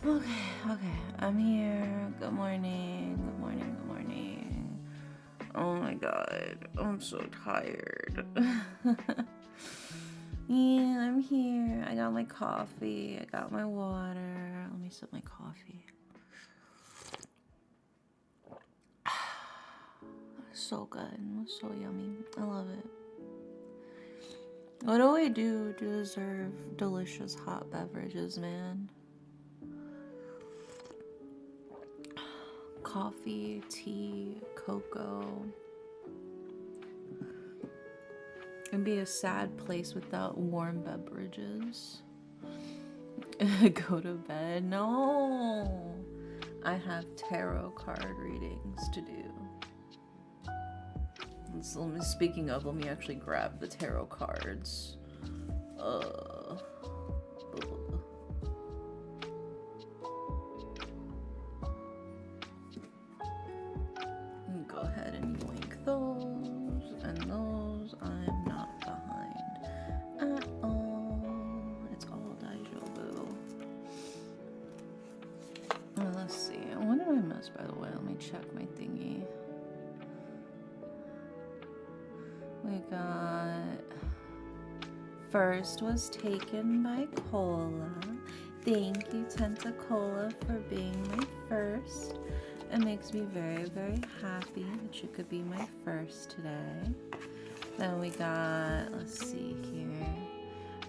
Okay, I'm here. Good morning, good morning, good morning. Oh my god, I'm so tired. Yeah, I'm here. I got my coffee, I got my water. Let me sip my coffee. So good, so yummy. I love it. What do I do to deserve delicious hot beverages, man? Coffee, tea, cocoa. It'd be a sad place without warm beverages. Go to bed. No. I have tarot card readings to do. So, speaking of, let me actually grab the tarot cards. Go ahead and yoink those and those. I'm not behind at all. It's all deja vu. Let's see. What did I miss, by the way? Let me check my thingy. We got... First was taken by Cola. Thank you, Tentacola, for being my first. It makes me very, very happy that you could be my first today. Then we got, let's see here.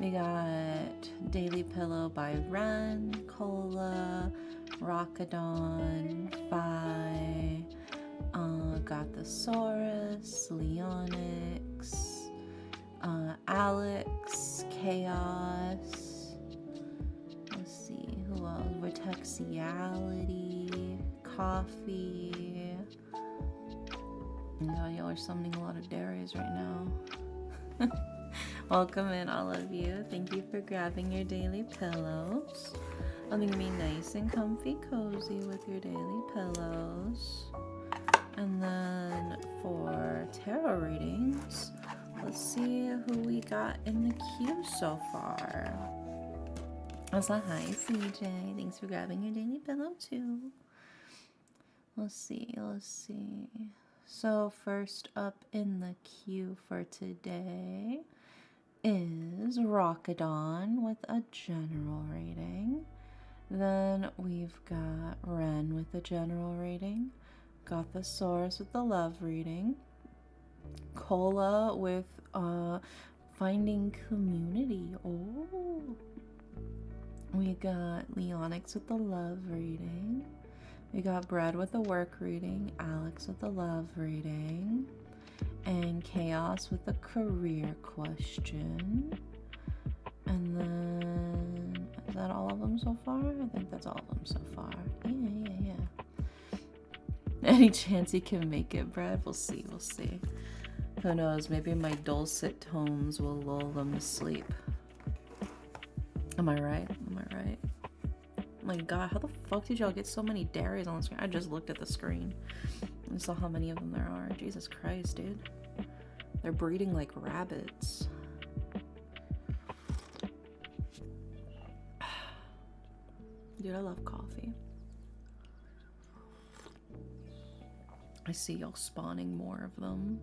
We got Daily Pillow by Ren, Cola, Rockadon, Phi, got Thesaurus, Leonix, Alex, Chaos. Let's see, who else? Vortexiality, Coffee. Oh, y'all are summoning a lot of dairies right now. Welcome in, all of you. Thank you for grabbing your daily pillows. I'm gonna be nice and comfy, cozy with your daily pillows. And then for tarot readings, let's see who we got in the queue so far. Also, hi CJ. Thanks for grabbing your daily pillow too. Let's see. So first up in the queue for today is Rockadon with a general rating. Then we've got Ren with a general rating. Gothosaurus with the love reading. Cola with finding community. Oh. We got Leonix with the love reading. We got Brad with the work reading. Alex with the love reading. And Chaos with the career question. And then, is that all of them so far? I think that's all of them so far. Yeah. Any chance you can make it, Brad? We'll see. Who knows? Maybe my dulcet tones will lull them to sleep. Am I right? Oh my god, how the fuck did y'all get so many dairies on the screen? I just looked at the screen and saw how many of them there are. Jesus Christ, dude. They're breeding like rabbits. Dude, I love coffee. I see y'all spawning more of them.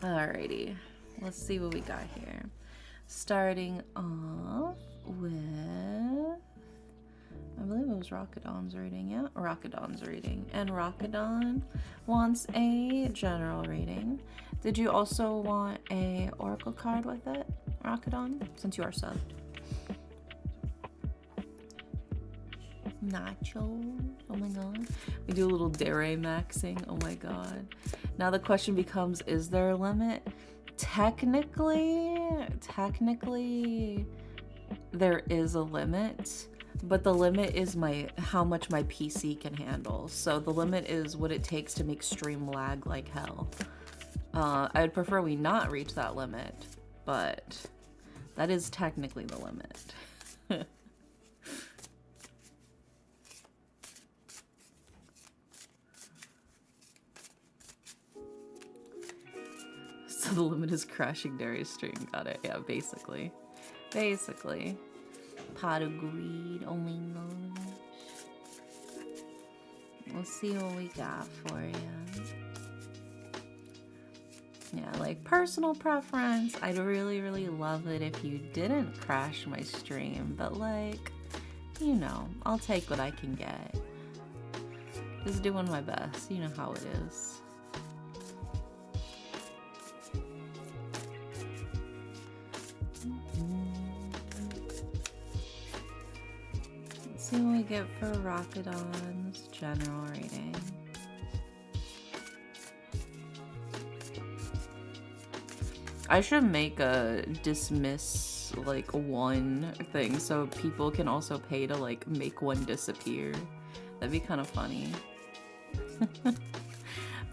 Alrighty, let's see what we got here. Starting off with, I believe it was Rockadon's reading. Yeah, Rockadon's reading. And Rockadon wants a general reading. Did you also want a oracle card with it, Rockadon, since you are subbed? Nachos. Oh my god. We do a little dare maxing. Oh my god. Now the question becomes, is there a limit? Technically, there is a limit, but the limit is how much my PC can handle. So the limit is what it takes to make stream lag like hell. I'd prefer we not reach that limit, but that is technically the limit. So the limit is crashing Darius stream. Got it. Yeah, basically. Pot of greed. Oh my gosh. We'll see what we got for you. Yeah, like personal preference. I'd really love it if you didn't crash my stream. But like, you know, I'll take what I can get. Just doing my best. You know how it is. See what we get for Rockadon's general rating. I should make a dismiss like one thing so people can also pay to like make one disappear. That'd be kind of funny.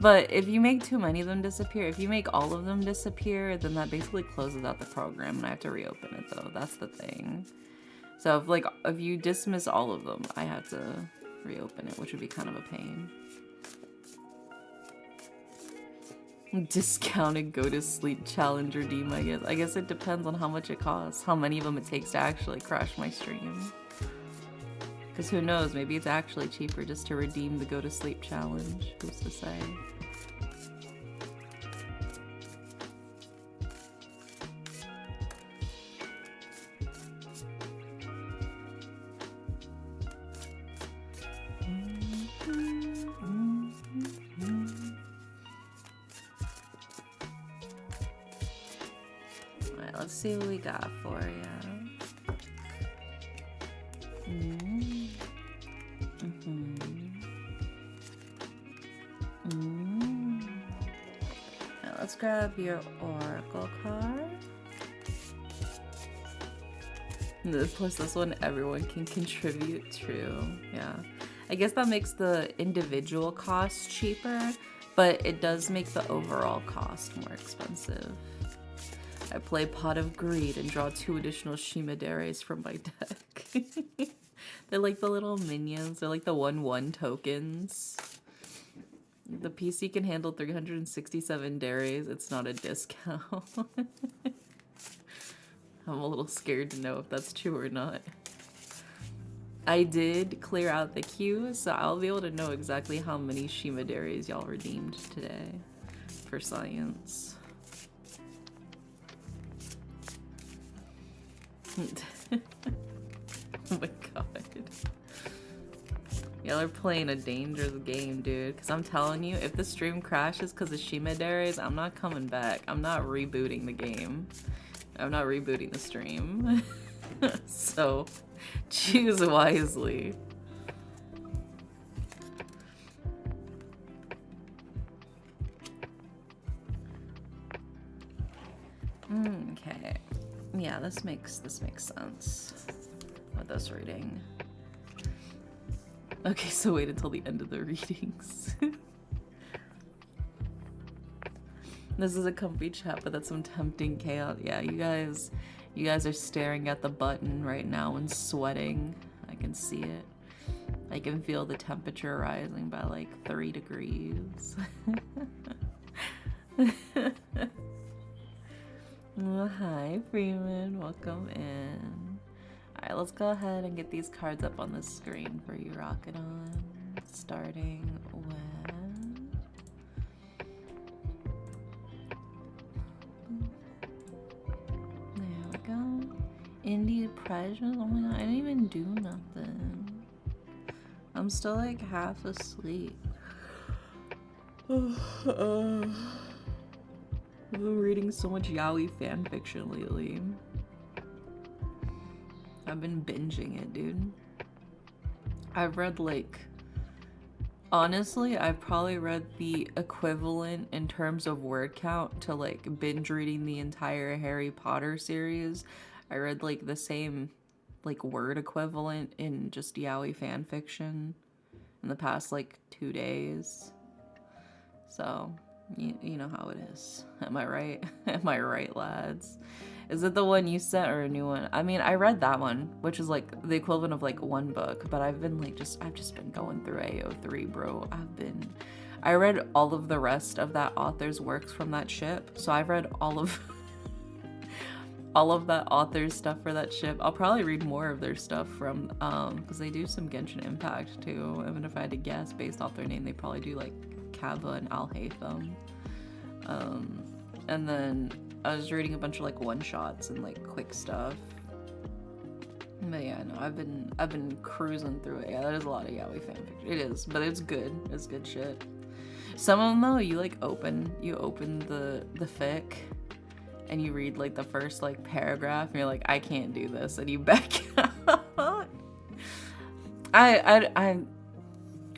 But if you make too many of them disappear, if you make all of them disappear, then that basically closes out the program and I have to reopen it though. That's the thing. So if you dismiss all of them, I have to reopen it, which would be kind of a pain. Discounted go to sleep challenge redeem, I guess. I guess it depends on how much it costs, how many of them it takes to actually crash my stream. Because who knows, maybe it's actually cheaper just to redeem the go to sleep challenge. Who's to say? Let's see what we got for you. Now let's grab your oracle card. Plus this one everyone can contribute. True. Yeah. I guess that makes the individual cost cheaper, but it does make the overall cost more expensive. I play Pot of Greed and draw 2 additional Shimaderes from my deck. They're like the little minions. They're like the 1/1 tokens. The PC can handle 367 Dares. It's not a discount. I'm a little scared to know if that's true or not. I did clear out the queue, so I'll be able to know exactly how many Shimaderes y'all redeemed today. for science. Oh my god. Y'all are playing a dangerous game, dude. Because I'm telling you, if the stream crashes because of Shimedares, I'm not coming back. I'm not rebooting the game. I'm not rebooting the stream. So, choose wisely. Okay. Yeah, this makes sense with this reading. Okay, so wait until the end of the readings. This is a comfy chat, but that's some tempting chaos. Yeah, you guys are staring at the button right now and sweating. I can see it. I can feel the temperature rising by like 3 degrees. Well, hi, Freeman. Welcome in. Alright, let's go ahead and get these cards up on the screen for you, Rocket On. Starting with... There we go. Indie Pressures. Oh my god, I didn't even do nothing. I'm still like half asleep. I've been reading so much yaoi fanfiction lately. I've been binging it, dude. I've read like... Honestly, I've probably read the equivalent in terms of word count to like binge reading the entire Harry Potter series. I read like the same like word equivalent in just yaoi fanfiction in the past like 2 days. So... You know how it is. Am I right? Am I right, lads? Is it the one you sent or a new one? I mean, I read that one, which is like the equivalent of like one book, but I've been like I've just been going through AO3, bro. I read all of the rest of that author's works from that ship. So I've read all of that author's stuff for that ship. I'll probably read more of their stuff from because they do some Genshin Impact too. Even if I had to guess based off their name, they probably do like Kava and Al Haytham. And then I was reading a bunch of like one-shots and like quick stuff. But yeah, no, I've been cruising through it. Yeah, that is a lot of yaoi fanfiction. It is, but it's good. It's good shit. Some of them though, you open the fic and you read like the first like paragraph and you're like, I can't do this, and you back out. I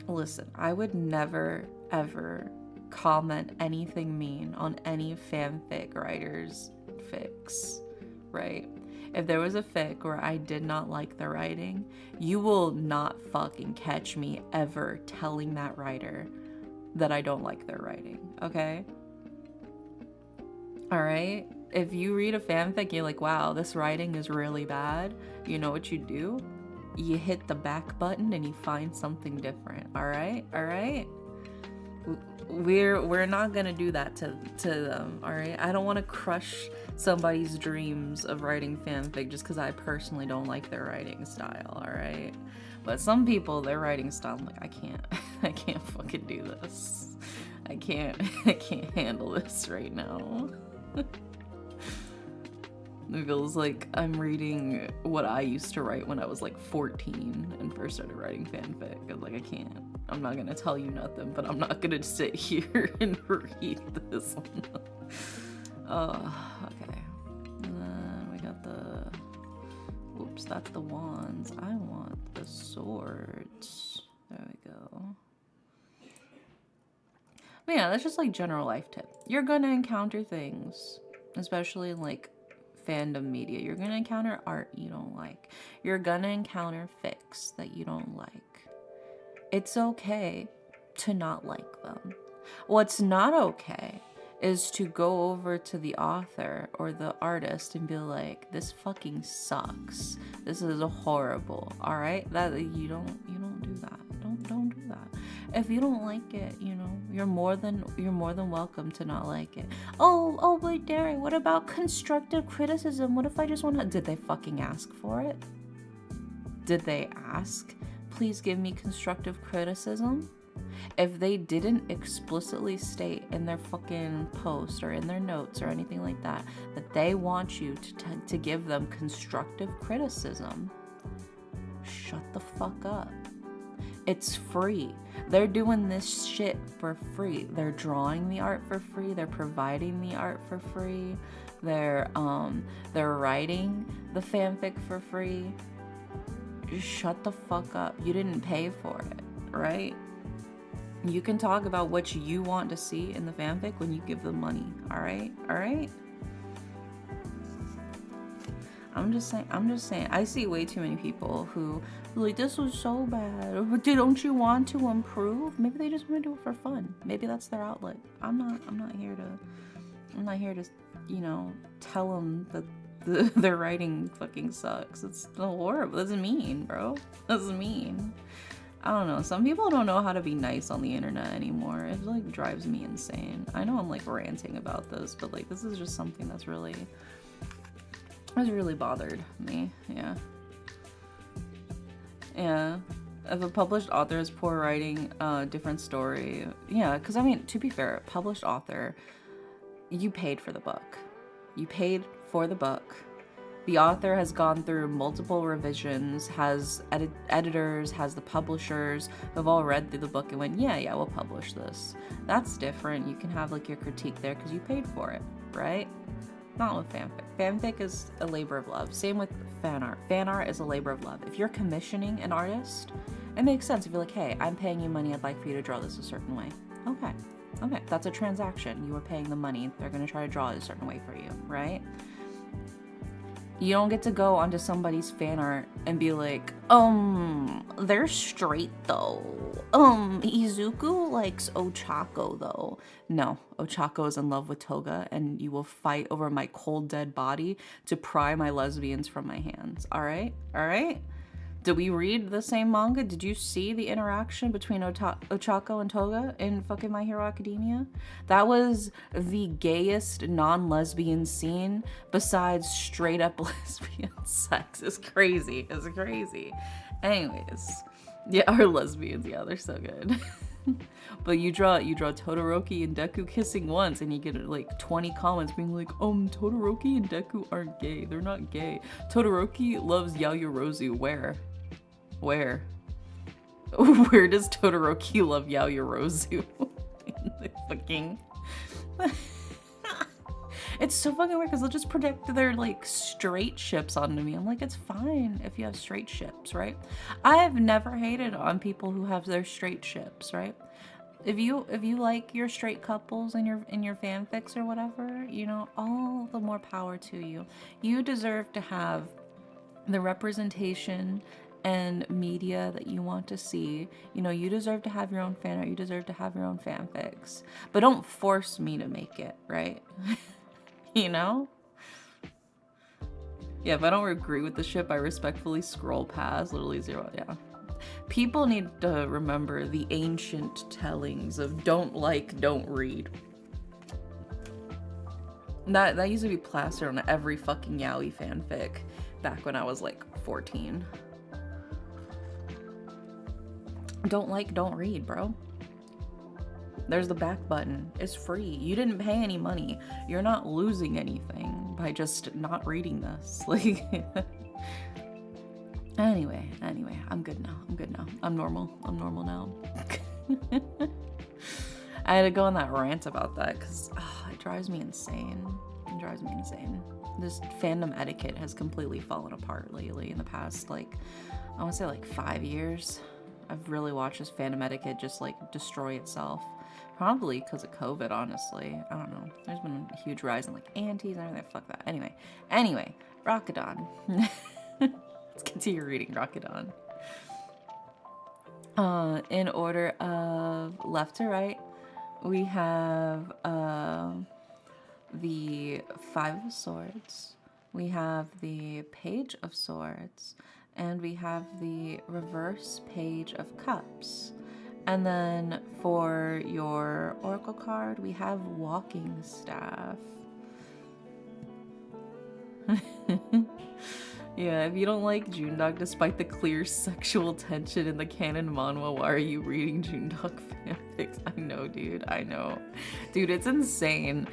listen, I would never ever comment anything mean on any fanfic writer's fics, right? If there was a fic where I did not like the writing, you will not fucking catch me ever telling that writer that I don't like their writing, okay? Alright? If you read a fanfic, you're like, wow, this writing is really bad, you know what you do? You hit the back button and you find something different, alright? Alright? We're not gonna do that to them, alright? I don't want to crush somebody's dreams of writing fanfic just because I personally don't like their writing style, alright? But some people, their writing style, I'm like, I can't fucking do this. I can't handle this right now. It feels like I'm reading what I used to write when I was like 14 and first started writing fanfic. I was like, I can't. I'm not gonna tell you nothing, but I'm not gonna sit here and read this. Oh, okay. And then we got the... Oops, that's the wands. I want the swords. There we go. But yeah, that's just like general life tip. You're gonna encounter things, especially in like fandom media. You're gonna encounter art you don't like. You're gonna encounter fics that you don't like. It's okay to not like them. What's not okay is to go over to the author or the artist and be like, this fucking sucks. This is horrible. All right? That you don't do that. Don't do that. If you don't like it, you know, you're more than welcome to not like it. Oh, wait, Derry, what about constructive criticism? What if I just want to... Did they fucking ask for it? Did they ask? Please give me constructive criticism? If they didn't explicitly state in their fucking post or in their notes or anything like that that they want you to give them constructive criticism, shut the fuck up. It's free. They're doing this shit for free. They're drawing the art for free. They're providing the art for free. They're writing the fanfic for free. Just shut the fuck up. You didn't pay for it, right? You can talk about what you want to see in the fanfic when you give them money, all right? All right? I'm just saying, I see way too many people who like, this was so bad. But don't you want to improve? Maybe they just want to do it for fun. Maybe that's their outlet. I'm not here to, you know, tell them that their writing fucking sucks. It's horrible. That's mean, bro. That's mean. I don't know. Some people don't know how to be nice on the internet anymore. It like drives me insane. I know I'm like ranting about this, but like this is just something that's really bothered me. Yeah. If a published author is poor writing, different story. Yeah, because I mean, to be fair, published author, you paid for the book. You paid for the book. The author has gone through multiple revisions, has editors, has the publishers who've all read through the book and went, yeah, we'll publish this. That's different. You can have like your critique there because you paid for it, right? Not with fanfic. Fanfic is a labor of love. Same with fan art. Fan art is a labor of love. If you're commissioning an artist, it makes sense. If you're like, hey, I'm paying you money, I'd like for you to draw this a certain way. Okay, that's a transaction. You were paying the money. They're going to try to draw it a certain way for you, right? You don't get to go onto somebody's fan art and be like, they're straight though. Izuku likes Ochako though. No, Ochako is in love with Toga and you will fight over my cold dead body to pry my lesbians from my hands. All right? Did we read the same manga? Did you see the interaction between Ochako and Toga in fucking My Hero Academia? That was the gayest non-lesbian scene besides straight up lesbian sex. It's crazy. Anyways, yeah, our lesbians, yeah, they're so good. But you draw Todoroki and Deku kissing once and you get like 20 comments being like, Todoroki and Deku aren't gay. They're not gay. Todoroki loves Yaoyorozu. Where does Todoroki love Yaoyorozu? Fucking it's so fucking weird because they'll just project their like straight ships onto me. I'm like, it's fine if you have straight ships, right? I have never hated on people who have their straight ships, right? If you like your straight couples in your fanfics or whatever, you know, all the more power to you. You deserve to have the representation and media that you want to see. You know, you deserve to have your own fan art, you deserve to have your own fanfics. But don't force me to make it, right? You know? Yeah, if I don't agree with the ship, I respectfully scroll past. Literally zero, yeah. People need to remember the ancient tellings of don't like, don't read. That used to be plastered on every fucking yaoi fanfic back when I was like 14. Don't like, don't read, bro. There's the back button. It's free. You didn't pay any money. You're not losing anything by just not reading this. Like, anyway, I'm good now. I'm normal now. I had to go on that rant about that because it drives me insane. This fandom etiquette has completely fallen apart lately in the past, like, I want to say like 5 years. I've really watched this fandom etiquette just like destroy itself. Probably because of COVID, honestly. I don't know. There's been a huge rise in like antis and everything. Fuck that. Anyway, Rakudon. Let's continue reading Rakudon. In order of left to right, we have the Five of Swords. We have the Page of Swords. And we have the reverse Page of Cups. And then for your Oracle card, we have Walking Staff. Yeah, if you don't like Joondock despite the clear sexual tension in the canon manhwa, why are you reading Joondock fanfics? I know, dude. I know. Dude, it's insane.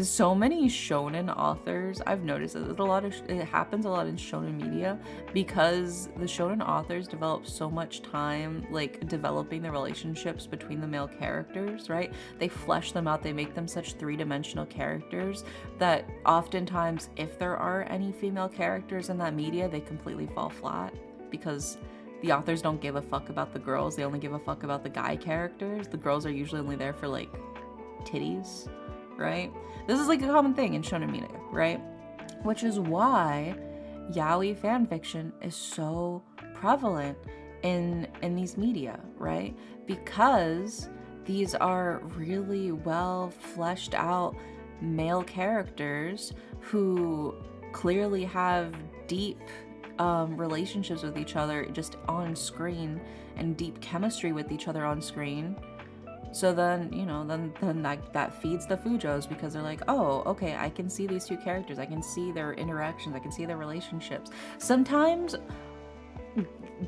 So many shonen authors, I've noticed it happens a lot in shonen media because the shonen authors develop so much time like developing the relationships between the male characters, right? They flesh them out, they make them such three-dimensional characters that oftentimes if there are any female characters in that media, they completely fall flat because the authors don't give a fuck about the girls, they only give a fuck about the guy characters. The girls are usually only there for like titties, right? This is like a common thing in shonen media, right? Which is why yaoi fanfiction is so prevalent in these media, right? Because these are really well fleshed out male characters who clearly have deep relationships with each other just on screen and deep chemistry with each other on screen. So then, you know, then that feeds the Fujos because they're like, oh, okay, I can see these two characters. I can see their interactions. I can see their relationships. Sometimes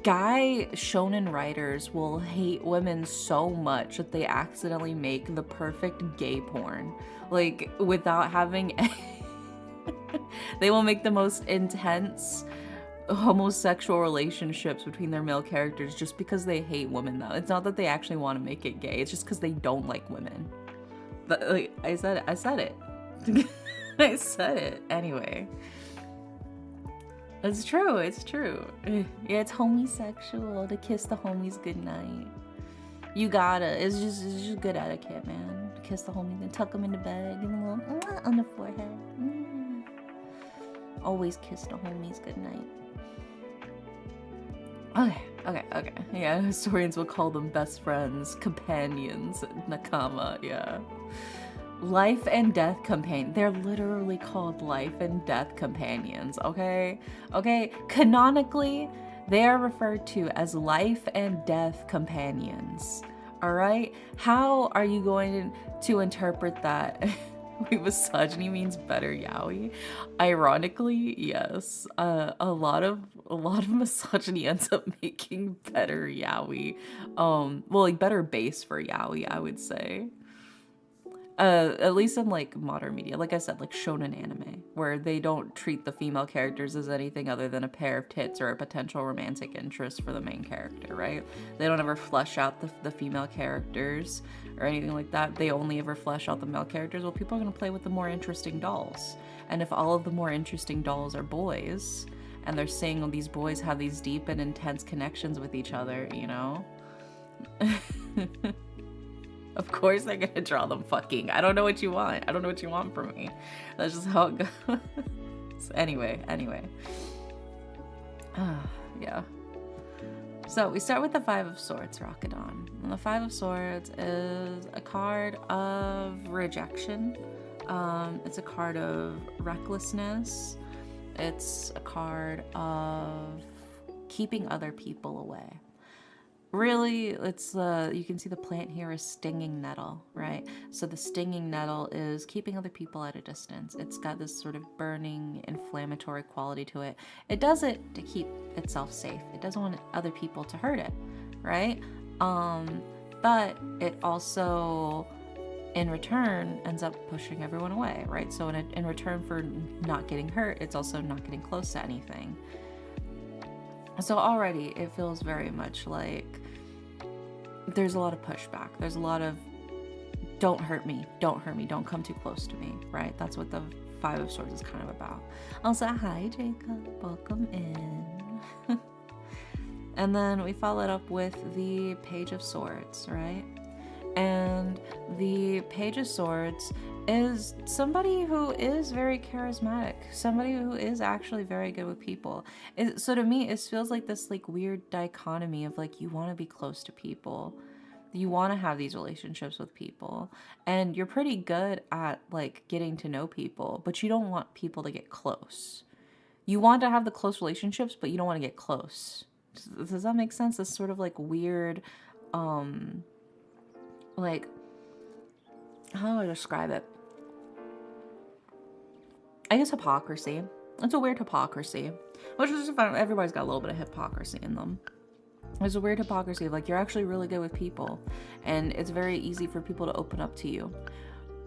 guy shonen writers will hate women so much that they accidentally make the perfect gay porn. Like, without having... They will make the most intense homosexual relationships between their male characters just because they hate women, though. It's not that they actually want to make it gay, it's just because they don't like women. But like I said it I said it anyway. It's true. Yeah, it's homosexual to kiss the homies goodnight. You gotta, it's just good etiquette, man. Kiss the homies and tuck them in the bed, give them a little on the forehead. Always kiss the homies goodnight. Okay. Yeah, historians will call them best friends, companions, nakama, yeah. Life and death companion. They're literally called life and death companions, okay? Okay, canonically, they are referred to as life and death companions, all right? How are you going to interpret that? Misogyny means better yaoi. Ironically, yes. A lot of misogyny ends up making better yaoi. Well, like better base for yaoi, I would say. At least in like modern media, like I said, like shonen anime, where they don't treat the female characters as anything other than a pair of tits or a potential romantic interest for the main character, right? They don't ever flesh out the female characters or anything like that. They only ever flesh out the male characters. Well, people are going to play with the more interesting dolls. And if all of the more interesting dolls are boys, and they're saying these boys have these deep and intense connections with each other, you know? Of course they're gonna draw them fucking. I don't know what you want. I don't know what you want from me. That's just how it goes. Anyway. Yeah. So we start with the Five of Swords, Rakadon. And the Five of Swords is a card of rejection. It's a card of recklessness. It's a card of keeping other people away. Really, it's you can see the plant here is stinging nettle, right? So the stinging nettle is keeping other people at a distance. It's got this sort of burning, inflammatory quality to it. It does it to keep itself safe. It doesn't want other people to hurt it, right? But it also, in return, ends up pushing everyone away, right? So in return for not getting hurt, it's also not getting close to anything. So already it feels very much like there's a lot of pushback. There's a lot of don't hurt me, don't come too close to me, right? That's what the Five of Swords is kind of about. Also, hi Jacob, welcome in. And then we follow it up with the Page of Swords, right? And the Page of Swords is somebody who is very charismatic, somebody who is actually very good with people. So to me, it feels like this like weird dichotomy of like you want to be close to people, you want to have these relationships with people, and you're pretty good at like getting to know people, but you don't want people to get close. You want to have the close relationships, but you don't want to get close. Does that make sense? This sort of like weird, like, how do I describe it? I guess hypocrisy, It's a weird hypocrisy, which is fun. Everybody's got a little bit of hypocrisy in them. There's a weird hypocrisy of like, you're actually really good with people and it's very easy for people to open up to you.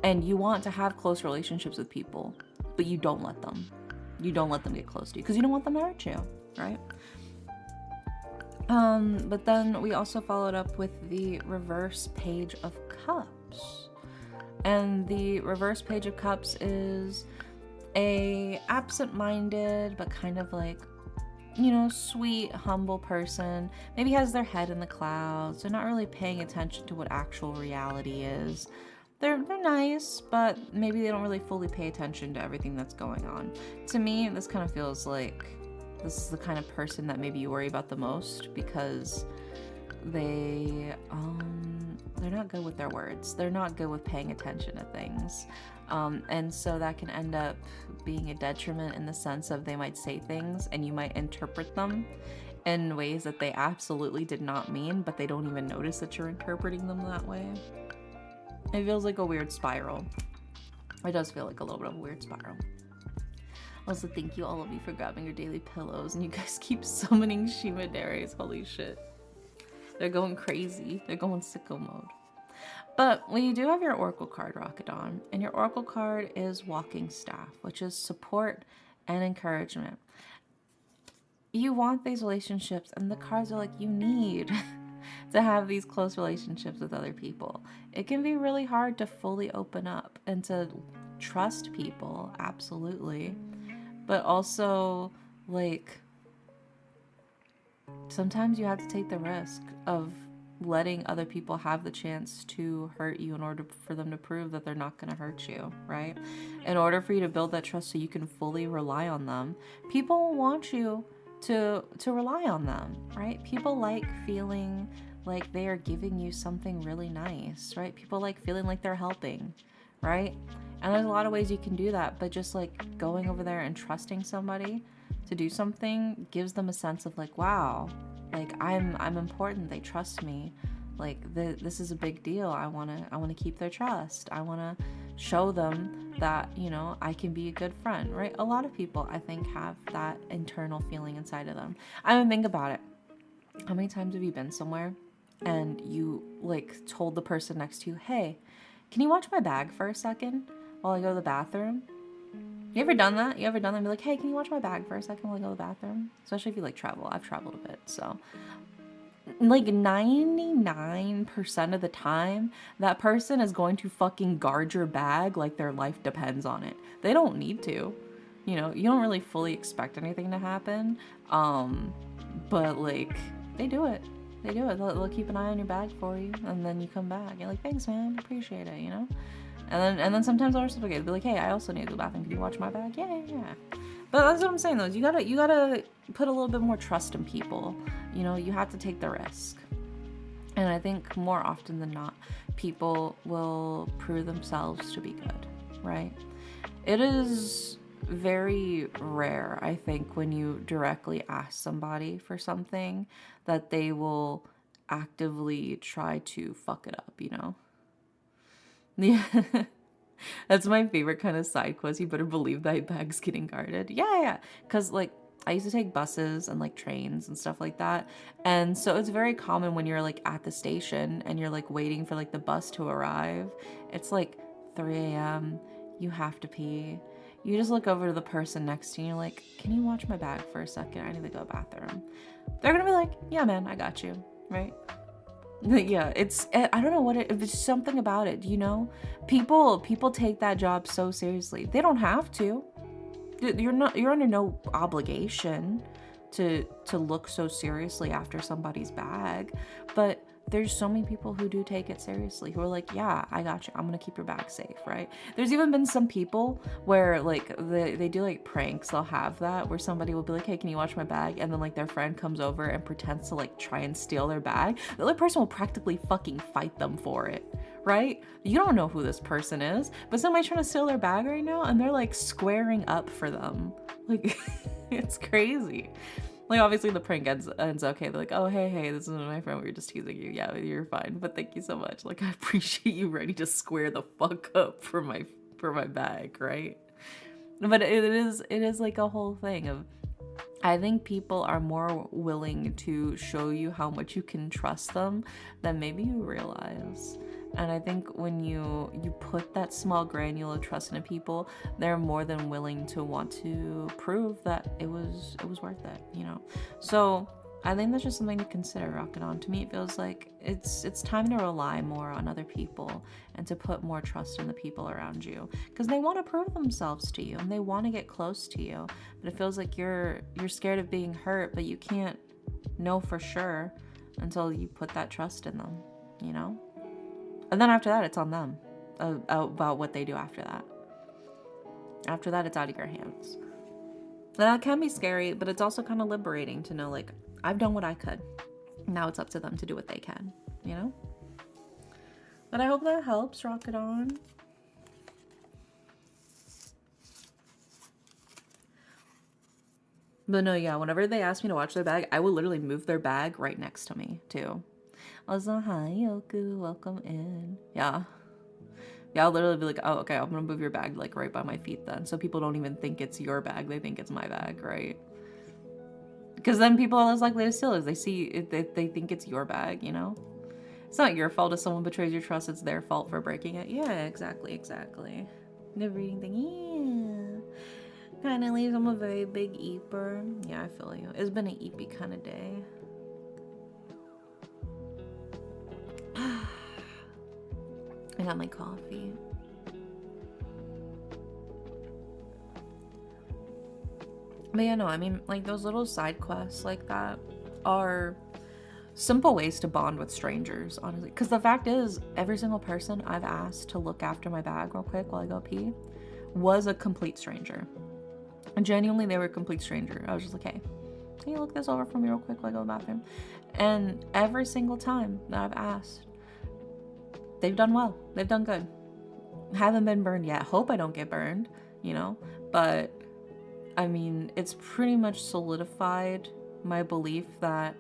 And you want to have close relationships with people, but you don't let them. You don't let them get close to you because you don't want them to hurt you, right? But then we also followed up with the reverse page of cups. And the reverse page of cups is a absent-minded, but kind of like, you know, sweet, humble person. Maybe has their head in the clouds. They're not really paying attention to what actual reality is. They're nice, but maybe they don't really fully pay attention to everything that's going on. To me, this kind of feels like this is the kind of person that maybe you worry about the most because they're not good with their words. They're not good with paying attention to things. And so that can end up being a detriment in the sense of they might say things and you might interpret them in ways that they absolutely did not mean, but they don't even notice that you're interpreting them that way. It feels like a weird spiral. It does feel like a little bit of a weird spiral. Also, thank you all of you for grabbing your daily pillows, and you guys keep summoning Shimaderes. Holy shit. They're going crazy. They're going sicko mode. But we do have your Oracle card, Rockadon, and your Oracle card is Walking Staff, which is support and encouragement. You want these relationships, and the cards are like, you need to have these close relationships with other people. It can be really hard to fully open up and to trust people, absolutely. But also, like, sometimes you have to take the risk of letting other people have the chance to hurt you in order for them to prove that they're not going to hurt you, right? In order for you to build that trust so you can fully rely on them, people want you to rely on them, right? People like feeling like they are giving you something really nice, right? People like feeling like they're helping, right? And there's a lot of ways you can do that, but just like going over there and trusting somebody to do something gives them a sense of like, wow, like I'm important. They trust me. Like this is a big deal. I want to keep their trust. I want to show them that, you know, I can be a good friend, right? A lot of people, I think, have that internal feeling inside of them. I mean, think about it. How many times have you been somewhere and you like told the person next to you, hey, can you watch my bag for a second while I go to the bathroom? You ever done that? You ever done that and be like, hey, can you watch my bag for a second while I go to the bathroom? Especially if you like travel. I've traveled a bit, so. Like 99% of the time, that person is going to fucking guard your bag like their life depends on it. They don't need to. You know, you don't really fully expect anything to happen. But like, they do it. They do it. They'll keep an eye on your bag for you, and then you come back. You're like, thanks, man. Appreciate it, you know? And then sometimes I'll reciprocate. They'll be like, hey, I also need to go to the bathroom. Can you watch my bag? Yeah. But that's what I'm saying, though. You gotta put a little bit more trust in people. You know, you have to take the risk. And I think more often than not, people will prove themselves to be good, right? It is very rare, I think, when you directly ask somebody for something that they will actively try to fuck it up, you know? Yeah. That's my favorite kind of side quest. You better believe that bag's getting guarded. Yeah. Because, like, I used to take buses and, like, trains and stuff like that. And so it's very common when you're, like, at the station and you're, like, waiting for, like, the bus to arrive. It's, like, 3 a.m. You have to pee. You just look over to the person next to you and you're like, can you watch my bag for a second? I need to go to the bathroom. They're going to be like, yeah, man, I got you. Right? Yeah, I don't know what it's something about it, you know? People take that job so seriously. They don't have to. You're under no obligation to look so seriously after somebody's bag, but there's so many people who do take it seriously, who are like, yeah, I got you. I'm going to keep your bag safe, right? There's even been some people where, like, they do, like, pranks. They'll have that where somebody will be like, hey, can you watch my bag? And then, like, their friend comes over and pretends to, like, try and steal their bag. The other person will practically fucking fight them for it, right? You don't know who this person is, but somebody's trying to steal their bag right now, and they're, like, squaring up for them. Like, it's crazy. Like, obviously the prank ends okay. They're like, oh, hey, this is my friend. We were just teasing you. Yeah, you're fine. But thank you so much. Like, I appreciate you ready to square the fuck up for my bag, right? But it is like a whole thing of, I think people are more willing to show you how much you can trust them than maybe you realize. And I think when you put that small granule of trust into people, they're more than willing to want to prove that it was worth it, you know. So I think that's just something to consider, Rocket On. To me, it feels like it's time to rely more on other people and to put more trust in the people around you, because they want to prove themselves to you and they want to get close to you. But it feels like you're scared of being hurt, but you can't know for sure until you put that trust in them, you know? And then after that, it's on them about what they do after that. After that, it's out of your hands. And that can be scary, but it's also kind of liberating to know, like, I've done what I could. Now it's up to them to do what they can, you know? But I hope that helps, Rocket On. But no, yeah, whenever they ask me to watch their bag, I will literally move their bag right next to me, too. I was like, hi, Yoku, welcome in. Yeah. Yeah, I'll literally be like, oh, okay, I'm gonna move your bag, like, right by my feet then. So people don't even think it's your bag. They think it's my bag, right? Because then people are less likely to steal it. They see it, they think it's your bag, you know? It's not your fault if someone betrays your trust. It's their fault for breaking it. Yeah, exactly. Never eating thing. Yeah. Kind of leaves. I'm a very big eater. Yeah, I feel you. It's been an eepy kind of day. I got my coffee. But yeah, no, I mean, like, those little side quests like that are simple ways to bond with strangers, honestly. Because the fact is, every single person I've asked to look after my bag real quick while I go pee was a complete stranger. And genuinely, they were a complete stranger. I was just like, hey, can you look this over for me real quick while I go to the bathroom? And every single time that I've asked, they've done well. They've done good. Haven't been burned yet. Hope I don't get burned, you know? But I mean, it's pretty much solidified my belief that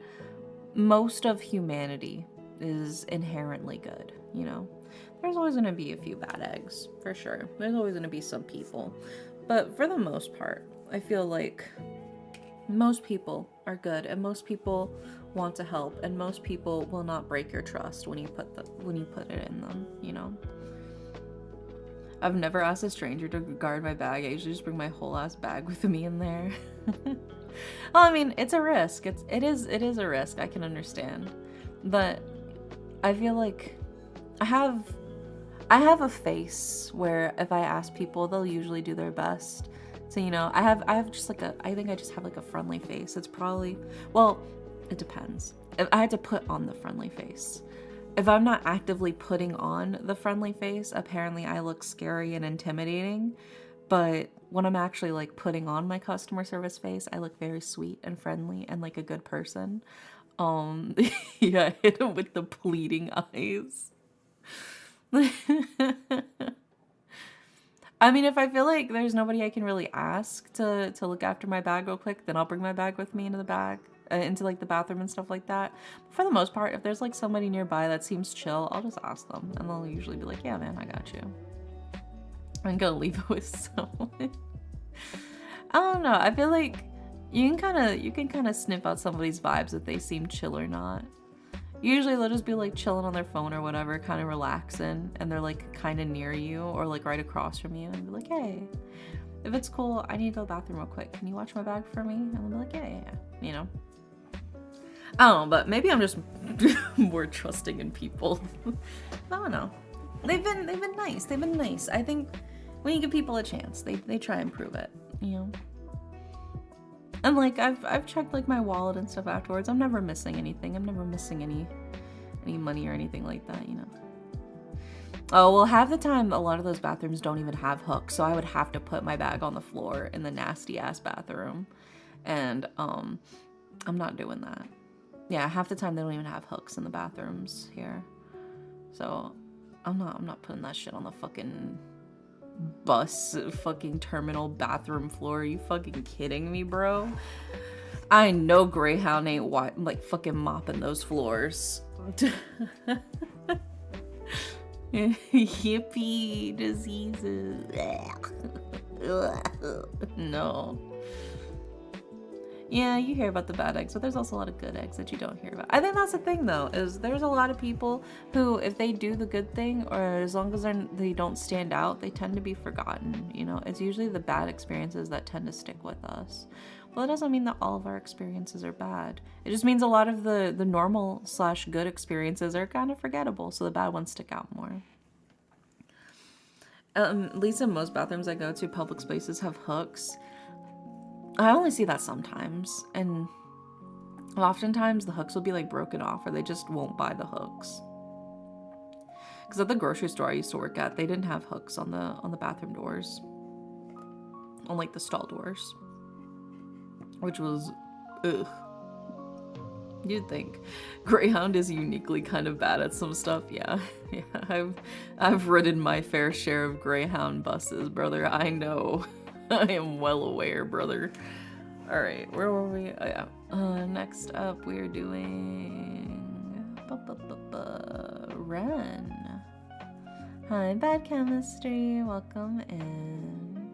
most of humanity is inherently good, you know? There's always going to be a few bad eggs, for sure. There's always going to be some people. But for the most part, I feel like most people are good, and most people want to help, and most people will not break your trust when you put it in them, you know? I've never asked a stranger to guard my bag. I usually just bring my whole ass bag with me in there. Well, I mean, it's a risk. It is a risk. I can understand, but I feel like I have a face where if I ask people, they'll usually do their best. So, you know, I have just like I think I just have like a friendly face. It's probably, well, it depends. If I had to put on the friendly face. If I'm not actively putting on the friendly face, apparently I look scary and intimidating. But when I'm actually like putting on my customer service face, I look very sweet and friendly and like a good person. Yeah, I hit him with the pleading eyes. I mean, if I feel like there's nobody I can really ask to look after my bag real quick, then I'll bring my bag with me into like the bathroom and stuff like that. But for the most part, if there's like somebody nearby that seems chill, I'll just ask them, and they'll usually be like, yeah, man, I got you. I'm gonna leave it with someone. I don't know. I feel like you can kind of sniff out somebody's vibes if they seem chill or not. Usually they'll just be like chilling on their phone or whatever, kind of relaxing, and they're like kind of near you or like right across from you, and be like, hey, if it's cool, I need to go to the bathroom real quick. Can you watch my bag for me? And they'll be like, yeah, you know. I don't know, but maybe I'm just more trusting in people. I don't know. They've been nice. They've been nice. I think when you give people a chance, they try and prove it, you know. And like I've checked like my wallet and stuff afterwards. I'm never missing anything. I'm never missing any money or anything like that, you know. Oh, well, half the time a lot of those bathrooms don't even have hooks, so I would have to put my bag on the floor in the nasty ass bathroom. And I'm not doing that. Yeah, half the time they don't even have hooks in the bathrooms here. So I'm not putting that shit on the fucking bus fucking terminal bathroom floor. Are you fucking kidding me, bro? I know Greyhound ain't like fucking mopping those floors. Hippie diseases. No. Yeah, you hear about the bad eggs, but there's also a lot of good eggs that you don't hear about. I think that's the thing, though, is there's a lot of people who, if they do the good thing, or as long as they don't stand out, they tend to be forgotten. You know, it's usually the bad experiences that tend to stick with us. Well, it doesn't mean that all of our experiences are bad. It just means a lot of the normal/good experiences are kind of forgettable, so the bad ones stick out more. At least in most bathrooms I go to, public spaces have hooks. I only see that sometimes, and oftentimes the hooks will be like broken off, or they just won't buy the hooks. Because at the grocery store I used to work at, they didn't have hooks on the bathroom doors, on like the stall doors, which was ugh. You'd think Greyhound is uniquely kind of bad at some stuff. Yeah. I've ridden my fair share of Greyhound buses, brother. I know. I am well aware, brother. All right, where were we? Oh, yeah. Next up, we're doing Ren. Hi, Bad Chemistry. Welcome in.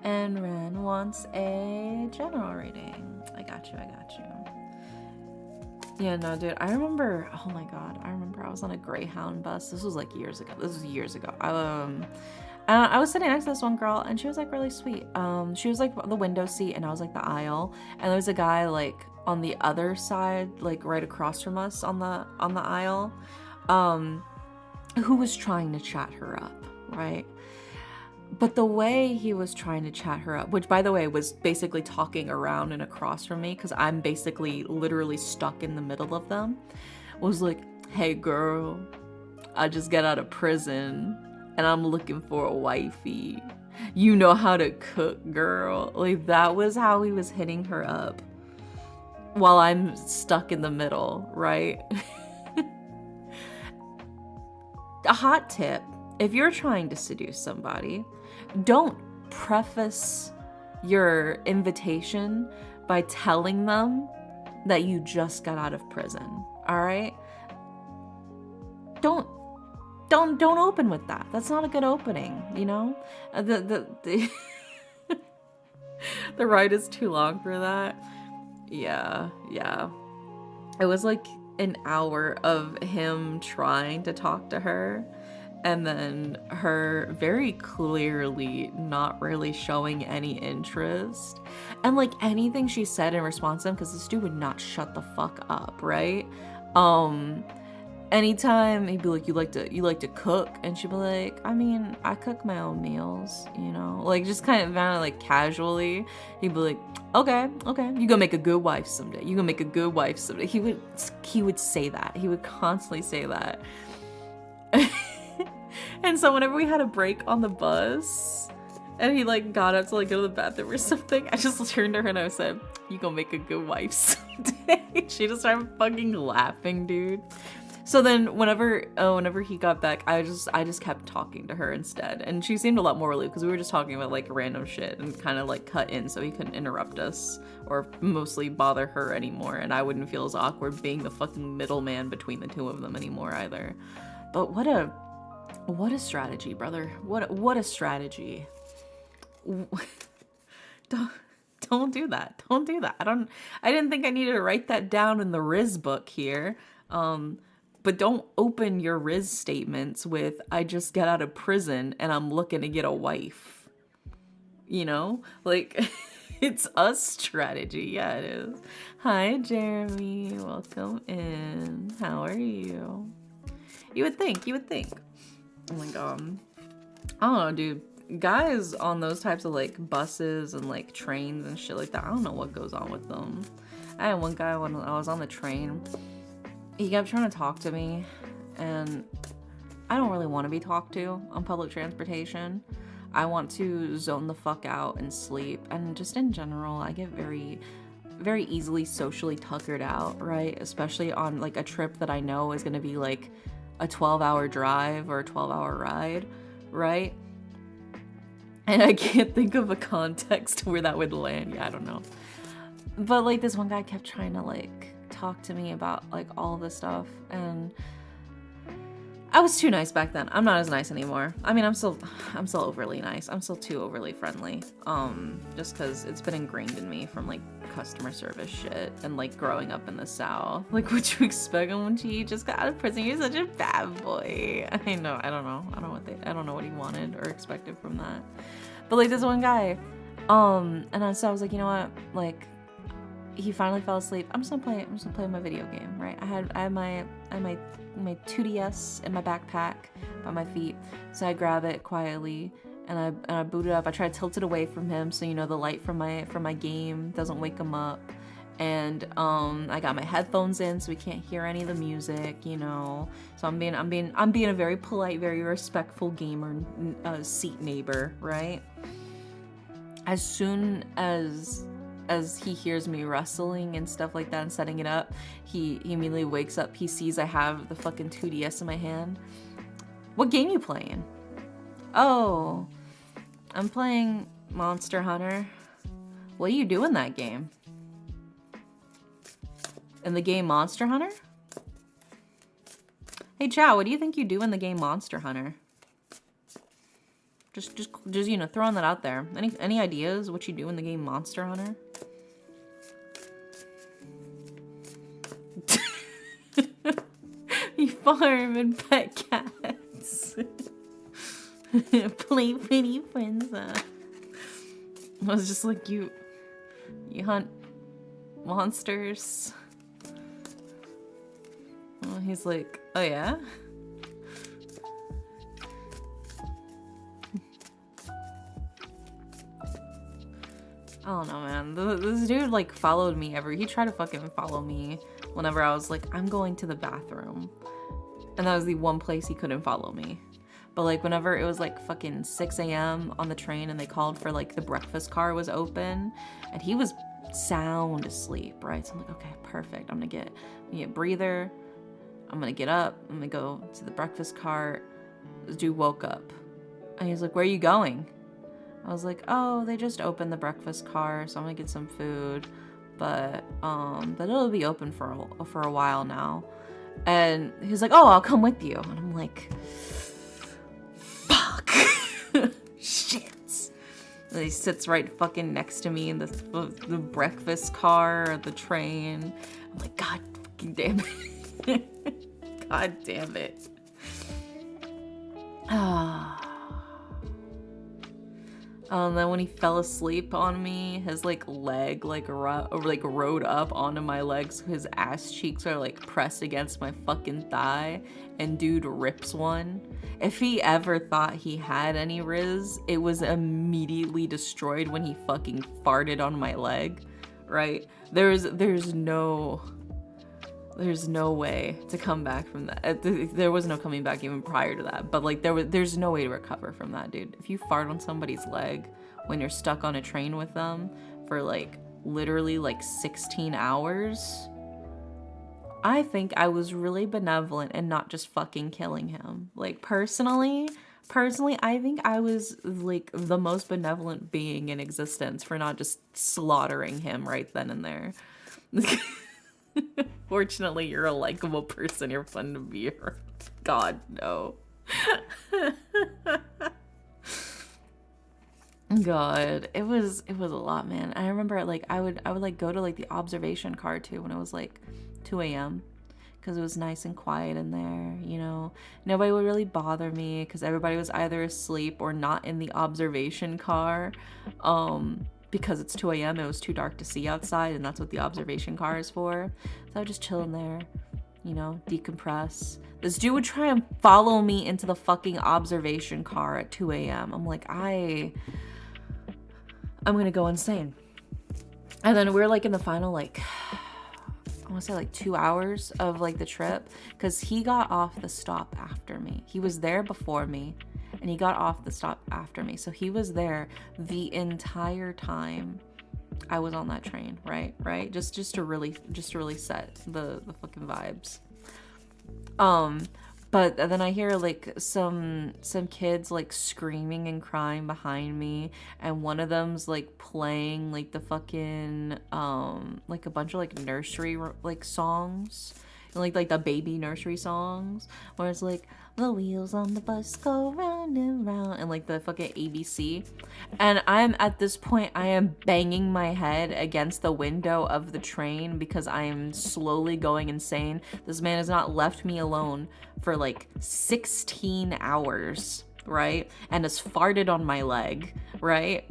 And Ren wants a general reading. I got you. Yeah, no, dude. I remember. Oh my god, I remember I was on a Greyhound bus. This was like years ago. I was sitting next to this one girl, and she was like really sweet. She was like the window seat, and I was like the aisle. And there was a guy like on the other side, like right across from us on the aisle, who was trying to chat her up, right? But the way he was trying to chat her up, which by the way was basically talking around and across from me, because I'm basically literally stuck in the middle of them, was like, "Hey girl, I just got out of prison and I'm looking for a wifey. You know how to cook, girl." Like, that was how he was hitting her up while I'm stuck in the middle, right? A hot tip: if you're trying to seduce somebody, don't preface your invitation by telling them that you just got out of prison, all right? Don't open with that. That's not a good opening, you know? The the ride is too long for that. Yeah. It was like an hour of him trying to talk to her, and then her very clearly not really showing any interest. And like anything she said in response to him, because this dude would not shut the fuck up, right? Anytime he'd be like, you like to cook? And she'd be like, I mean, I cook my own meals, you know? Like, just kind of like casually, he'd be like, okay, you gonna make a good wife someday. He would say that. He would constantly say that. And so whenever we had a break on the bus, and he like got up to like go to the bathroom or something, I just turned to her and I said, "You gonna make a good wife someday." She just started fucking laughing, dude. So then whenever he got back, I just kept talking to her instead, and she seemed a lot more relieved, because we were just talking about like random shit and kind of like cut in so he couldn't interrupt us or mostly bother her anymore, and I wouldn't feel as awkward being the fucking middleman between the two of them anymore either. But what a strategy, brother. What a strategy. Don't do that. Don't do that. I didn't think I needed to write that down in the Riz book here. But don't open your Riz statements with, "I just got out of prison and I'm looking to get a wife." You know? Like, it's a strategy. Yeah, it is. Hi, Jeremy. Welcome in. How are you? You would think. Oh my god. I don't know, dude. Guys on those types of like buses and like trains and shit like that, I don't know what goes on with them. I had one guy when I was on the train. He kept trying to talk to me, and I don't really want to be talked to on public transportation. I want to zone the fuck out and sleep, and just in general, I get very, very easily socially tuckered out, right? Especially on like a trip that I know is going to be like a 12-hour drive or a 12-hour ride, right? And I can't think of a context where that would land. Yeah, I don't know. But like this one guy kept trying to like talk to me about like all this stuff, and I was too nice back then. I'm not as nice anymore. I mean, I'm still overly nice. I'm still too overly friendly. Just because it's been ingrained in me from like customer service shit and like growing up in the South. Like, what you expect when you just got out of prison? You're such a bad boy. I know. I don't know. I don't know what he wanted or expected from that. But like this one guy, so I was like, you know what? Like, he finally fell asleep. I'm just gonna play my video game, right? I had my 2DS in my backpack by my feet, so I grab it quietly and I boot it up. I try to tilt it away from him so, you know, the light from my game doesn't wake him up. And I got my headphones in so we can't hear any of the music, you know. So I'm being a very polite, very respectful gamer seat neighbor, right? As soon as he hears me wrestling and stuff like that and setting it up, he immediately wakes up. He sees I have the fucking 2DS in my hand. What game you playing? Oh, I'm playing Monster Hunter. What do you do in that game? In the game Monster Hunter? Hey, Chow, what do you think you do in the game Monster Hunter? Just you know, throwing that out there. Any ideas what you do in the game Monster Hunter? You farm and pet cats. Play pretty friends. I was just like, you hunt monsters. Oh, he's like, oh yeah? I don't know, man. This dude like followed me he tried to fucking follow me whenever I was like, I'm going to the bathroom. And that was the one place he couldn't follow me. But like whenever it was like fucking 6 a.m. on the train and they called for like the breakfast car was open and he was sound asleep, right? So I'm like, okay, perfect. I'm gonna get a breather. I'm gonna get up. I'm gonna go to the breakfast cart. This dude woke up and he's like, where are you going? I was like, oh, they just opened the breakfast car, so I'm gonna get some food, but it'll be open for a while now. And he's like, oh, I'll come with you. And I'm like, fuck. Shit. And he sits right fucking next to me in the breakfast car or the train. I'm like, God fucking damn it. God damn it. And then when he fell asleep on me, his like leg rode up onto my legs. So his ass cheeks are like pressed against my fucking thigh, and dude rips one. If he ever thought he had any riz, it was immediately destroyed when he fucking farted on my leg, right? There's no way to come back from that. There was no coming back even prior to that. But like there's no way to recover from that, dude. If you fart on somebody's leg when you're stuck on a train with them for like literally like 16 hours, I think I was really benevolent and not just fucking killing him. Like personally, I think I was like the most benevolent being in existence for not just slaughtering him right then and there. Fortunately, you're a likable person. You're fun to be around. God, no. God, it was a lot, man. I remember like I would like go to like the observation car too when it was like 2 a.m. because it was nice and quiet in there, you know. Nobody would really bother me because everybody was either asleep or not in the observation car. Because it's 2 a.m. it was too dark to see outside, and that's what the observation car is for. So I would just chill in there, you know, decompress. This dude would try and follow me into the fucking observation car at 2 a.m. I'm like, I'm gonna go insane. And then we're like in the final, like, I want to say like 2 hours of like the trip, because he got off the stop after me. He was there before me. And he got off the stop after me. So he was there the entire time I was on that train, right? Just to really set the fucking vibes. But then I hear like some kids like screaming and crying behind me, and one of them's like playing like the fucking like a bunch of like nursery like songs. And like the baby nursery songs where it's like, The wheels on the bus go round and round, and like the fucking ABC. And I'm at this point, I am banging my head against the window of the train because I am slowly going insane. This man has not left me alone for like 16 hours, right? And has farted on my leg, right?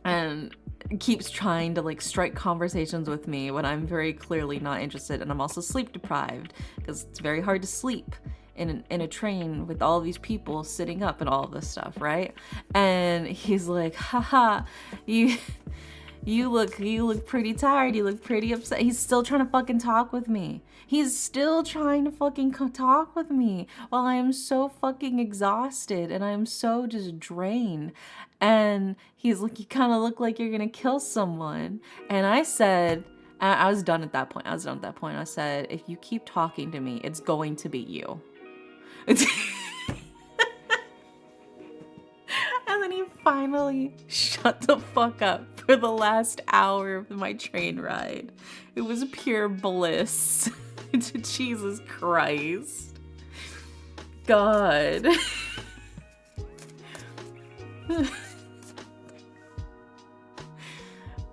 And keeps trying to like strike conversations with me when I'm very clearly not interested. And I'm also sleep deprived because it's very hard to sleep in a train with all these people sitting up and all of this stuff, right? And he's like, haha, you look pretty tired, you look pretty upset. He's still trying to fucking talk with me. He's still trying to fucking talk with me while I am so fucking exhausted and I am so just drained. And he's like, you kind of look like you're gonna kill someone. And I said, I was done at that point. I said, if you keep talking to me, it's going to be you. And then he finally shut the fuck up for the last hour of my train ride. It was pure bliss. Jesus Christ. God.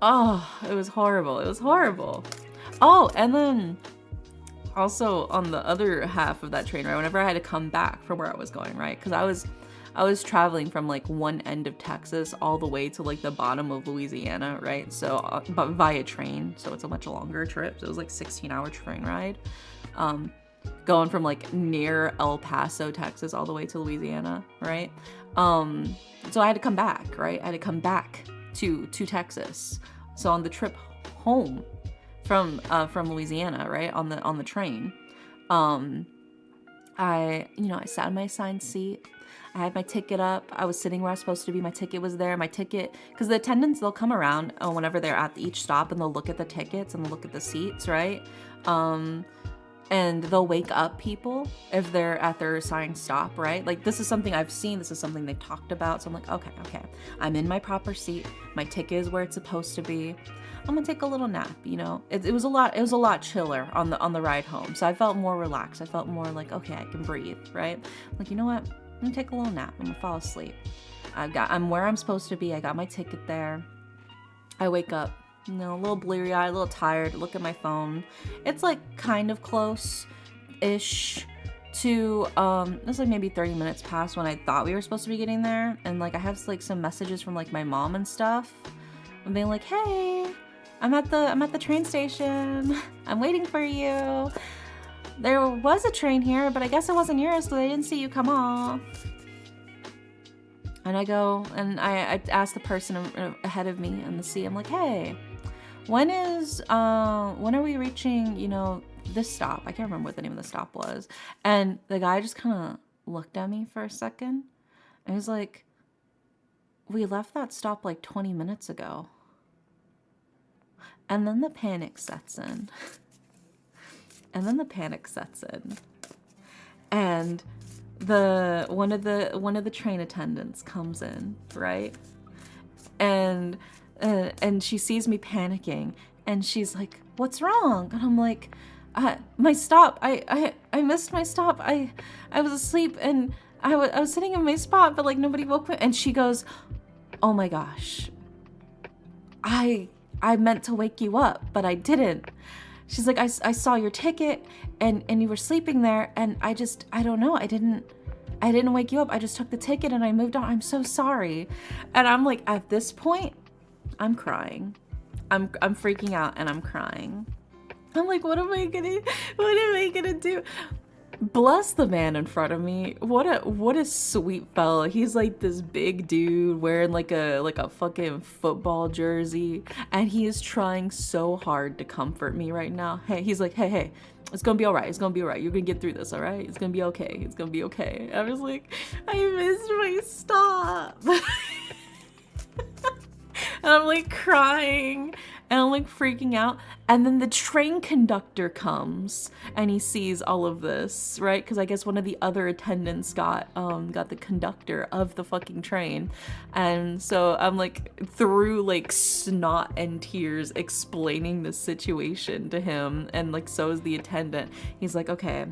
Oh, it was horrible. It was horrible. Oh, and then also on the other half of that train ride, whenever I had to come back from where I was going, right? Because I was traveling from like one end of Texas all the way to like the bottom of Louisiana, right? So, but via train, so it's a much longer trip. So it was like 16-hour train ride, going from like near El Paso, Texas, all the way to Louisiana, right? So I had to come back, right? I had to come back to Texas. So on the trip home from Louisiana, right, on the train, I sat in my assigned seat. I had my ticket up. I was sitting where I was supposed to be. My ticket was there. My ticket, because the attendants, they'll come around whenever they're at each stop and they'll look at the tickets and they'll look at the seats, right? And they'll wake up people if they're at their assigned stop, right? Like, this is something I've seen. This is something they talked about. So I'm like, okay. I'm in my proper seat. My ticket is where it's supposed to be. I'm gonna take a little nap, you know? It was a lot chiller on the ride home. So I felt more relaxed. I felt more like, okay, I can breathe, right? Like, you know what? I'm gonna take a little nap. I'm gonna fall asleep. I'm where I'm supposed to be. I got my ticket there. I wake up, a little bleary-eyed, a little tired, look at my phone. It's like kind of close-ish to, it's like maybe 30 minutes past when I thought we were supposed to be getting there. And like, I have like some messages from like my mom and stuff. I'm being like, hey, I'm at the train station. I'm waiting for you. There was a train here, but I guess it wasn't yours because I didn't see you come off. And I go and I ask the person ahead of me in the seat. I'm like, hey, when are we reaching, this stop? I can't remember what the name of the stop was. And the guy just kind of looked at me for a second. And he was like, we left that stop like 20 minutes ago. And then the panic sets in. And one of the train attendants comes in, right? And she sees me panicking, and she's like, "What's wrong?" And I'm like, "My stop. I missed my stop. I was asleep, and I was sitting in my spot, but like nobody woke me." And she goes, "Oh my gosh, I meant to wake you up, but I didn't." She's like, I saw your ticket and you were sleeping there, and I don't know. I didn't wake you up. I just took the ticket and I moved on. I'm so sorry. And I'm like, at this point, I'm crying. I'm freaking out and I'm crying. I'm like, what am I gonna do? Bless the man in front of me. What a sweet fella. He's like this big dude wearing like a fucking football jersey, and he is trying so hard to comfort me right now. He's like, hey, it's gonna be all right. It's gonna be all right. You're gonna get through this, all right? It's gonna be okay. It's gonna be okay. I was like, I missed my stop. And I'm like crying and I'm like freaking out. And then the train conductor comes and he sees all of this, right? Because I guess one of the other attendants got the conductor of the fucking train. And so I'm like through like snot and tears explaining the situation to him, and like so is the attendant. He's like, okay,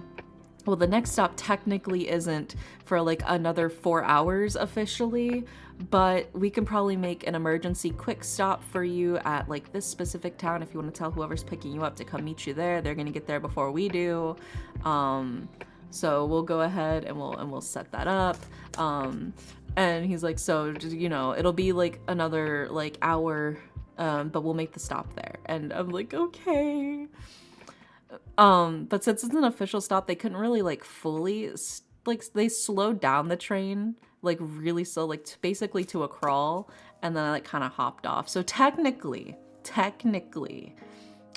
well, the next stop technically isn't for like another 4 hours officially, but we can probably make an emergency quick stop for you at like this specific town if you want to tell whoever's picking you up to come meet you there. They're gonna get there before we do. So we'll go ahead and we'll set that up. And he's like, so just, you know, it'll be like another like hour, but we'll make the stop there. And I'm like, okay. But since it's an official stop, they couldn't really like fully like they slowed down the train like really slow, like basically to a crawl, and then I like kind of hopped off. So technically,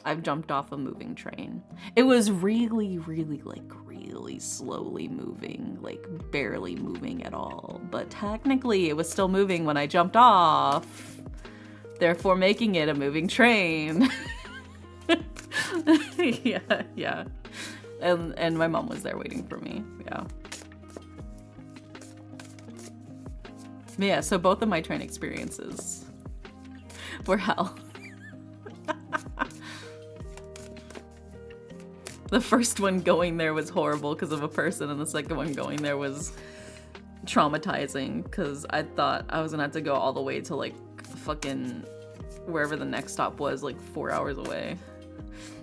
I've jumped off a moving train. It was really slowly moving, like barely moving at all. But technically, it was still moving when I jumped off, therefore making it a moving train. yeah. And my mom was there waiting for me. Yeah. But yeah, so both of my train experiences were hell. The first one going there was horrible because of a person, and the second one going there was traumatizing because I thought I was gonna have to go all the way to like fucking wherever the next stop was, like 4 hours away.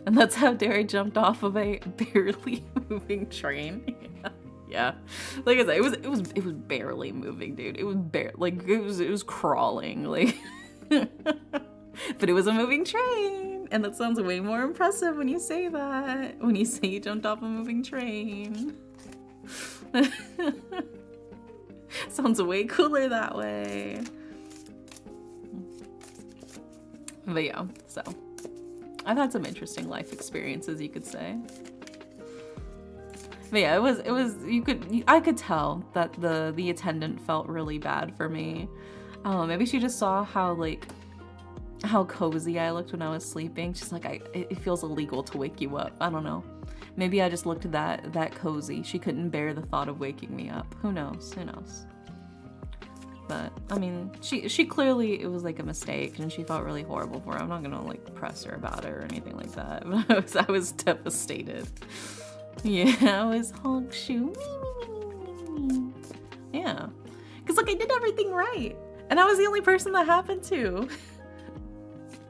And that's how Derry jumped off of a barely moving train. Yeah. Like I said, it was barely moving, dude. It was crawling, like but it was a moving train. And that sounds way more impressive when you say that. When you say you jumped off a moving train. Sounds way cooler that way. But yeah, so I've had some interesting life experiences, you could say. But yeah, I could tell that the attendant felt really bad for me. Maybe she just saw how cozy I looked when I was sleeping. She's like, it feels illegal to wake you up. I don't know. Maybe I just looked that cozy. She couldn't bear the thought of waking me up. Who knows? But I mean, she clearly, it was like a mistake, and she felt really horrible for it. I'm not gonna like press her about it or anything like that. But I was devastated. Yeah, I was honk shoe. Yeah, because like I did everything right, and I was the only person that happened to.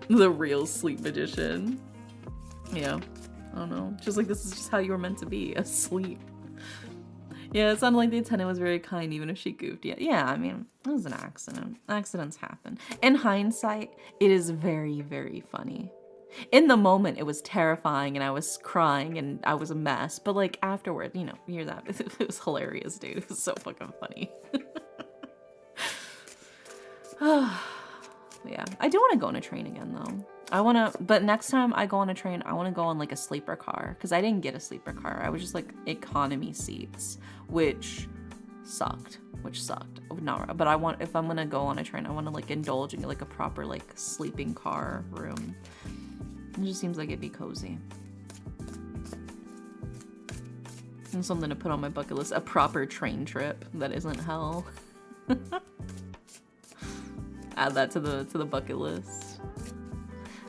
The real sleep magician. Yeah, I don't know. Just like, this is just how you were meant to be, asleep. Yeah, it sounded like the attendant was very kind, even if she goofed. Yeah, I mean, it was an accident. Accidents happen. In hindsight, it is very, very funny. In the moment, it was terrifying, and I was crying, and I was a mess. But like afterward, you know, you hear that, it was hilarious, dude. It was so fucking funny. Yeah, I do want to go on a train again, though. But next time I go on a train, I want to go on like a sleeper car, because I didn't get a sleeper car. I was just like economy seats, which sucked. No, but if I'm gonna go on a train, I want to like indulge in like a proper like sleeping car room. It just seems like it'd be cozy. And something to put on my bucket list, a proper train trip that isn't hell. Add that to the bucket list.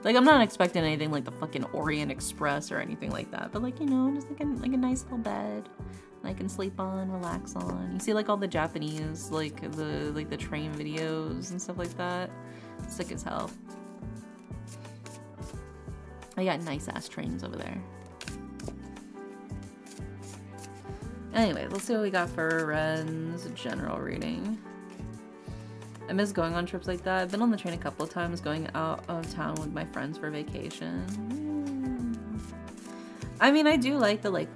Like, I'm not expecting anything like the fucking Orient Express or anything like that, but like, you know, just like a nice little bed I can sleep on, relax on. You see like all the Japanese like the train videos and stuff like that. Sick as hell. I got nice ass trains over there. Anyway, let's see what we got for Ren's general reading. I miss going on trips like that. I've been on the train a couple of times, going out of town with my friends for vacation. I mean, I do like the like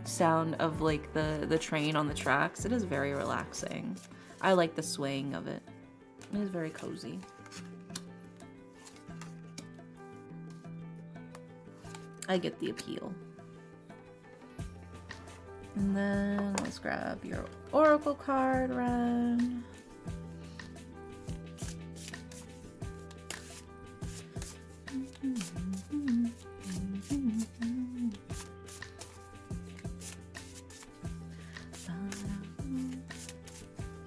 sound of like the train on the tracks. It is very relaxing. I like the swaying of it. It is very cozy. I get the appeal. And then let's grab your oracle card, Ren.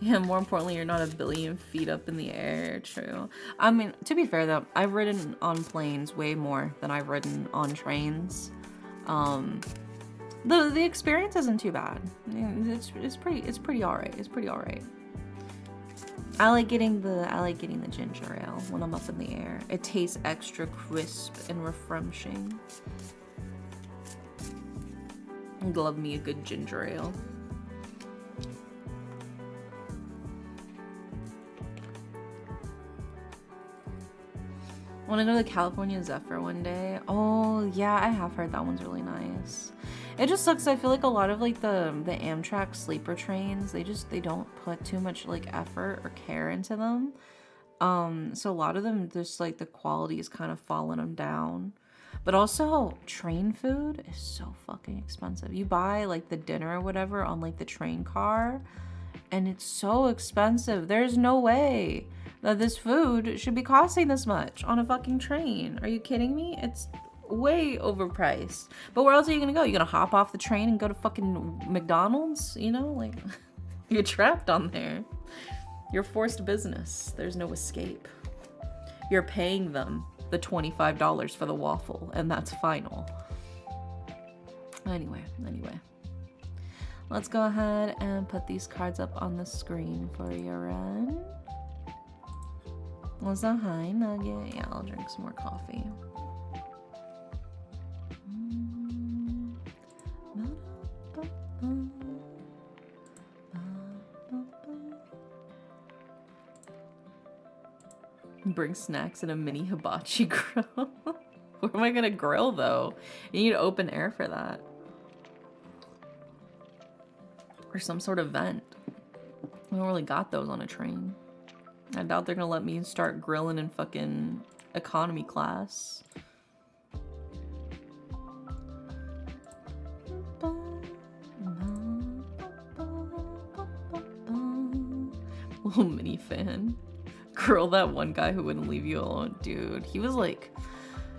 Yeah, more importantly, you're not a billion feet up in the air. True. I mean, to be fair though, I've ridden on planes way more than I've ridden on trains. The experience isn't too bad. It's pretty alright. It's pretty alright. I like getting the ginger ale when I'm up in the air. It tastes extra crisp and refreshing. Love me a good ginger ale. I want to go to the California Zephyr one day. Oh yeah, I have heard that one's really nice. It just sucks. I feel like a lot of like the Amtrak sleeper trains, they don't put too much like effort or care into them. So a lot of them just like the quality is kind of falling them down. But also train food is so fucking expensive. You buy like the dinner or whatever on like the train car and it's so expensive. There's no way that this food should be costing this much on a fucking train. Are you kidding me? It's way overpriced. But where else are you gonna go? You gonna hop off the train and go to fucking McDonald's? You know, like you're trapped on there. You're forced business. There's no escape. You're paying them the $25 for the waffle, and that's final. Anyway. Let's go ahead and put these cards up on the screen for you, Ren. Was that hi, Nugget? Yeah, I'll drink some more coffee. Bring snacks in a mini hibachi grill. Where am I gonna grill though? You need open air for that. Or some sort of vent. We don't really got those on a train. I doubt they're gonna let me start grilling in fucking economy class. Little mini fan. Grill that one guy who wouldn't leave you alone. Dude, he was like,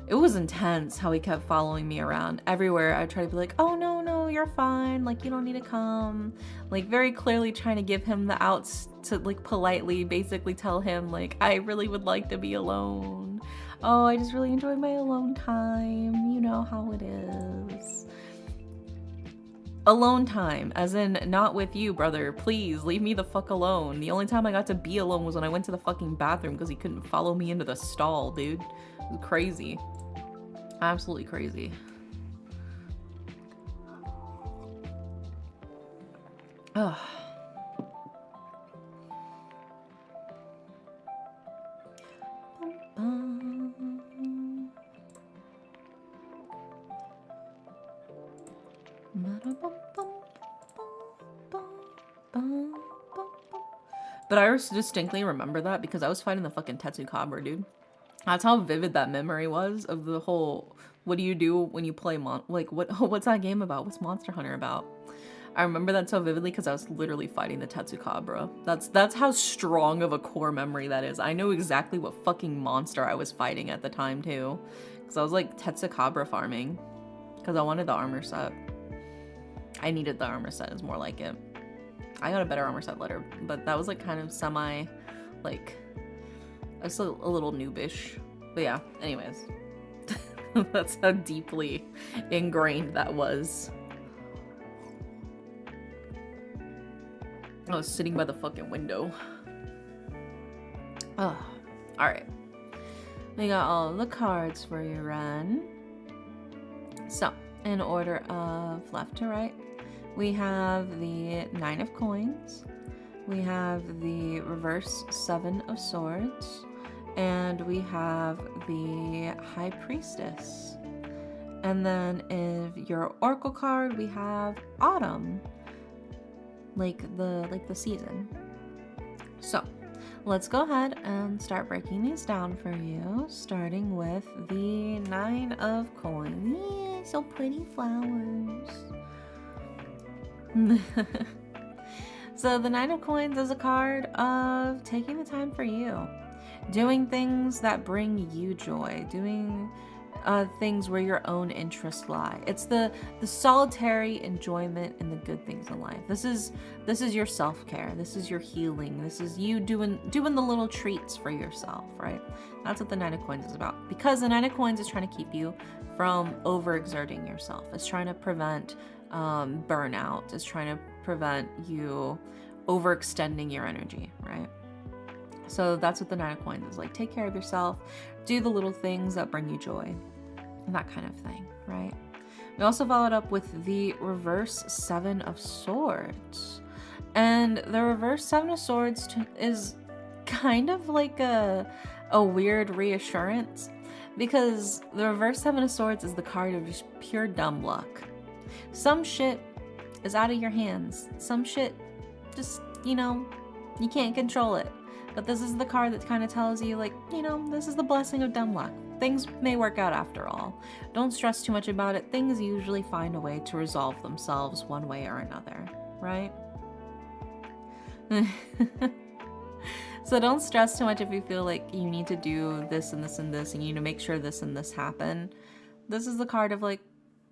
it was intense how he kept following me around everywhere. I tried to be like, oh no, you're fine, like you don't need to come, like very clearly trying to give him the outs to like politely basically tell him like I really would like to be alone. Oh, I just really enjoy my alone time, you know how it is. Alone time, as in not with you, brother. Please leave me the fuck alone. The only time I got to be alone was when I went to the fucking bathroom because he couldn't follow me into the stall, dude. It was crazy. Absolutely crazy. Ugh. But I distinctly remember that because I was fighting the fucking Tetsukabra, dude. That's how vivid that memory was of the whole, what do you do when you play what's that game about? What's Monster Hunter about? I remember that so vividly because I was literally fighting the Tetsukabra. That's how strong of a core memory that is. I know exactly what fucking monster I was fighting at the time too. Because I was like Tetsukabra farming. Because I wanted the armor set. I needed the armor set is more like it. I got a better armor set later, but that was like kind of semi, like, I was a little noobish. But yeah, anyways. That's how deeply ingrained that was. I was sitting by the fucking window. Oh, alright. We got all of the cards for you, Ren. So, in order of left to right, we have the 9 of coins, we have the reverse 7 of swords, and we have the high priestess. And then if your oracle card, we have autumn, like the season. So let's go ahead and start breaking these down for you, starting with the 9 of coins. Yeah, so pretty flowers. So the 9 of coins is a card of taking the time for you, doing things that bring you joy, doing things where your own interests lie. It's the solitary enjoyment in the good things in life. This is your self-care. This is your healing. This is you doing the little treats for yourself, right? That's what the Nine of Coins is about. Because the Nine of Coins is trying to keep you from overexerting yourself. It's trying to prevent burnout. It's trying to prevent you overextending your energy, right? So that's what the Nine of Coins is like. Take care of yourself. Do the little things that bring you joy. And that kind of thing, right? We also followed up with the reverse Seven of Swords. And the reverse Seven of Swords is kind of like a weird reassurance, because the reverse Seven of Swords is the card of just pure dumb luck. Some shit is out of your hands. Some shit just, you can't control it. But this is the card that kind of tells you, like, this is the blessing of dumb luck. Things may work out after all. Don't stress too much about it. Things usually find a way to resolve themselves one way or another, right? So don't stress too much if you feel like you need to do this and this and this, and you need to make sure this and this happen. This is the card of, like,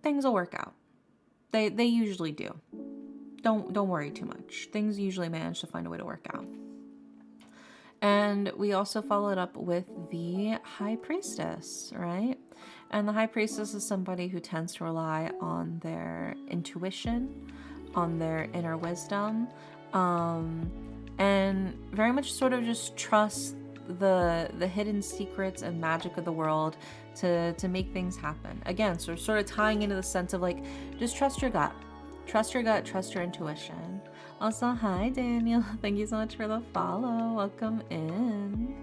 things will work out. They usually do. Don't worry too much. Things usually manage to find a way to work out. And we also followed up with the High Priestess, right? And the High Priestess is somebody who tends to rely on their intuition, on their inner wisdom, and very much sort of just trust the hidden secrets and magic of the world to make things happen. Again, so sort of tying into the sense of, like, just trust your gut. Trust your gut, trust your intuition. Also, hi Daniel, thank you so much for the follow. Welcome in.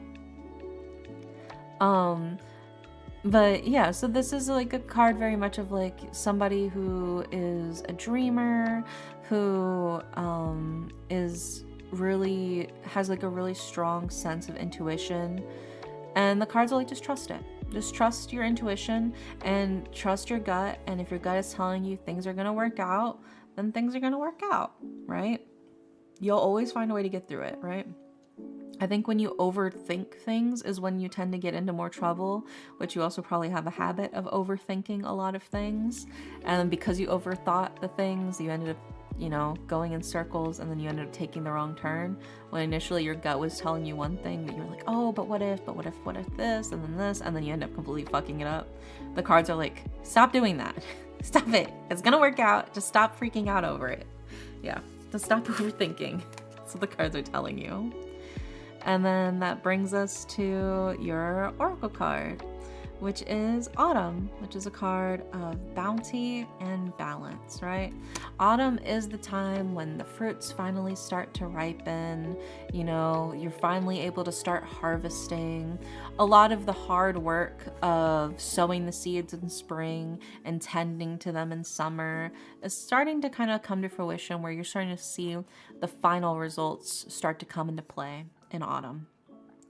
But yeah, so this is like a card very much of, like, somebody who is a dreamer, who has like a really strong sense of intuition. And the cards are like, just trust it. Just trust your intuition and trust your gut. And if your gut is telling you things are going to work out, then things are going to work out, right? You'll always find a way to get through it, right? I think when you overthink things is when you tend to get into more trouble, which you also probably have a habit of overthinking a lot of things. And because you overthought the things, you ended up, going in circles, and then you ended up taking the wrong turn. When initially your gut was telling you one thing, but you were like, oh, but what if this, and then this, and then you end up completely fucking it up. The cards are like, stop doing that. Stop it. It's gonna work out. Just stop freaking out over it. Yeah, just stop overthinking. That's what the cards are telling you. And then that brings us to your Oracle card, which is Autumn, which is a card of bounty and balance, right? Autumn is the time when the fruits finally start to ripen. You're finally able to start harvesting. A lot of the hard work of sowing the seeds in spring and tending to them in summer is starting to kind of come to fruition, where you're starting to see the final results start to come into play in autumn.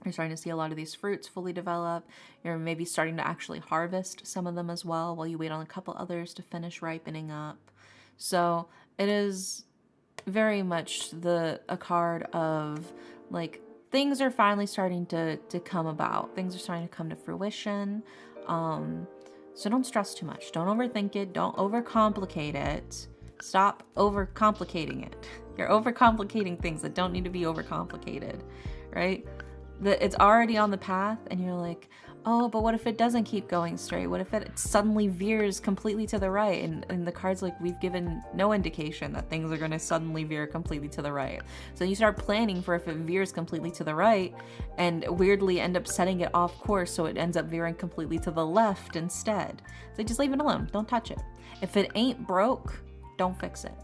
You're starting to see a lot of these fruits fully develop. You're maybe starting to actually harvest some of them as well, while you wait on a couple others to finish ripening up. So it is very much a card of, like, things are finally starting to come about. Things are starting to come to fruition. So don't stress too much. Don't overthink it. Don't overcomplicate it. Stop overcomplicating it. You're overcomplicating things that don't need to be overcomplicated, right? It's already on the path, and you're like, oh, but what if it doesn't keep going straight? What if it suddenly veers completely to the right? And the card's like, we've given no indication that things are going to suddenly veer completely to the right. So you start planning for if it veers completely to the right, and weirdly end up setting it off course, so it ends up veering completely to the left instead. So just leave it alone. Don't touch it. If it ain't broke, don't fix it.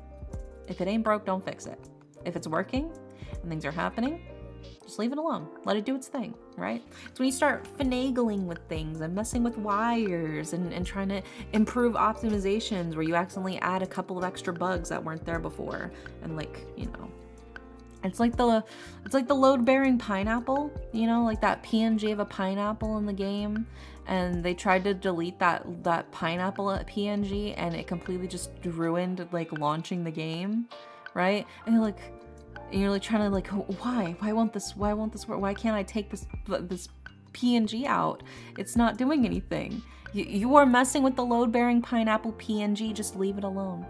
If it ain't broke, don't fix it. If it's working and things are happening, just leave it alone. Let it do its thing, right? So when you start finagling with things and messing with wires and trying to improve optimizations where you accidentally add a couple of extra bugs that weren't there before, and it's like the load-bearing pineapple, like that PNG of a pineapple in the game, and they tried to delete that pineapple PNG, and it completely just ruined, like, launching the game, right? And you're like trying to, like, why won't this work? Why can't I take this PNG out. It's not doing anything. You are messing with the load-bearing pineapple PNG. Just leave it alone.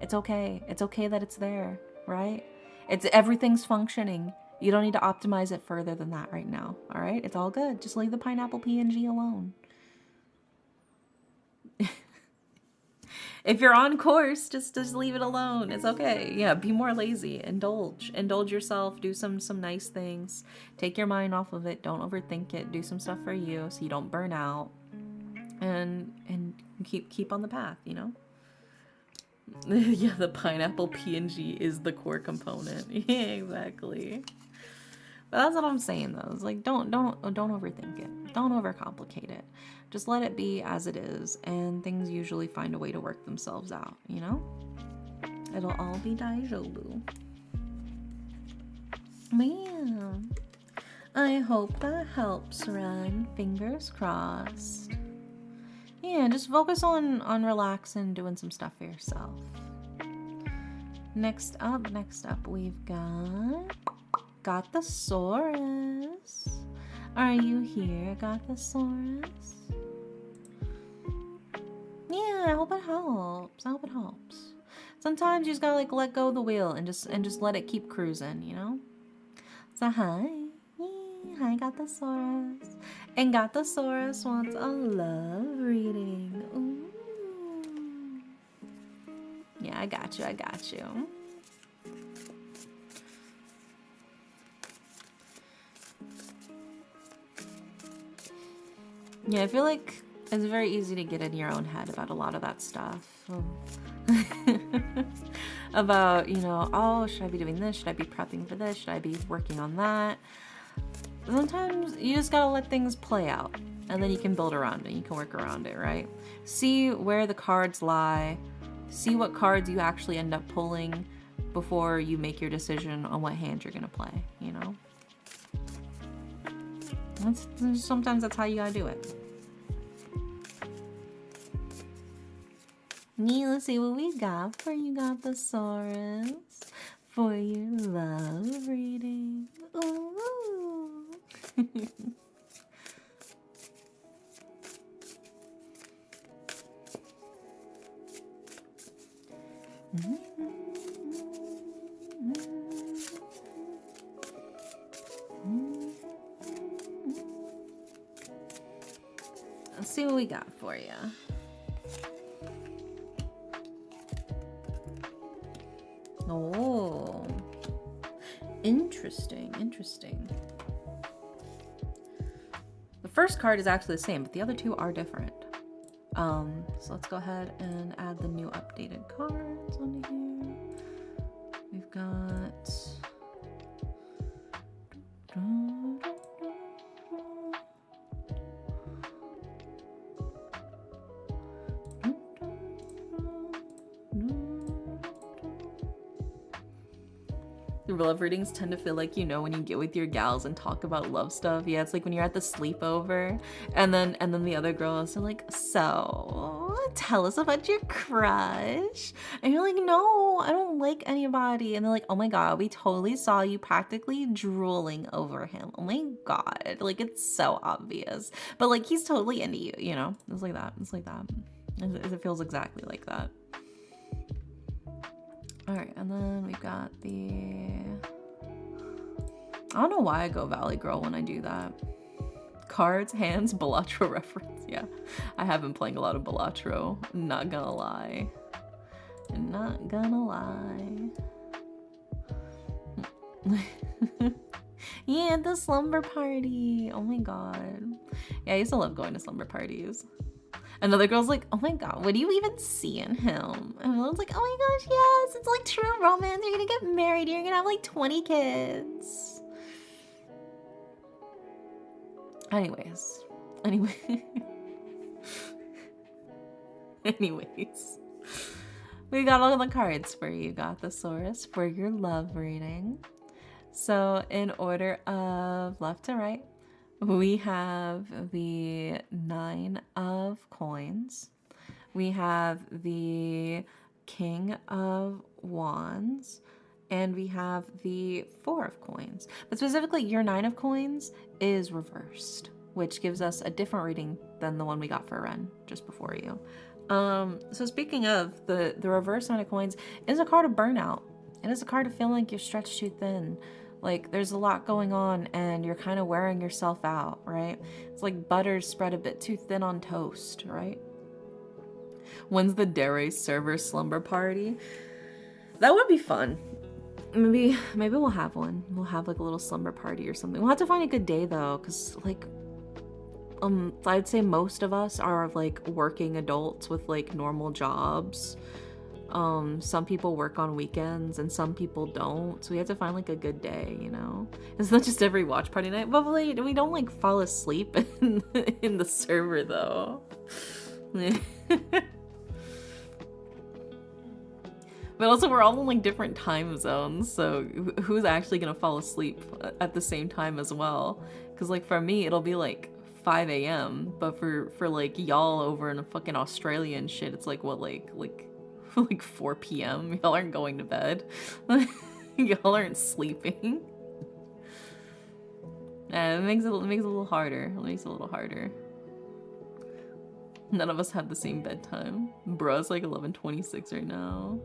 It's okay. It's okay that it's there, right? Everything's functioning. You don't need to optimize it further than that right now, all right? It's all good. Just leave the pineapple PNG alone. If you're on course, just leave it alone. It's okay. Yeah, be more lazy. Indulge yourself. Do some nice things. Take your mind off of it. Don't overthink it. Do some stuff for you so you don't burn out. And keep on the path, you know? Yeah, the pineapple PNG is the core component. Yeah, exactly. But that's what I'm saying though. It's like don't overthink it. Don't overcomplicate it. Just let it be as it is, and things usually find a way to work themselves out, you know? It'll all be daijoubu. Man. I hope that helps, Ren. Fingers crossed. Yeah, just focus on relaxing, doing some stuff for yourself. Next up, we've got the Saurus. Are you here, Gothosaurus? Yeah, I hope it helps. I hope it helps. Sometimes you just gotta like let go of the wheel and just let it keep cruising, you know? So hi. Yeah, hi, Gothosaurus. And Gothosaurus wants a love reading. Ooh. Yeah, I got you. Yeah, I feel like it's very easy to get in your own head about a lot of that stuff. About, you know, oh, should I be doing this? Should I be prepping for this? Should I be working on that? Sometimes you just gotta let things play out, and then you can build around it. You can work around it, right? See where the cards lie. See what cards you actually end up pulling before you make your decision on what hand you're gonna play, you know? Sometimes that's how you gotta do it. Let's see what we got for you, Gothosaurus, for your love reading. Ooh. Let's see what we got for you. Oh, interesting. The first card is actually the same, but the other two are different. So let's go ahead and add the new updated cards onto here. We've got love readings tend to feel like, you know, when you get with your gals and talk about love stuff. Yeah, it's like when you're at the sleepover and then the other girls are like, so tell us about your crush. And you're like, no, I don't like anybody. And they're like, oh my god, we totally saw you practically drooling over him. Oh my god, like it's so obvious. But like he's totally into you, you know? It's like that. It feels exactly like that. Alright, and then we've got I don't know why I go Valley Girl when I do that. Cards, hands, Balatro reference. Yeah, I have been playing a lot of Balatro. Not gonna lie. Yeah, the slumber party. Oh my god. Yeah, I used to love going to slumber parties. Another girl's like, oh my god, what do you even see in him? And everyone's like, oh my gosh, yes, it's like true romance. You're gonna get married. You're gonna have like 20 kids. Anyways. We got all the cards for you, Gothosaurus, for your love reading. So in order of left to right, we have the 9 of coins. We have the King of Wands. And we have the 4 of coins. But specifically, your 9 of coins is reversed. which gives us a different reading than the one we got for Ren just before you. So speaking of, the reverse Knight of Coins is a card of burnout. It is a card of feeling like you're stretched too thin. Like there's a lot going on and you're kind of wearing yourself out, right? It's like butter spread a bit too thin on toast, right? When's the Dere server slumber party? That would be fun. Maybe we'll have one. We'll have like a little slumber party or something. We'll have to find a good day though, because like I'd say most of us are like working adults with like normal jobs. Some people work on weekends and some people don't, so we have to find like a good day, you know? It's not just every watch party night, but we don't like fall asleep in the server though. But also we're all in like different time zones, so who's actually gonna fall asleep at the same time as well? Because like for me it'll be like 5 a.m. but for like y'all over in a fucking Australia and shit, it's like what, like 4 p.m. Y'all aren't going to bed. Y'all aren't sleeping. Yeah, it makes it a little harder. It makes it a little harder. None of us have the same bedtime. Bruh, it's like 11:26 right now.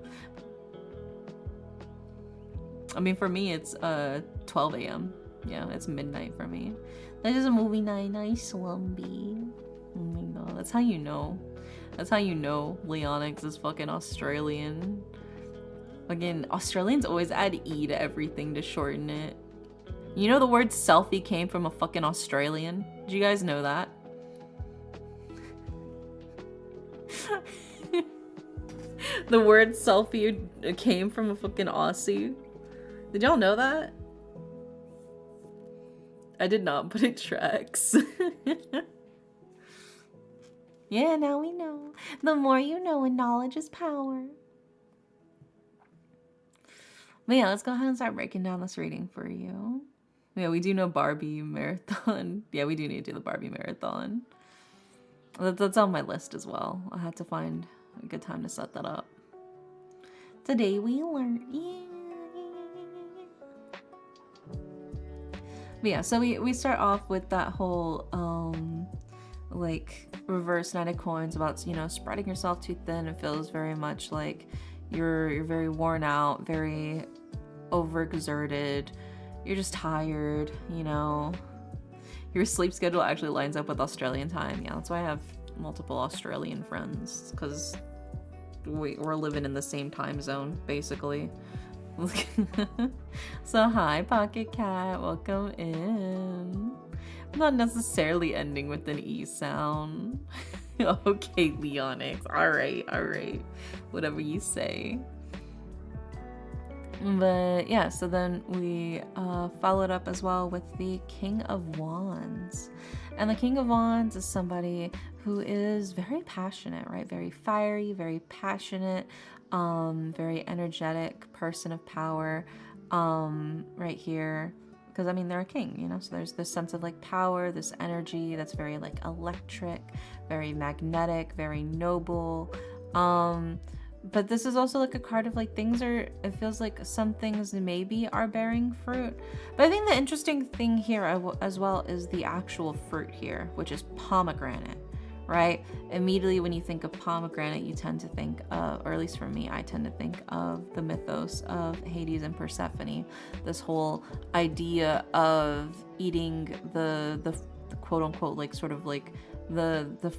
I mean, for me, it's 12 a.m. Yeah, it's midnight for me. That is a movie night, nice slumpy. Oh my god, that's how you know. That's how you know Leonix is fucking Australian. Again, Australians always add E to everything to shorten it. You know the word selfie came from a fucking Australian? Did you guys know that? The word selfie came from a fucking Aussie. Did y'all know that? I did not, but it tracks. Yeah, now we know. The more you know, and knowledge is power. But yeah, let's go ahead and start breaking down this reading for you. Yeah, we do know Barbie Marathon. Yeah, we do need to do the Barbie Marathon. That's on my list as well. I had to find a good time to set that up. Today we learn. Yeah. But yeah, so we start off with that whole like reverse Knight of Coins about, you know, spreading yourself too thin. It feels very much like you're very worn out, very overexerted. You're just tired, you know. Your sleep schedule actually lines up with Australian time. Yeah, that's why I have multiple Australian friends, because we're living in the same time zone, basically. So hi, Pocket Cat, welcome in. I'm not necessarily ending with an E sound. Okay, Leonix, alright, whatever you say. But yeah, so then we followed up as well with the King of Wands. And the King of Wands is somebody who is very passionate, right? Very fiery, very passionate, very energetic person of power, right here. Because I mean, they're a king, you know, so there's this sense of like power, this energy that's very like electric, very magnetic, very noble. But this is also like a card of like things are, it feels like some things maybe are bearing fruit. But I think the interesting thing here as well is the actual fruit here, which is pomegranate, right? Immediately when you think of pomegranate, you tend to think of, or at least for me, I tend to think of the mythos of Hades and Persephone. This whole idea of eating the quote unquote, like sort of like the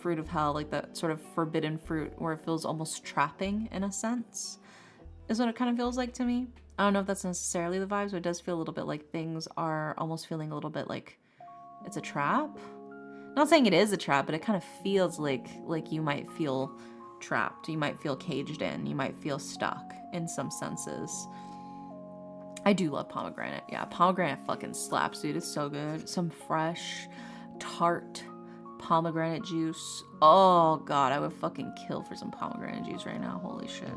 fruit of hell, like that sort of forbidden fruit where it feels almost trapping in a sense, is what it kind of feels like to me. I don't know if that's necessarily the vibes, but it does feel a little bit like things are almost feeling a little bit like it's a trap. Not saying it is a trap, but it kind of feels like you might feel trapped, you might feel caged in, you might feel stuck in some senses. I do love pomegranate. Yeah, pomegranate fucking slaps, dude. It's so good. Some fresh, tart pomegranate juice. Oh god, I would fucking kill for some pomegranate juice right now. Holy shit.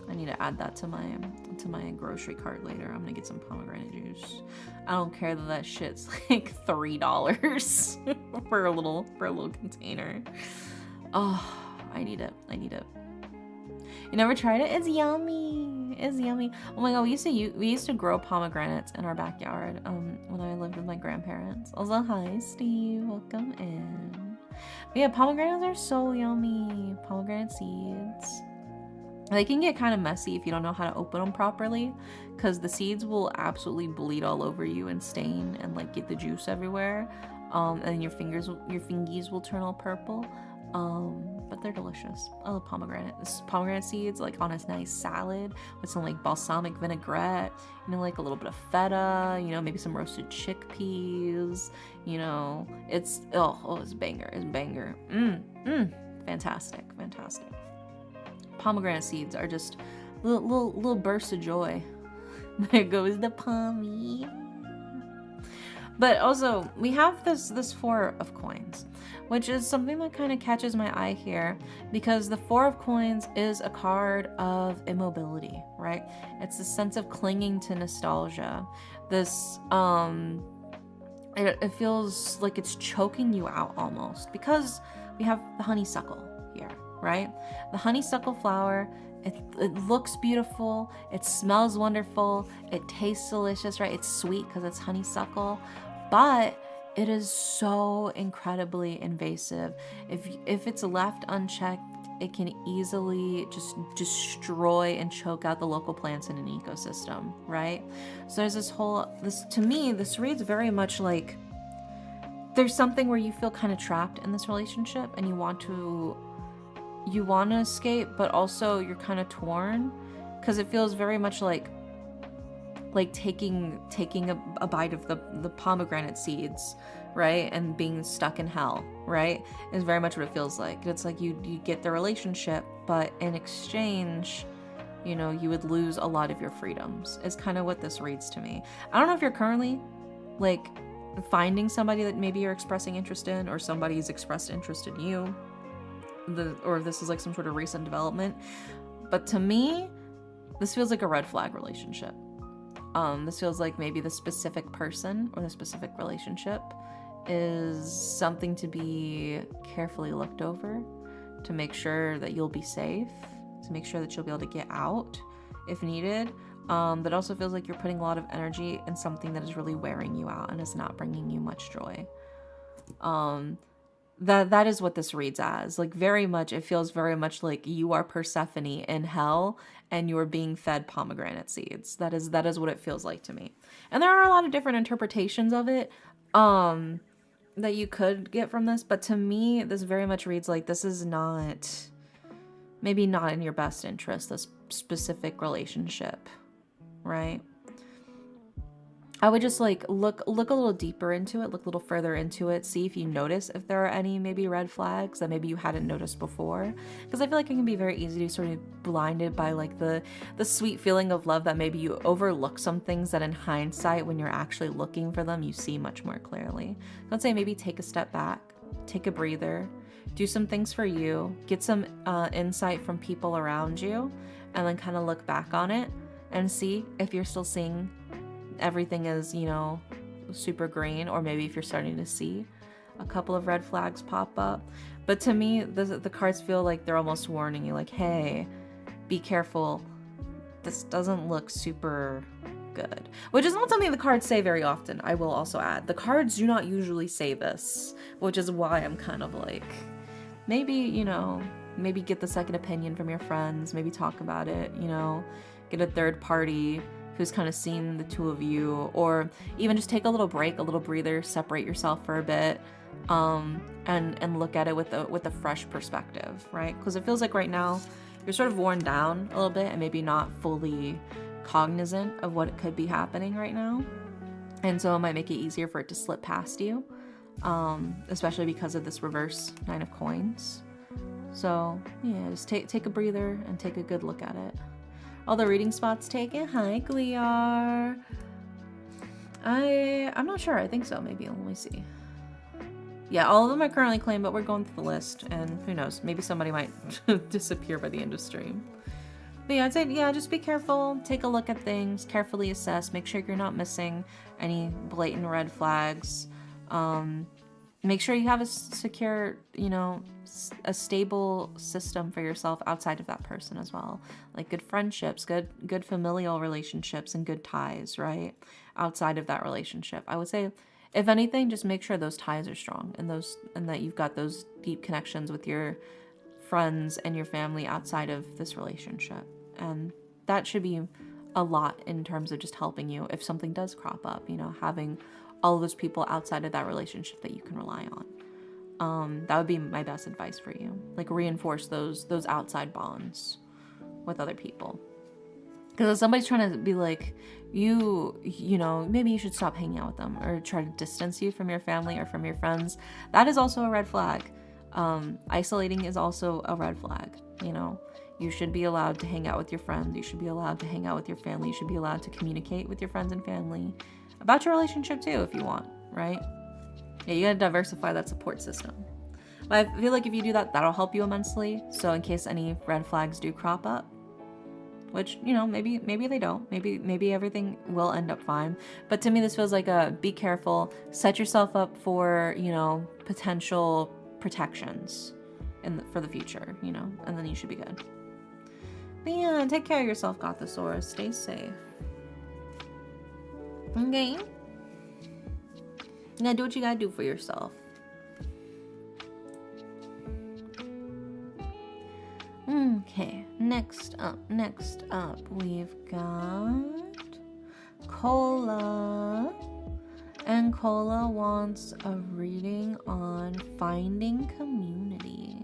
I need to add that to my grocery cart later. I'm gonna get some pomegranate juice. I don't care that shit's like $3 for a little container. Oh, I need it. You never tried it? It's yummy. It's yummy. Oh my god, we used to grow pomegranates in our backyard when I lived with my grandparents. Also, hi Steve, welcome in. But yeah, pomegranates are so yummy. Pomegranate seeds. They can get kind of messy if you don't know how to open them properly, because the seeds will absolutely bleed all over you and stain and like get the juice everywhere. And your fingies will turn all purple. But they're delicious. I love pomegranate seeds, like on a nice salad with some like balsamic vinaigrette, you know, like a little bit of feta, you know, maybe some roasted chickpeas, you know, it's a banger. Fantastic. Pomegranate seeds are just little bursts of joy. There goes the pommy. But also, we have this 4 of coins, which is something that kind of catches my eye here, because the 4 of coins is a card of immobility, right? It's a sense of clinging to nostalgia. This, it feels like it's choking you out almost, because we have the honeysuckle here, right? The honeysuckle flower, it looks beautiful, it smells wonderful, it tastes delicious, right? It's sweet because it's honeysuckle, but it is so incredibly invasive. If it's left unchecked, it can easily just destroy and choke out the local plants in an ecosystem, right? So there's to me, this reads very much like there's something where you feel kind of trapped in this relationship and you want to escape, but also you're kind of torn, because it feels very much like taking a bite of the pomegranate seeds, right, and being stuck in hell, right, is very much what it feels like. It's like you get the relationship, but in exchange, you know, you would lose a lot of your freedoms, is kind of what this reads to me. I don't know if you're currently like finding somebody that maybe you're expressing interest in, or somebody's expressed interest in you, or if this is like some sort of recent development, but to me, this feels like a red flag relationship. This feels like maybe the specific person or the specific relationship is something to be carefully looked over, to make sure that you'll be safe, to make sure that you'll be able to get out if needed. But also feels like you're putting a lot of energy in something that is really wearing you out and is not bringing you much joy. That is what this reads as. Like, very much, it feels very much like you are Persephone in hell and you're being fed pomegranate seeds. That is what it feels like to me. And there are a lot of different interpretations of it that you could get from this, but to me, this very much reads like this is maybe not in your best interest, this specific relationship, right? I would just like look a little deeper into it, look a little further into it, see if you notice if there are any maybe red flags that maybe you hadn't noticed before. Because I feel like it can be very easy to sort of blinded by like the sweet feeling of love, that maybe you overlook some things that in hindsight, when you're actually looking for them, you see much more clearly. So I'd say maybe take a step back, take a breather, do some things for you, get some insight from people around you, and then kind of look back on it and see if you're still seeing everything is, you know, super green, or maybe if you're starting to see a couple of red flags pop up. But to me, the cards feel like they're almost warning you, like, hey, be careful, this doesn't look super good. Which is not something the cards say very often, I will also add. The cards do not usually say this, which is why I'm kind of like, maybe, you know, maybe get the second opinion from your friends, maybe talk about it, you know, get a third party who's kind of seen the two of you, or even just take a little break, a little breather, separate yourself for a bit, and look at it with a fresh perspective, right? Because it feels like right now you're sort of worn down a little bit and maybe not fully cognizant of what could be happening right now, and so it might make it easier for it to slip past you, especially because of this reverse 9 of coins. So yeah, just take a breather and take a good look at it. All the reading spots taken. Hi, Gliar. I'm not sure. I think so. Maybe. Let me see. Yeah, all of them are currently claimed, but we're going through the list, and who knows? Maybe somebody might disappear by the end of stream. But yeah, I'd say, yeah, just be careful. Take a look at things. Carefully assess. Make sure you're not missing any blatant red flags. make sure you have a secure, a stable system for yourself outside of that person as well. Like good friendships, good familial relationships, and good ties, right? Outside of that relationship. I would say, if anything, just make sure those ties are strong, and that you've got those deep connections with your friends and your family outside of this relationship. And that should be a lot in terms of just helping you if something does crop up, having all of those people outside of that relationship that you can rely on. That would be my best advice for you. Like reinforce those outside bonds with other people. Because if somebody's trying to be like, maybe you should stop hanging out with them or try to distance you from your family or from your friends, that is also a red flag. Isolating is also a red flag. You should be allowed to hang out with your friends. You should be allowed to hang out with your family. You should be allowed to communicate with your friends and family about your relationship too, if you want, right? Yeah, you gotta diversify that support system. But I feel like if you do that, that'll help you immensely. So in case any red flags do crop up, which, maybe they don't. Maybe everything will end up fine. But to me, this feels like be careful, set yourself up for, potential protections for the future, and then you should be good. But yeah, take care of yourself, Gothosaurus. Stay safe. Okay? You gotta do what you gotta do for yourself. Okay, next up, we've got Cola. And Cola wants a reading on finding community.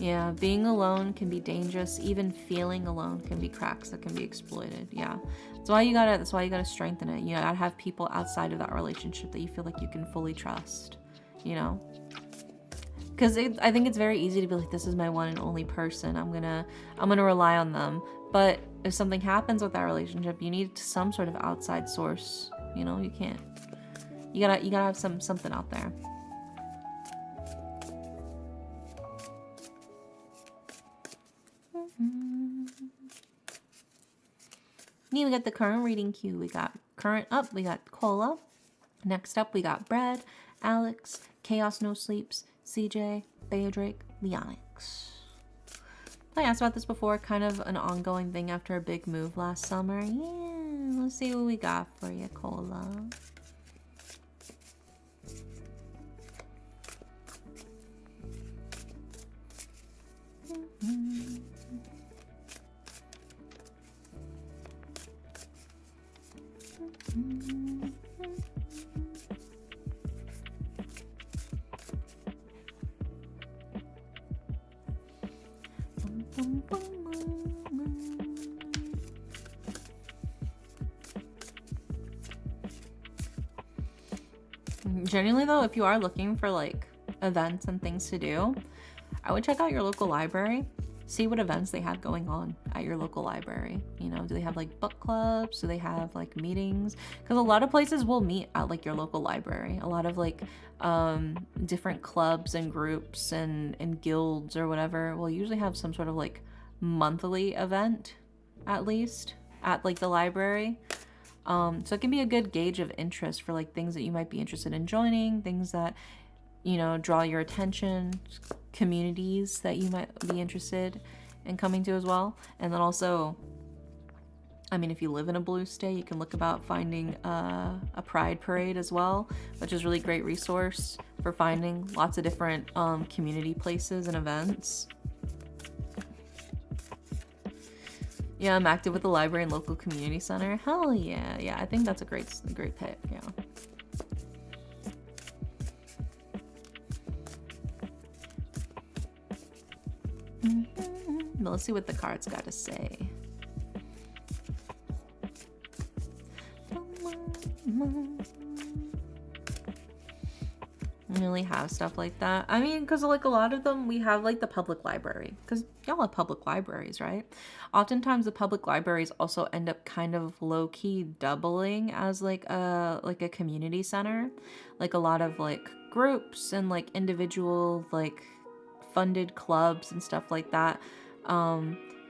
Yeah, being alone can be dangerous. Even feeling alone can be cracks that can be exploited. Yeah, that's why you gotta strengthen it. You gotta have people outside of that relationship that you feel like you can fully trust. Because I think it's very easy to be like, this is my one and only person. I'm gonna rely on them. But if something happens with that relationship, you need some sort of outside source. You can't. You gotta have something out there. We got the current reading queue. We got we got Cola. Next up, we got Brad, Alex, Chaos No Sleeps, CJ, Theodrake, Leonix. I asked about this before, kind of an ongoing thing after a big move last summer. Yeah, let's see what we got for you, Cola. Generally though, if you are looking for like events and things to do, I would check out your local library. See what events they have going on at your local library. Do they have like book clubs? Do they have like meetings? Because a lot of places will meet at like your local library. A lot of like different clubs and groups and guilds or whatever will usually have some sort of like monthly event, at least, at like the library. So it can be a good gauge of interest for like things that you might be interested in joining, things that, draw your attention, communities that you might be interested in coming to as well. And then also, if you live in a blue state, you can look about finding a pride parade as well, which is a really great resource for finding lots of different community places and events. Yeah, I'm active with the library and local community center. Hell yeah. Yeah, I think that's a great pick, yeah. But let's see what the cards got to say. Really have stuff like that. Because like a lot of them, we have like the public library, because y'all have public libraries, right? Oftentimes the public libraries also end up kind of low-key doubling as like a community center. Like a lot of like groups and like individual like funded clubs and stuff like that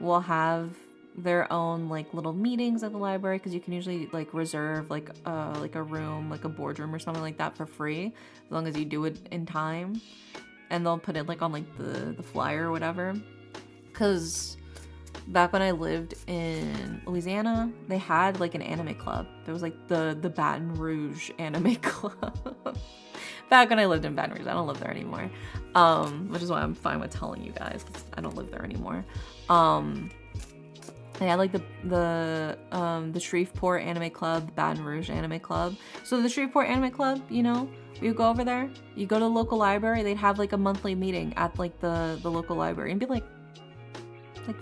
will have their own like little meetings at the library, because you can usually like reserve like a room, like a boardroom or something like that for free as long as you do it in time, and they'll put it like on like the flyer or whatever. Because back when I lived in Louisiana, they had like an anime club. There was like the Baton Rouge anime club. Back when I lived in Baton Rouge. I don't live there anymore, which is why I'm fine with telling you guys, because I don't live there anymore. They had like the Shreveport Anime Club, the Baton Rouge Anime Club. So the Shreveport Anime Club, you know, you go over there, you go to the local library, they'd have like a monthly meeting at like the local library, and be like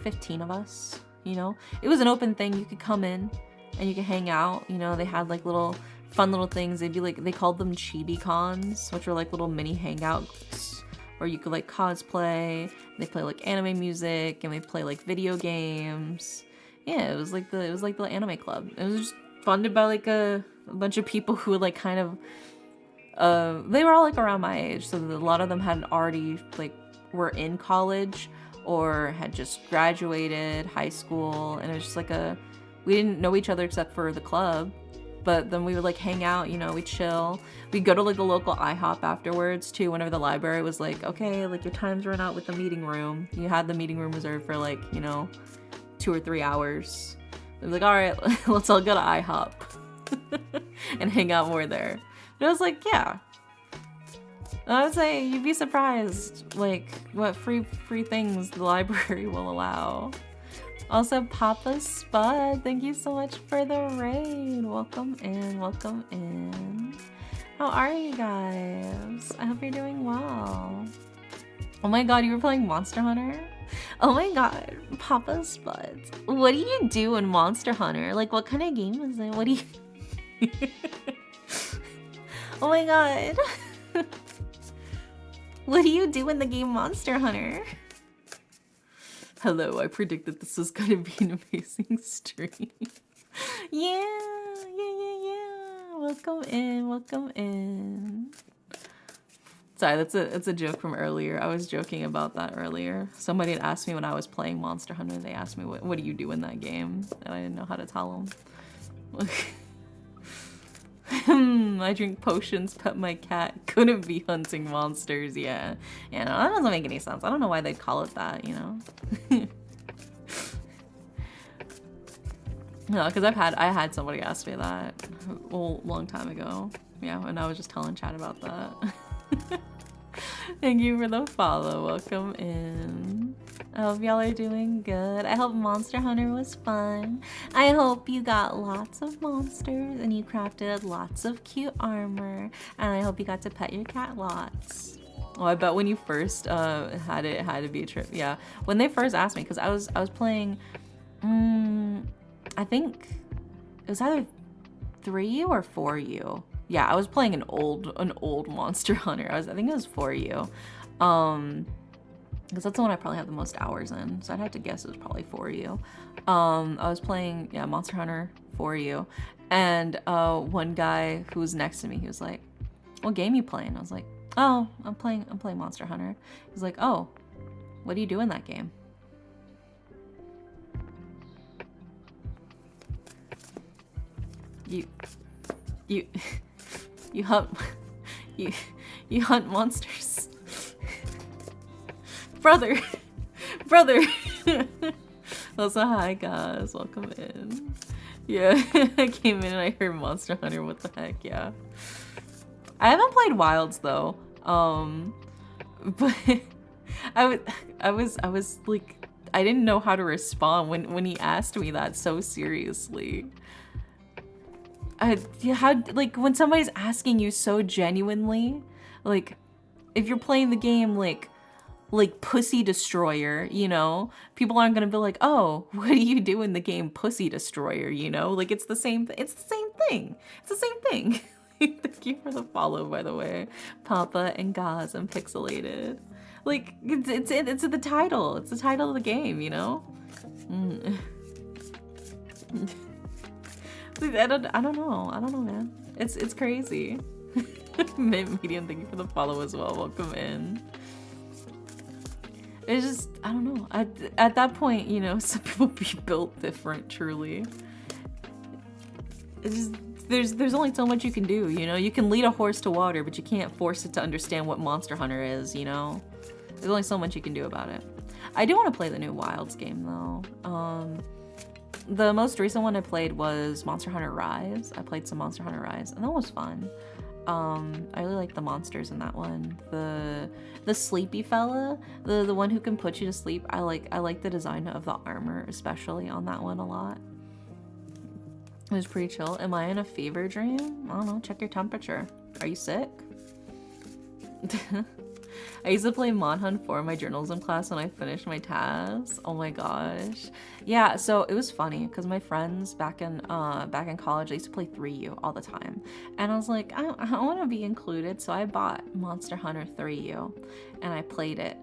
15 of us, you know. It was an open thing. You could come in and you could hang out, you know. They had like little fun little things. They'd be like, they called them chibi cons, which were like little mini hangouts where you could like cosplay. They play like anime music, and they play like video games. Yeah, it was like the anime club. It was just funded by like a bunch of people who like kind of they were all like around my age, so a lot of them had already like were in college or had just graduated high school, and it was just like we didn't know each other except for the club, but then we would like hang out, you know, we'd chill. We'd go to like the local IHOP afterwards too, whenever the library was like, okay, like your time's run out with the meeting room. You had the meeting room reserved for like, you know, 2 or 3 hours. It was like, all right, let's all go to IHOP and hang out more there. But I was like, yeah, I would say you'd be surprised like what free things the library will allow. Also, Papa Spud, thank you so much for the raid. Welcome in, welcome in. How are you guys? I hope you're doing well. Oh my god, you were playing Monster Hunter? Oh my god, Papa Spud. What do you do in Monster Hunter? Like, what kind of game is it? What do you... Oh my god. What do you do in the game Monster Hunter? Hello, I predicted this was gonna be an amazing stream. Yeah. Welcome in, welcome in. Sorry, it's a joke from earlier. I was joking about that earlier. Somebody had asked me when I was playing Monster Hunter, they asked me, what do you do in that game? And I didn't know how to tell them. I drink potions, pet my cat. Couldn't be hunting monsters. Yeah, no, that doesn't make any sense. I don't know why they'd call it that, you know. No, because I had somebody ask me that a long time ago. Yeah, and I was just telling chat about that. Thank you for the follow. Welcome in. I hope y'all are doing good. I hope Monster Hunter was fun. I hope you got lots of monsters and you crafted lots of cute armor. And I hope you got to pet your cat lots. Oh, I bet when you first had it had to be a trip. Yeah, when they first asked me, because I was playing, I think it was either 3U or 4U. Yeah, I was playing an old Monster Hunter. I think it was 4U. Because that's the one I probably have the most hours in, so I'd have to guess it was probably 4U. I was playing, yeah, Monster Hunter 4U, and one guy who was next to me, he was like, "What game you playing?" I was like, "Oh, I'm playing Monster Hunter." He's like, "Oh, what do you do in that game?" You hunt you hunt monsters. brother. Also, hi guys, welcome in. Yeah, I came in and I heard Monster Hunter. What the heck? Yeah, I haven't played Wilds though. But I was like, I didn't know how to respond when he asked me that so seriously. Like when somebody's asking you so genuinely, like if you're playing the game like Pussy Destroyer, you know, people aren't gonna be like, "Oh, what do you do in the game Pussy Destroyer?" You know, like it's the same thing. It's the same thing. Thank you for the follow, by the way, Papa and Gaz and Pixelated. Like it's the title. It's the title of the game, you know. I don't know, man. It's crazy. Medium, thank you for the follow as well. Welcome in. It's just, I don't know. At that point, you know, some people be built different, truly. It's just, there's only so much you can do, you know? You can lead a horse to water, but you can't force it to understand what Monster Hunter is, you know? There's only so much you can do about it. I do want to play the new Wilds game, though. The most recent one I played was Monster Hunter Rise. I played some Monster Hunter Rise, and that was fun. I really like the monsters in that one. The sleepy fella, the one who can put you to sleep. I like the design of the armor, especially on that one a lot. It was pretty chill. Am I in a fever dream? I don't know. Check your temperature. Are you sick? I used to play Mon Hun 4 in my journalism class when I finished my tasks. Oh my gosh. Yeah, so it was funny because my friends back in college, they used to play 3U all the time. And I was like, I want to be included. So I bought Monster Hunter 3U and I played it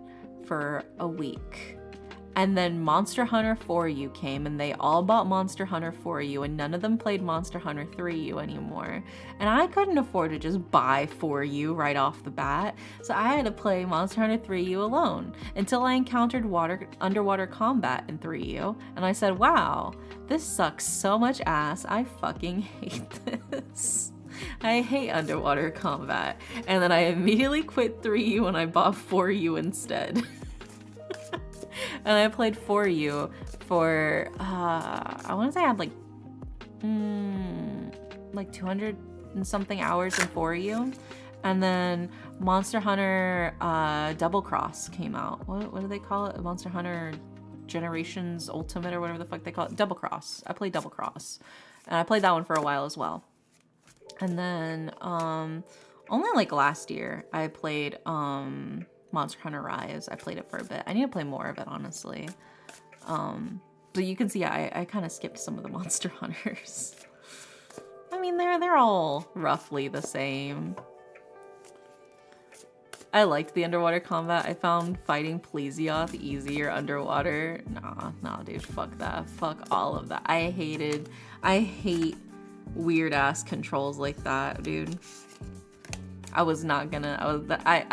for a week. And then Monster Hunter 4U came and they all bought Monster Hunter 4U and none of them played Monster Hunter 3U anymore. And I couldn't afford to just buy 4U right off the bat. So I had to play Monster Hunter 3U alone until I encountered underwater combat in 3U. And I said, wow, this sucks so much ass. I fucking hate this. I hate underwater combat. And then I immediately quit 3U and I bought 4U instead. And I played 4U for, I want to say I had like 200 and something hours in 4U. And then Monster Hunter Double Cross came out. What do they call it? Monster Hunter Generations Ultimate or whatever the fuck they call it. Double Cross. I played Double Cross. And I played that one for a while as well. And then only like last year I played Monster Hunter Rise. I played it for a bit. I need to play more of it, honestly. But you can see I kind of skipped some of the Monster Hunters. I mean, they're all roughly the same. I liked the underwater combat. I found fighting Plesioth easier underwater. Nah, dude, fuck that. Fuck all of that. I hate weird ass controls like that, dude. I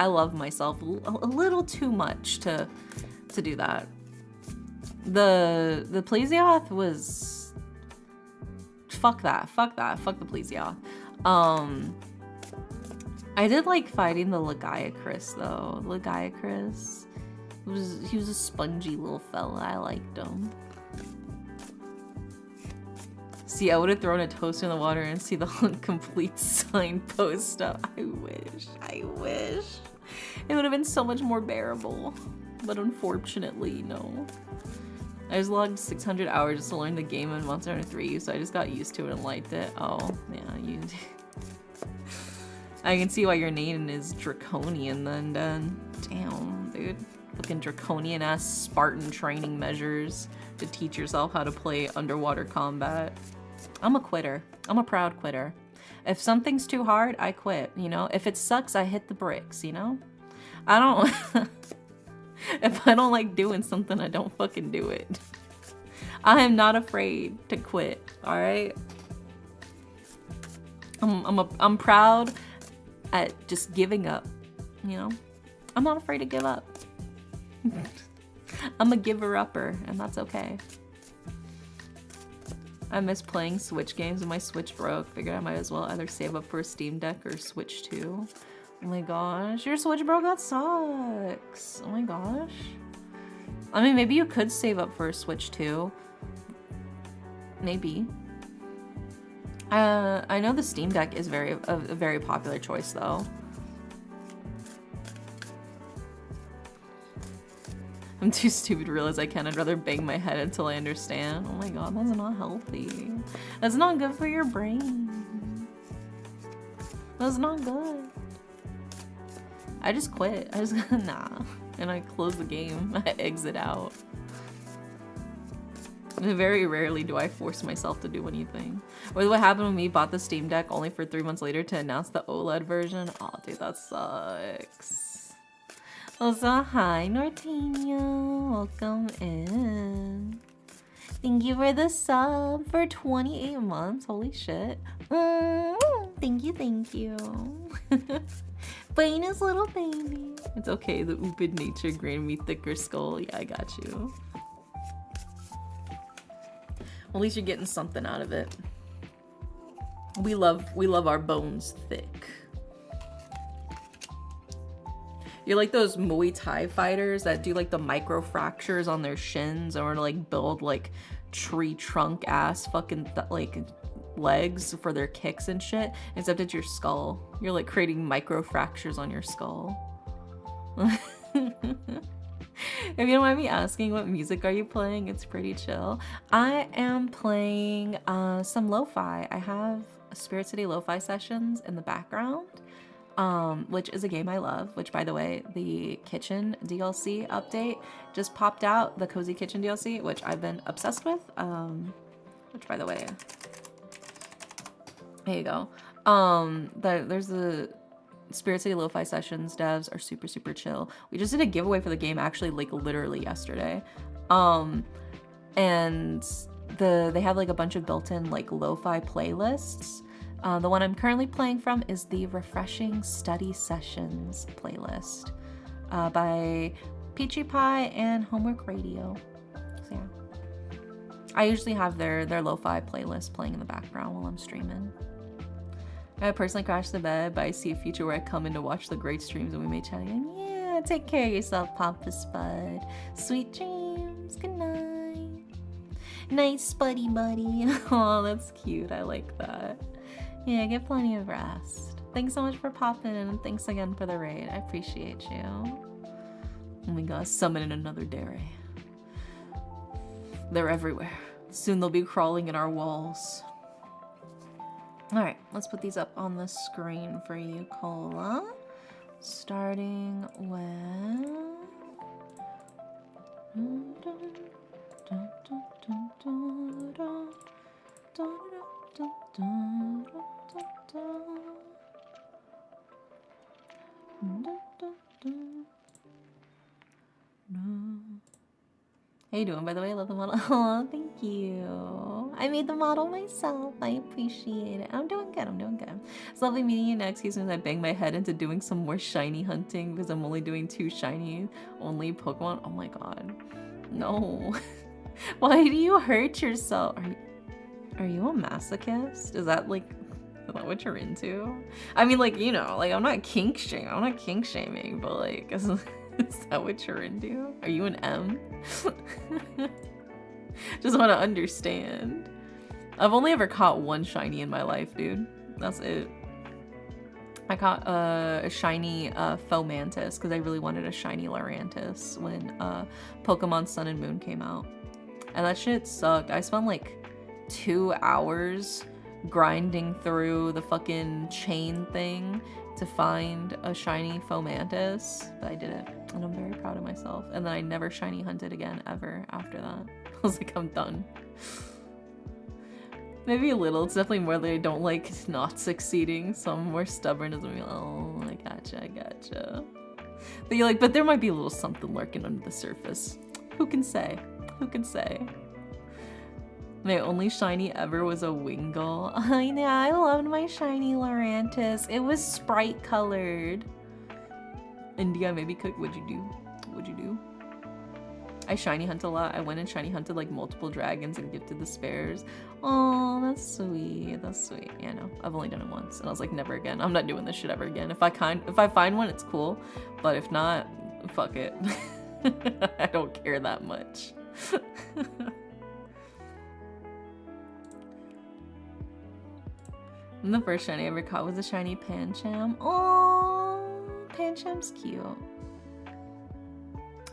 love myself a little too much to do that. The Plesioth was, fuck the Plesioth. I did like fighting the Lagiacrus though. Lagiacrus, he was a spongy little fella. I liked him. See, I would have thrown a toaster in the water and see the complete signpost up. I wish. It would have been so much more bearable. But unfortunately, no. I just logged 600 hours just to learn the game in Monster Hunter 3, so I just got used to it and liked it. Oh, yeah, you... I can see why your name is Draconian then. Damn, dude. Looking draconian-ass Spartan training measures to teach yourself how to play underwater combat. I'm a quitter. I'm a proud quitter. If something's too hard, I quit, you know? If it sucks, I hit the bricks, you know? I don't... If I don't like doing something, I don't fucking do it. I am not afraid to quit, alright? I'm proud at just giving up, you know? I'm not afraid to give up. I'm a giver-upper, and that's okay. I miss playing Switch games when my Switch broke. Figured I might as well either save up for a Steam Deck or Switch 2. Oh my gosh, your Switch broke? That sucks. Oh my gosh. I mean, maybe you could save up for a Switch 2. Maybe. I know the Steam Deck is a very popular choice though. I'm too stupid to realize I can. I'd rather bang my head until I understand. Oh my god, that's not healthy. That's not good for your brain. That's not good. I just quit. I just, nah. And I close the game. I exit out. Very rarely do I force myself to do anything. Or what happened when we bought the Steam Deck only for 3 months later to announce the OLED version. Oh, dude, that sucks. Also, hi, Nortania. Welcome in. Thank you for the sub for 28 months. Holy shit. Thank you, thank you. Bonus little baby. It's okay, the oopid nature granted me thicker skull. Yeah, I got you. At least you're getting something out of it. We love our bones thick. You're like those Muay Thai fighters that do like the micro fractures on their shins or to like build like tree trunk ass fucking like legs for their kicks and shit, except it's your skull. You're like creating micro fractures on your skull. If you don't mind me asking, what music are you playing? It's pretty chill. I am playing some lo-fi. I have Spirit City lo-fi sessions in the background, which is a game I love, which by the way, the kitchen DLC update just popped out, the Cozy Kitchen DLC, which I've been obsessed with, which by the way, there you go. There's the Spirit City Lo-Fi Sessions devs are super, super chill. We just did a giveaway for the game actually like literally yesterday. And they have like a bunch of built-in like lo-fi playlists. The one I'm currently playing from is the Refreshing Study Sessions playlist by Peachy Pie and Homework Radio. So yeah. I usually have their lo-fi playlist playing in the background while I'm streaming. I personally crashed the bed, but I see a future where I come in to watch the great streams and we may chat again. Yeah, take care of yourself, Papa Spud. Sweet dreams. Good night. Nice buddy. Oh, that's cute. I like that. Yeah, get plenty of rest. Thanks so much for popping in, and thanks again for the raid. I appreciate you. Oh my god, summon in another dairy. They're everywhere. Soon they'll be crawling in our walls. Alright, let's put these up on the screen for you, Cola. Starting with... How you doing, by the way? I love the model. Oh, thank you. I made the model myself. I appreciate it. I'm doing good. It's lovely meeting you next. Excuse me as I bang my head into doing some more shiny hunting because I'm only doing 2 shiny only Pokemon. Oh my god. No. Why do you hurt yourself? Are you a masochist? Is that what you're into? I mean, like, you know, like I'm not kink shaming, but like is that what you're into? Are you an M? Just want to understand. I've only ever caught 1 shiny in my life, dude. That's it. I caught a shiny Fomantis because I really wanted a shiny Lurantis when Pokemon Sun and Moon came out. And that shit sucked. I spent like 2 hours grinding through the fucking chain thing to find a shiny Fomantis, but I did it, and I'm very proud of myself. And then I never shiny hunted again ever after that. I was like, I'm done. Maybe a little. It's definitely more that I don't like not succeeding, so I'm more stubborn as I'm like, oh, I gotcha. But you're like, but there might be a little something lurking under the surface. Who can say? My only shiny ever was a Wingull. I know, I loved my shiny Lurantis. It was sprite colored. India, maybe cook. What'd you do? I shiny hunt a lot. I went and shiny hunted like multiple dragons and gifted the spares. Oh, that's sweet. Yeah, no, I've only done it once, and I was like, never again. I'm not doing this shit ever again. If I find one, it's cool, but if not, fuck it. I don't care that much. And the first shiny I ever caught was a shiny Pancham. Oh, Pancham's cute.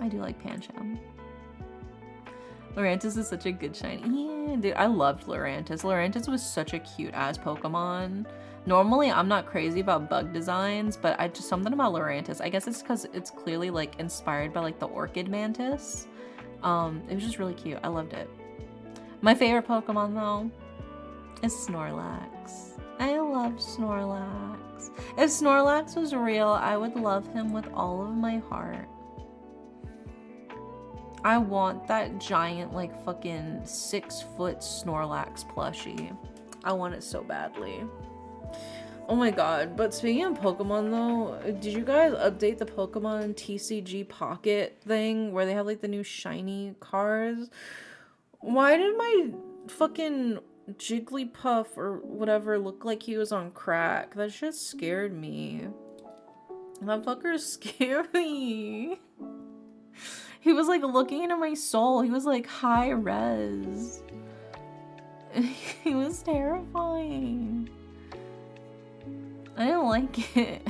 I do like Pancham. Lurantis is such a good shiny. Yeah, dude, I loved Lurantis. Lurantis was such a cute ass Pokemon. Normally, I'm not crazy about bug designs, but I just something about Lurantis. I guess it's because it's clearly like inspired by like the Orchid Mantis. It was just really cute. I loved it. My favorite Pokemon though is Snorlax. I love Snorlax. If Snorlax was real, I would love him with all of my heart. I want that giant, like, fucking 6-foot Snorlax plushie. I want it so badly. Oh my god, but speaking of Pokemon though, did you guys update the Pokemon TCG Pocket thing where they have like the new shiny cards? Why did my fucking Jigglypuff or whatever look like he was on crack? That shit scared me. That fucker scared me. He was like looking into my soul. He was like high res. He was terrifying. I didn't like it.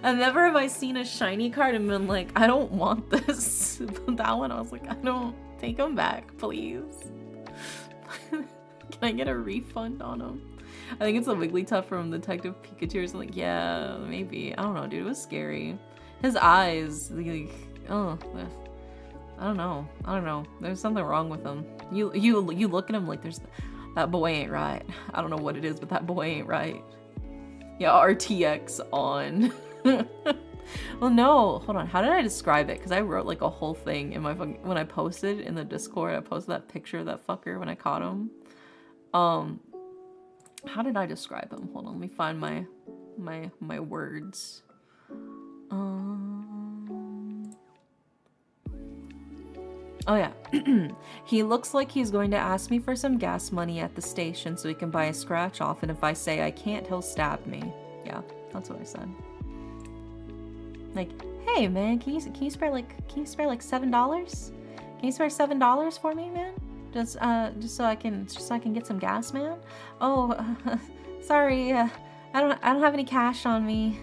And never have I seen a shiny card and been like, I don't want this. But that one I was like, I don't. Take him back, please. Can I get a refund on him? I think it's a Wigglytuff from Detective Pikachu or something. Yeah, maybe. I don't know, dude. It was scary. His eyes, like, oh, I don't know. There's something wrong with him. You look at him like that boy ain't right. I don't know what it is, but that boy ain't right. Yeah, RTX on. Well, no, hold on. How did I describe it? Because I wrote like a whole thing in my when I posted in the Discord. I posted that picture of that fucker when I caught him. How did I describe him? Hold on, let me find my words. Oh yeah. He looks like he's going to ask me for some gas money at the station so he can buy a scratch off, and if I say I can't, he'll stab me. Yeah, that's what I said. Like, hey man, can you spare like $7? Can you spare $7 for me, man? Just so I can get some gas, man. Oh, sorry, I don't have any cash on me.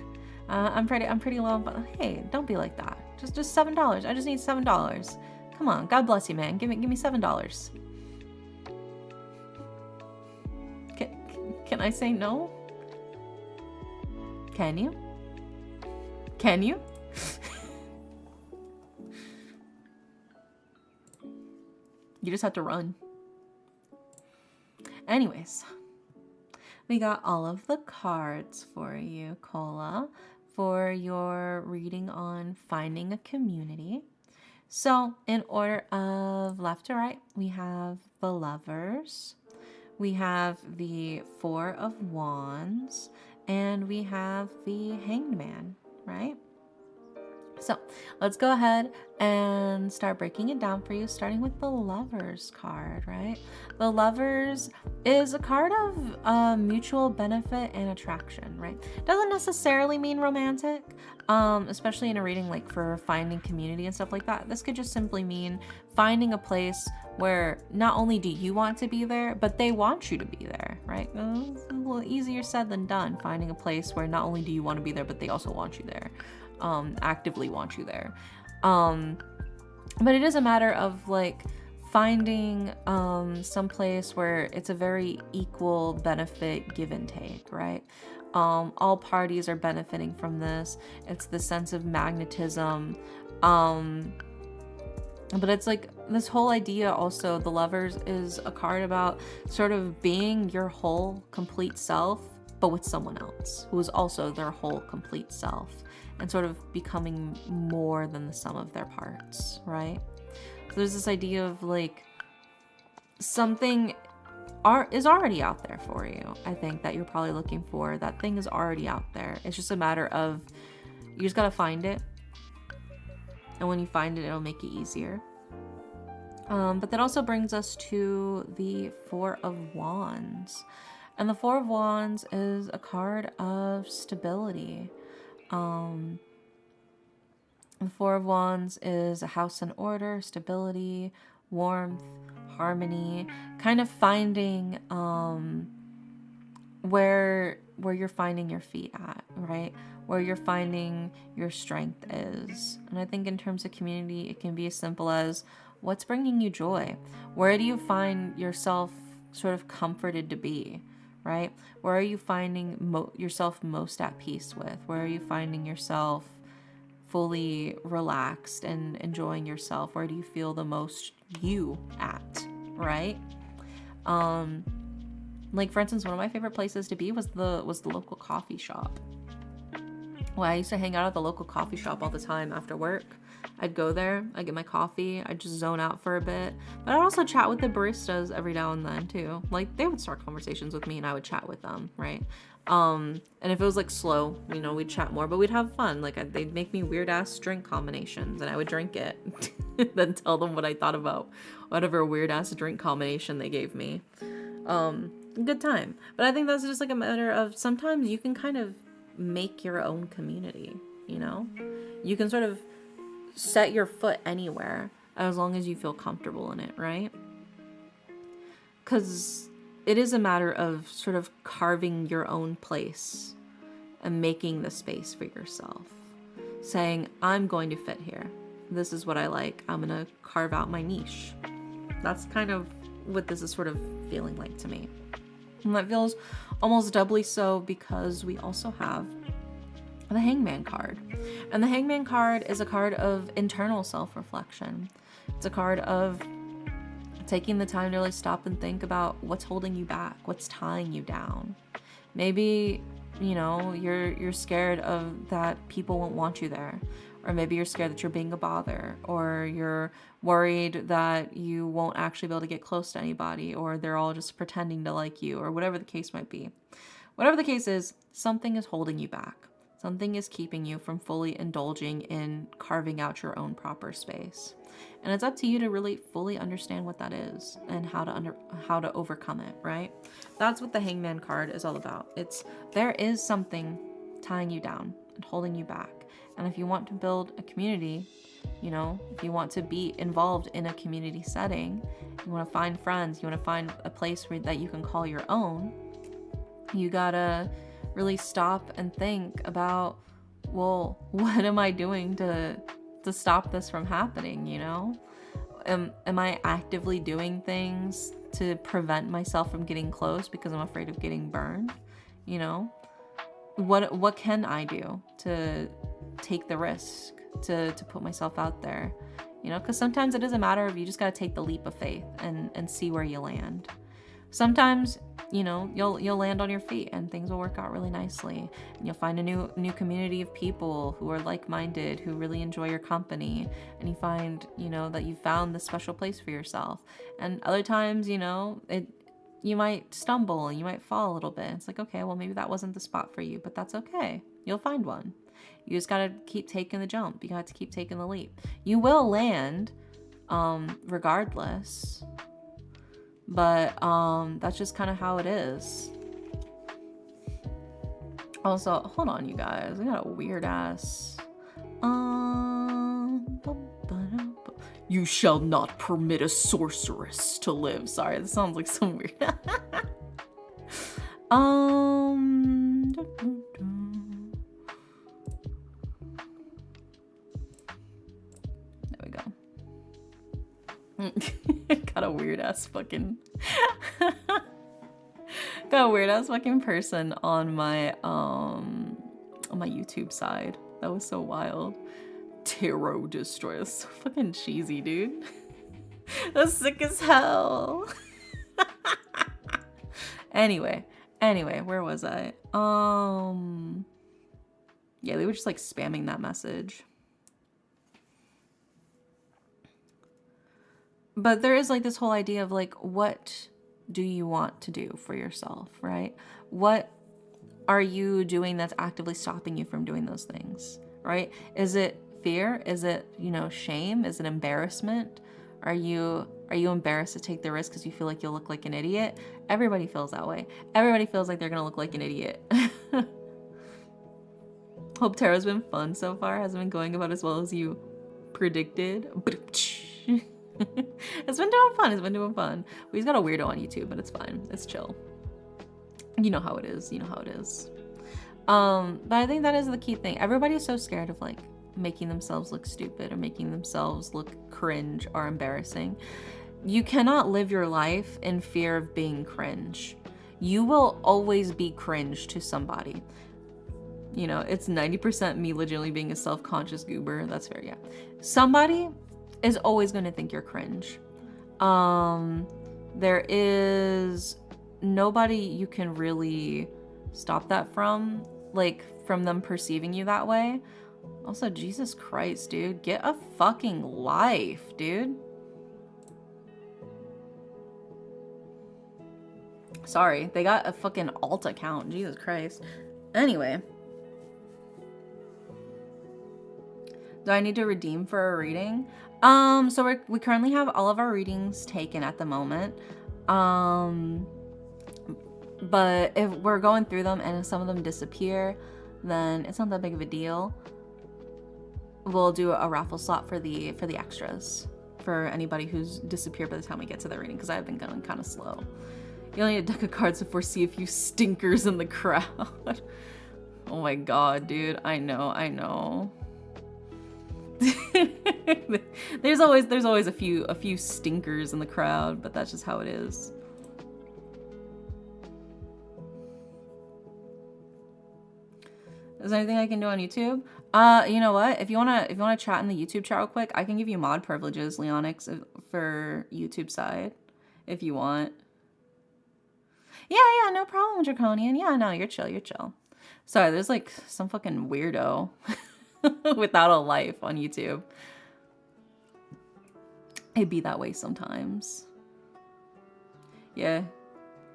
I'm pretty low, but hey, don't be like that. Just $7. I just need $7. Come on, God bless you, man. Give me $7. Can I say no? Can you? Can you? You just have to run. Anyways, we got all of the cards for you, Cola, for your reading on finding a community. So, in order of left to right, we have the Lovers, we have the Four of Wands, and we have the Hanged Man, right? So let's go ahead and start breaking it down for you, starting with the Lovers card, right? The Lovers is a card of mutual benefit and attraction, right? Doesn't necessarily mean romantic, especially in a reading like for finding community and stuff like that. This could just simply mean finding a place where not only do you want to be there, but they want you to be there, right? It's a little easier said than done, finding a place where not only do you want to be there, but they also want you there. Actively want you there. But it is a matter of like finding some place where it's a very equal benefit give and take, right? All parties are benefiting from this. It's the sense of magnetism. But it's like this whole idea also, the Lovers is a card about sort of being your whole complete self, but with someone else who is also their whole complete self, and sort of becoming more than the sum of their parts, right? So there's this idea of like something is already out there for you. I think that you're probably looking for. That thing is already out there. It's just a matter of you just gotta find it. And when you find it, it'll make it easier. But that also brings us to the Four of Wands. And the Four of Wands is a card of stability. The Four of Wands is a house in order, stability, warmth, harmony, kind of finding where you're finding your feet at, right? Where you're finding your strength is. And I think in terms of community, it can be as simple as what's bringing you joy? Where do you find yourself sort of comforted to be? Right? Where are you finding yourself most at peace with? Where are you finding yourself fully relaxed and enjoying yourself? Where do you feel the most you at? Right? Like for instance, one of my favorite places to be was the local coffee shop. Well, I used to hang out at the local coffee shop all the time after work. I'd go there, I'd get my coffee, I'd just zone out for a bit. But I'd also chat with the baristas every now and then too. Like, they would start conversations with me and I would chat with them, right? And if it was like slow, you know, we'd chat more, but we'd have fun. Like, they'd make me weird ass drink combinations and I would drink it. Then tell them what I thought about whatever weird ass drink combination they gave me. Good time. But I think that's just like a matter of sometimes you can kind of make your own community, you know? You can sort of set your foot anywhere as long as you feel comfortable in it, right? Because it is a matter of sort of carving your own place and making the space for yourself. Saying, I'm going to fit here. This is what I like. I'm going to carve out my niche. That's kind of what this is sort of feeling like to me. And that feels almost doubly so because we also have the Hangman card. And the Hangman card is a card of internal self-reflection. It's a card of taking the time to really stop and think about what's holding you back, what's tying you down. Maybe, you know, you're scared of that people won't want you there. Or maybe you're scared that you're being a bother, or you're worried that you won't actually be able to get close to anybody, or they're all just pretending to like you, or whatever the case might be. Whatever the case is, something is holding you back. Something is keeping you from fully indulging in carving out your own proper space. And it's up to you to really fully understand what that is and how to overcome it, right? That's what the Hangman card is all about. There is something tying you down and holding you back. And if you want to build a community, you know, if you want to be involved in a community setting, you want to find friends, you want to find a place that you can call your own, you gotta really stop and think about, well, what am I doing to stop this from happening, you know? Am I actively doing things to prevent myself from getting close because I'm afraid of getting burned, you know? What can I do to take the risk, to put myself out there, you know? Because sometimes it is a matter of you just got to take the leap of faith and see where you land. Sometimes, you know, you'll land on your feet and things will work out really nicely, and you'll find a new community of people who are like-minded, who really enjoy your company, and you find, you know, that you found this special place for yourself. And other times, you know, you might stumble and you might fall a little bit. It's like, okay, well, maybe that wasn't the spot for you, but that's okay. You'll find one. You just gotta keep taking the jump. You got to keep taking the leap. You will land, regardless. But that's just kind of how it is. Also, hold on, you guys. I got a weird ass. You shall not permit a sorceress to live. Sorry, this sounds like some weird. There we go. Got a weird ass fucking person on my YouTube side. That was so wild. Tarot Destroyer. That's so fucking cheesy, dude. That's sick as hell. Anyway, where was I? Yeah, they were just like spamming that message. But there is like this whole idea of like, what do you want to do for yourself, right? What are you doing that's actively stopping you from doing those things, right? Is it fear? Is it, you know, shame? Is it embarrassment? Are you embarrassed to take the risk because you feel like you'll look like an idiot? Everybody feels that way. Everybody feels like they're gonna look like an idiot. Hope tarot's been fun so far. Hasn't been going about as well as you predicted. It's been doing fun. We just got a weirdo on YouTube, but it's fine. It's chill. You know how it is. But I think that is the key thing. Everybody's so scared of like making themselves look stupid or making themselves look cringe or embarrassing. You cannot live your life in fear of being cringe. You will always be cringe to somebody. You know, it's 90% me legitimately being a self-conscious goober. That's fair, yeah. Somebody is always going to think you're cringe. There is nobody you can really stop that from like, from them perceiving you that way. Also, Jesus Christ, dude. Get a fucking life, dude. Sorry, they got a fucking alt account. Jesus Christ. Anyway. Do I need to redeem for a reading? So we currently have all of our readings taken at the moment. But if we're going through them and if some of them disappear, then it's not that big of a deal. We'll do a raffle slot for the extras for anybody who's disappeared by the time we get to the reading, because I've been going kind of slow. You only need a deck of cards to foresee a few stinkers in the crowd. Oh my god, dude. I know. there's always a few stinkers in the crowd, but that's just how it is. Is there anything I can do on YouTube? You know what? If you wanna chat in the YouTube chat real quick, I can give you mod privileges, Leonix, for YouTube side, if you want. Yeah, no problem, Draconian. Yeah, no, you're chill. Sorry, there's like some fucking weirdo without a life on YouTube. It'd be that way sometimes. Yeah.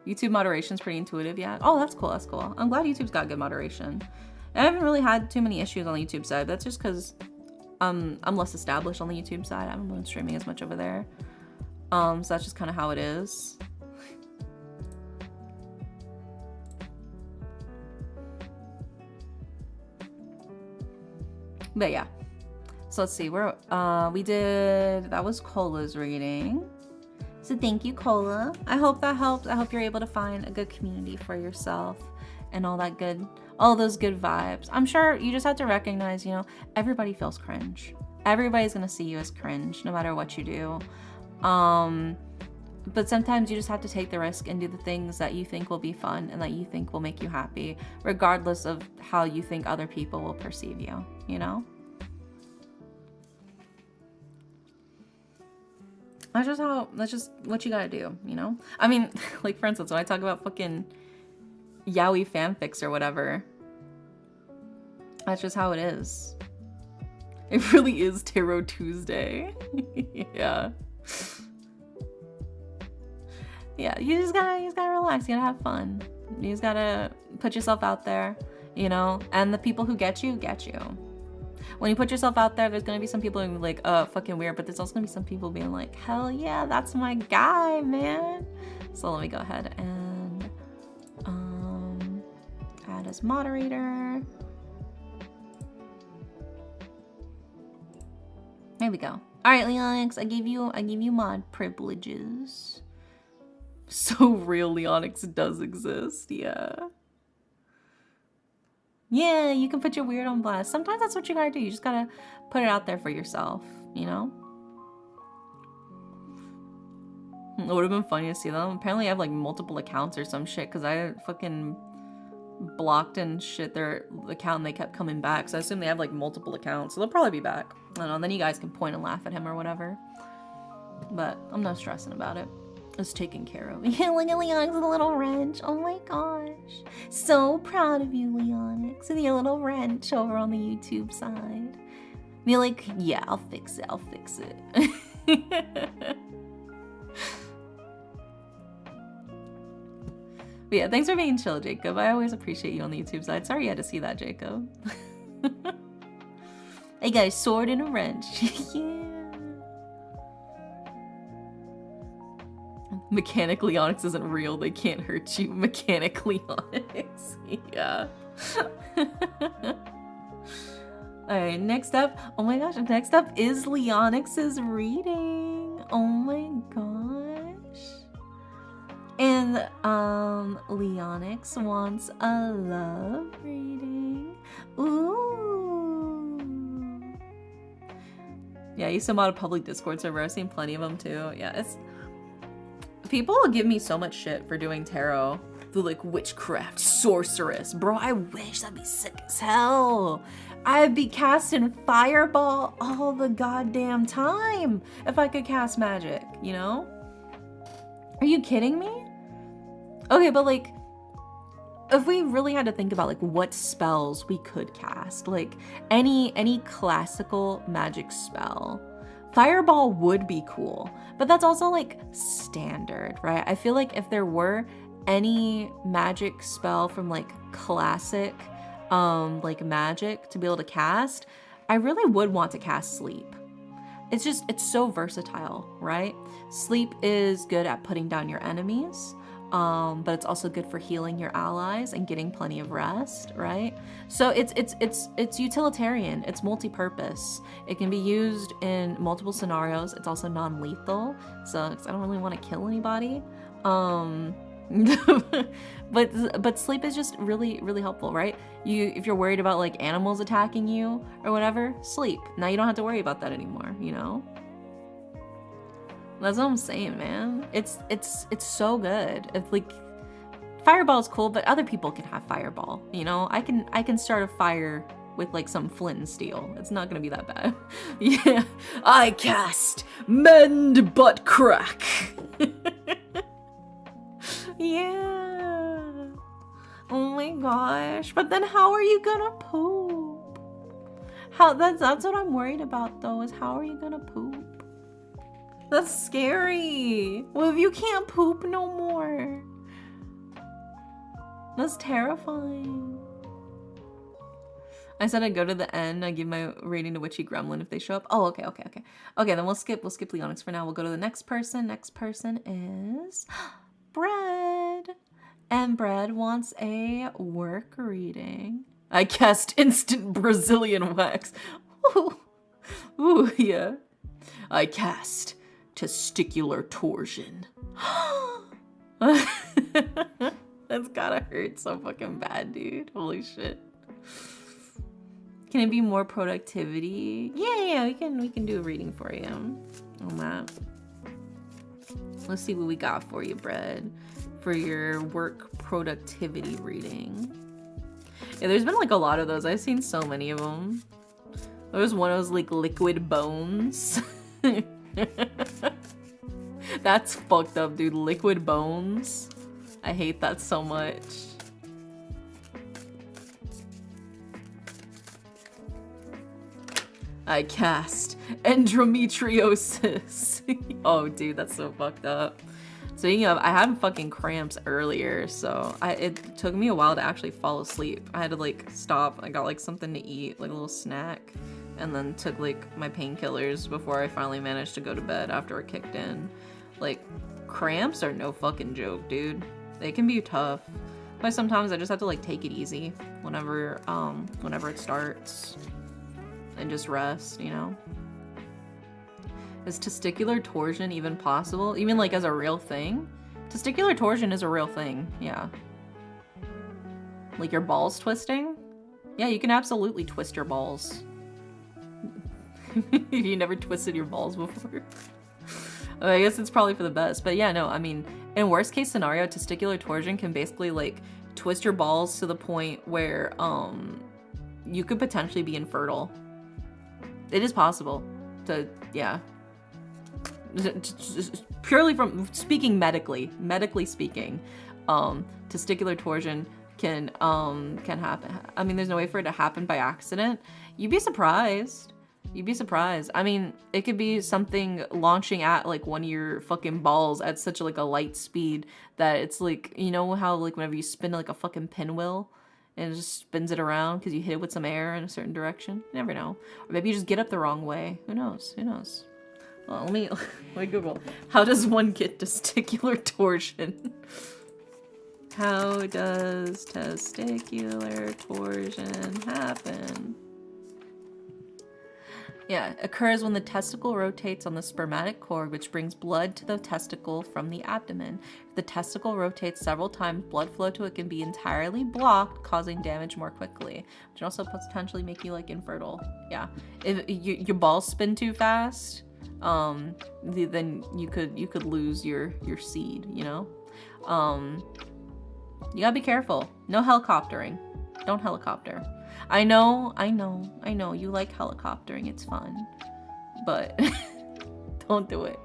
YouTube moderation's pretty intuitive, yeah. Oh, that's cool. I'm glad YouTube's got good moderation. I haven't really had too many issues on the YouTube side. That's just because I'm less established on the YouTube side. I haven't been streaming as much over there. So that's just kind of how it is. But yeah, so let's see, that was Cola's reading. So thank you, Cola. I hope that helped. I hope you're able to find a good community for yourself and all those good vibes. I'm sure you just have to recognize, everybody feels cringe. Everybody's gonna see you as cringe no matter what you do. But sometimes you just have to take the risk and do the things that you think will be fun and that you think will make you happy, regardless of how you think other people will perceive you, That's just what you gotta do, I mean, like, for instance, when I talk about fucking yaoi fanfics or whatever, that's just how it is. It really is Tarot Tuesday. Yeah. Yeah, you just gotta relax, you gotta have fun. You just gotta put yourself out there, and the people who get you. When you put yourself out there, there's gonna be some people being like, fucking weird, but there's also gonna be some people being like, hell yeah, that's my guy, man. So let me go ahead and add as moderator. There we go. All right, Leonix, I gave you mod privileges. So real, Leonix does exist, yeah. Yeah, you can put your weird on blast. Sometimes that's what you gotta do. You just gotta put it out there for yourself, It would have been funny to see them. Apparently I have like multiple accounts or some shit, because I fucking blocked and shit their account and they kept coming back. So I assume they have like multiple accounts. So they'll probably be back. I don't know, then you guys can point and laugh at him or whatever. But I'm not stressing about it. It's taken care of. Yeah, look at Leonix with a little wrench. Oh my gosh. So proud of you, Leonix. With your little wrench over on the YouTube side. Be like, yeah, I'll fix it. But yeah, thanks for being chill, Jacob. I always appreciate you on the YouTube side. Sorry you had to see that, Jacob. I got a sword and a wrench. Yeah. Mechanic Leonix isn't real. They can't hurt you. Mechanic Leonix. Yeah. Alright, next up. Oh my gosh, next up is Leonix's reading. Oh my gosh. And Leonix wants a love reading. Ooh. Yeah, I used to mod a public Discord server. I've seen plenty of them too. Yeah, people give me so much shit for doing tarot. They're like, witchcraft, sorceress. Bro, I wish that'd be sick as hell. I'd be casting fireball all the goddamn time if I could cast magic, Are you kidding me? Okay, but like, if we really had to think about like what spells we could cast, like any classical magic spell, Fireball would be cool, but that's also like standard, right? I feel like if there were any magic spell from like classic like magic to be able to cast, I really would want to cast Sleep. It's so versatile, right? Sleep is good at putting down your enemies, but it's also good for healing your allies and getting plenty of rest, right? So it's utilitarian. It's multi-purpose. It can be used in multiple scenarios. It's also non-lethal, so I don't really want to kill anybody. But Sleep is just really helpful, right? If you're worried about like animals attacking you or whatever, Sleep. Now you don't have to worry about that anymore, you know? That's what I'm saying, man. It's so good. If like Fireball's cool, but other people can have Fireball, you know? I can start a fire with like some flint and steel. It's not gonna be that bad. Yeah. I cast Mend Butt Crack. Yeah. Oh my gosh. But then how are you gonna poop? That's what I'm worried about though, is how are you gonna poop? That's scary. Well, if you can't poop no more. That's terrifying. I said I'd go to the end. I give my rating to Witchy Gremlin if they show up. Oh, okay. Okay, then we'll skip Leonix for now. We'll go to the next person. Next person is Bread. And Bread wants a work reading. I cast Instant Brazilian Wax. Ooh, yeah. I cast Testicular Torsion. That's gotta hurt so fucking bad, dude. Holy shit. Can it be more productivity? Yeah, we can do a reading for you on that. Let's see what we got for you, Bread, for your work productivity reading. Yeah, there's been like a lot of those. I've seen so many of them. There was one that was like Liquid Bones. That's fucked up, dude. Liquid Bones. I hate that so much. I cast Endometriosis. Oh, dude, that's so fucked up. Speaking of, I had fucking cramps earlier, so it took me a while to actually fall asleep. I had to like stop. I got like something to eat, like a little snack, and then took like my painkillers before I finally managed to go to bed after it kicked in. Like, cramps are no fucking joke, dude. They can be tough. But sometimes I just have to like take it easy whenever it starts and just rest, you know? Is testicular torsion even possible? Even like as a real thing? Testicular torsion is a real thing, yeah. Like your balls twisting? Yeah, you can absolutely twist your balls. If you never twisted your balls before. I guess it's probably for the best, but yeah, no, I mean, in worst case scenario, testicular torsion can basically like twist your balls to the point where you could potentially be infertile. It is possible to, yeah. Purely from speaking medically speaking, testicular torsion can happen. I mean, there's no way for it to happen by accident. You'd be surprised. You'd be surprised. I mean, it could be something launching at like one of your fucking balls at such like a light speed that it's like, you know how like whenever you spin like a fucking pinwheel and it just spins it around because you hit it with some air in a certain direction? You never know. Or maybe you just get up the wrong way. Who knows? Who knows? Well, let me Google. How does one get testicular torsion? How does testicular torsion happen? Yeah, occurs when the testicle rotates on the spermatic cord, which brings blood to the testicle from the abdomen. If the testicle rotates several times, blood flow to it can be entirely blocked, causing damage more quickly, which can also potentially make you like infertile. Yeah, if your balls spin too fast, then you could lose your seed. You know, you gotta be careful. No helicoptering. Don't helicopter. I know, you like helicoptering, it's fun, but don't do it.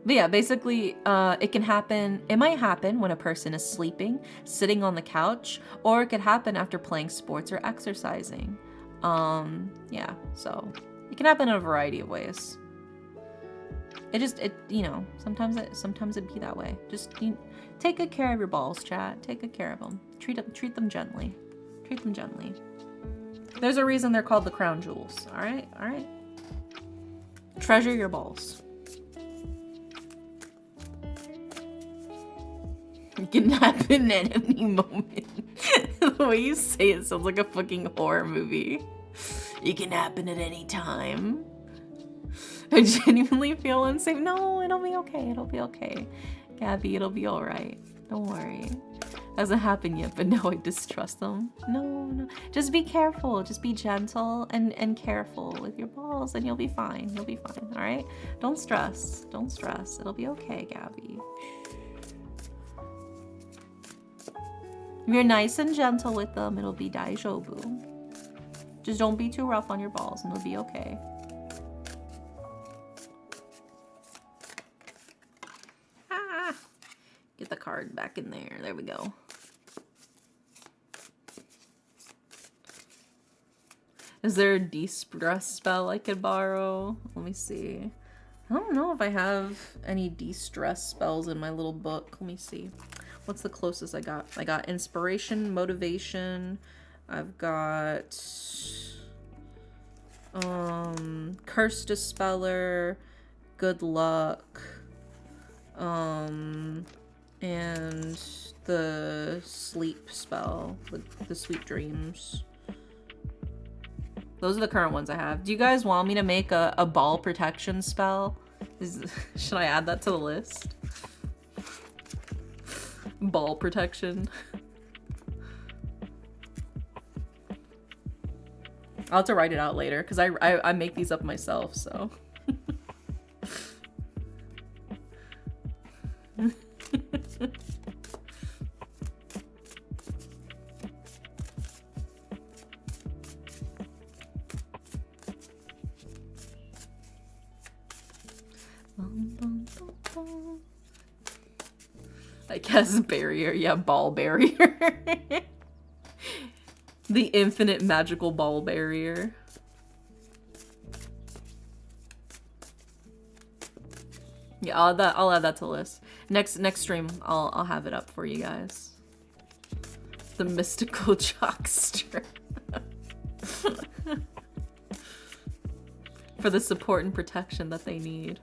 But yeah, basically, it can happen. It might happen when a person is sleeping, sitting on the couch, or it could happen after playing sports or exercising. Yeah, so it can happen in a variety of ways. You know, sometimes it be that way. Just take good care of your balls, chat. Take good care of them. Treat them gently. Treat them gently. There's a reason they're called the crown jewels. All right, all right. Treasure your balls. It can happen at any moment. The way you say it sounds like a fucking horror movie. It can happen at any time. I genuinely feel unsafe. No, it'll be okay. It'll be okay. Gabby, it'll be alright. Don't worry. Hasn't happened yet, but no, I distrust them. No. Just be careful. Just be gentle and careful with your balls and you'll be fine. You'll be fine, alright? Don't stress. Don't stress. It'll be okay, Gabby. If you're nice and gentle with them, it'll be daijoubu. Just don't be too rough on your balls and it'll be okay. Ah! Get the card back in there. There we go. Is there a de-stress spell I could borrow? Let me see. I don't know if I have any de-stress spells in my little book. Let me see. What's the closest I got? I got inspiration, motivation. I've got curse dispeller, good luck, and the sleep spell, the sweet dreams. Those are the current ones I have. Do you guys want me to make a ball protection spell? Should I add that to the list? Ball protection. I'll have to write it out later because I make these up myself, so. I guess barrier. Yeah, ball barrier. The infinite magical ball barrier. Yeah, I'll add that to the list. Next stream, I'll have it up for you guys. The mystical jockster. For the support and protection that they need.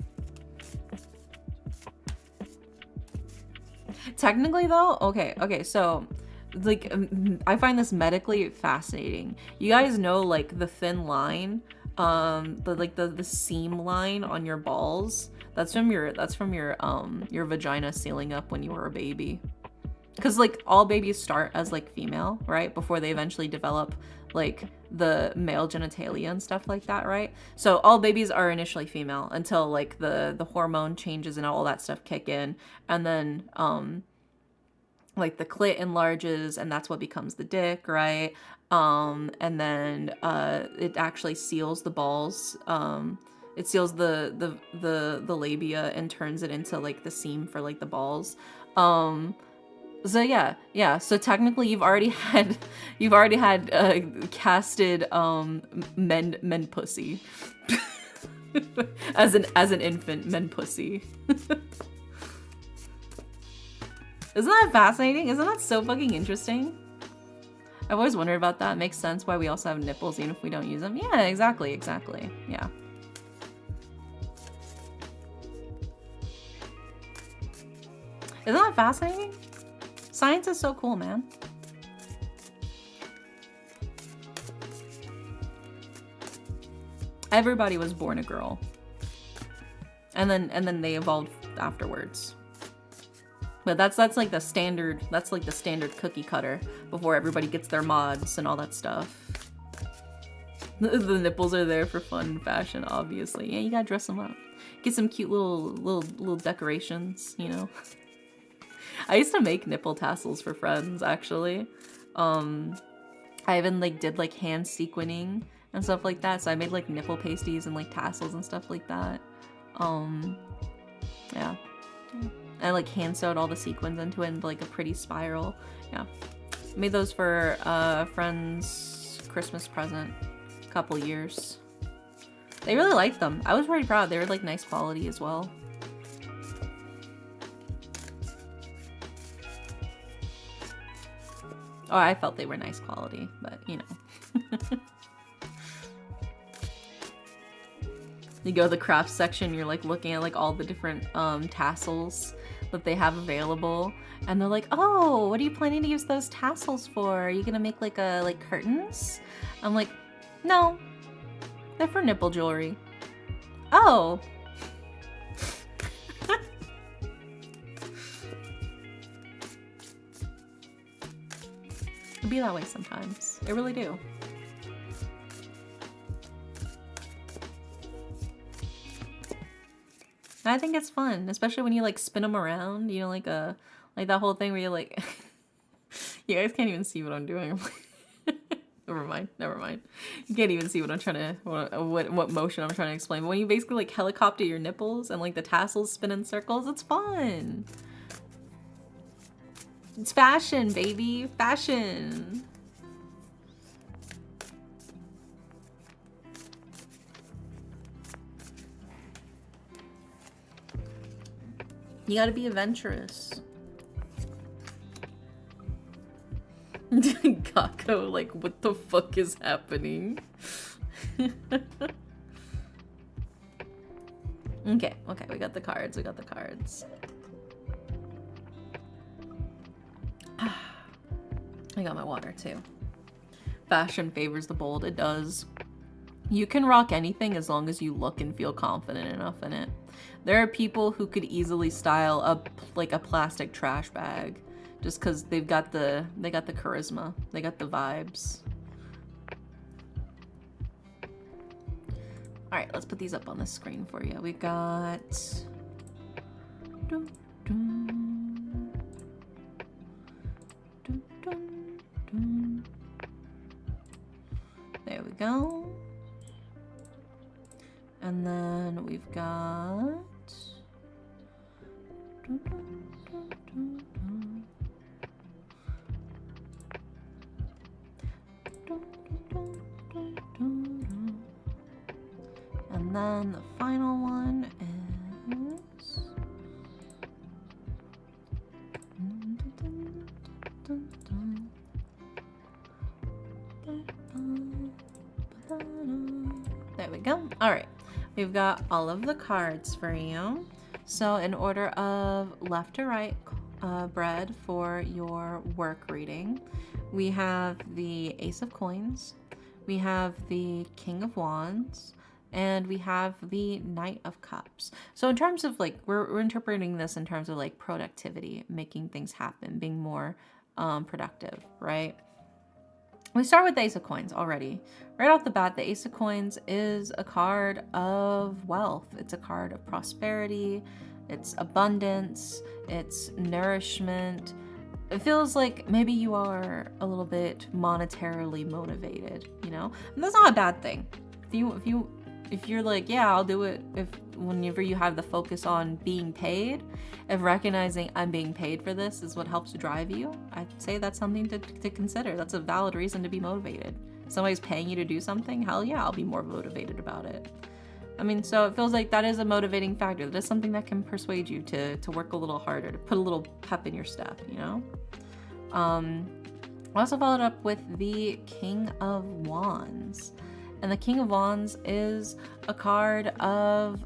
Technically though, okay, so like I find this medically fascinating. You guys know like the thin line, the seam line on your balls. That's from your vagina sealing up when you were a baby. Cause like all babies start as like female, right? Before they eventually develop like the male genitalia and stuff like that, right? So all babies are initially female until like the hormone changes and all that stuff kick in, and then like the clit enlarges and that's what becomes the dick, right? And then it actually seals the balls. It seals the labia and turns it into like the seam for like the balls. So yeah. So technically, you've already had casted men pussy as an infant men pussy. Isn't that fascinating? Isn't that so fucking interesting? I've always wondered about that. It makes sense why we also have nipples even if we don't use them. Yeah, exactly. Yeah. Isn't that fascinating? Science is so cool, man. Everybody was born a girl. And then they evolved afterwards. But that's like the standard cookie cutter before everybody gets their mods and all that stuff. The nipples are there for fun and fashion, obviously. Yeah, you gotta dress them up. Get some cute little decorations, you know. I used to make nipple tassels for friends, actually. I even like did like hand sequining and stuff like that. So I made like nipple pasties and like tassels and stuff like that. Yeah. I like hand sewed all the sequins into it into like a pretty spiral. Yeah. Made those for a friend's Christmas present a couple years. They really liked them. I was pretty proud. They were like nice quality as well. Oh, I felt they were nice quality, but you know. You go to the craft section, you're like looking at like all the different tassels that they have available, and they're like, oh, what are you planning to use those tassels for? Are you gonna make like curtains? I'm like, no, they're for nipple jewelry. Oh. It'd be that way sometimes. It really do. I think it's fun, especially when you like spin them around, you know, like that whole thing where you're like, you guys can't even see what I'm doing. Never mind. You can't even see what I'm trying to, what motion I'm trying to explain. But when you basically like helicopter your nipples and like the tassels spin in circles, it's fun. It's fashion, baby, fashion. You gotta be adventurous. Kako, like, what the fuck is happening? Okay, we got the cards, I got my water too. Fashion favors the bold, it does. You can rock anything as long as you look and feel confident enough in it. There are people who could easily style a plastic trash bag just because they got the charisma, they got the vibes. All right, let's put these up on the screen for you. We got there we go. And then we've got and then the final one is there we go. All right. We've got all of the cards for you. So in order of left to right bread for your work reading, we have the Ace of Coins, we have the King of Wands, and we have the Knight of Cups. So in terms of like, we're interpreting this in terms of like productivity, making things happen, being more productive, right? We start with the Ace of Coins already. Right off the bat, the Ace of Coins is a card of wealth. It's a card of prosperity. It's abundance. It's nourishment. It feels like maybe you are a little bit monetarily motivated, you know? And that's not a bad thing. If you're like, yeah, I'll do it whenever you have the focus on being paid, if recognizing I'm being paid for this is what helps drive you, I'd say that's something to consider. That's a valid reason to be motivated. If somebody's paying you to do something, hell yeah, I'll be more motivated about it. I mean, so it feels like that is a motivating factor. That is something that can persuade you to work a little harder, to put a little pep in your step, you know? I also followed up with the King of Wands. And the King of Wands is a card of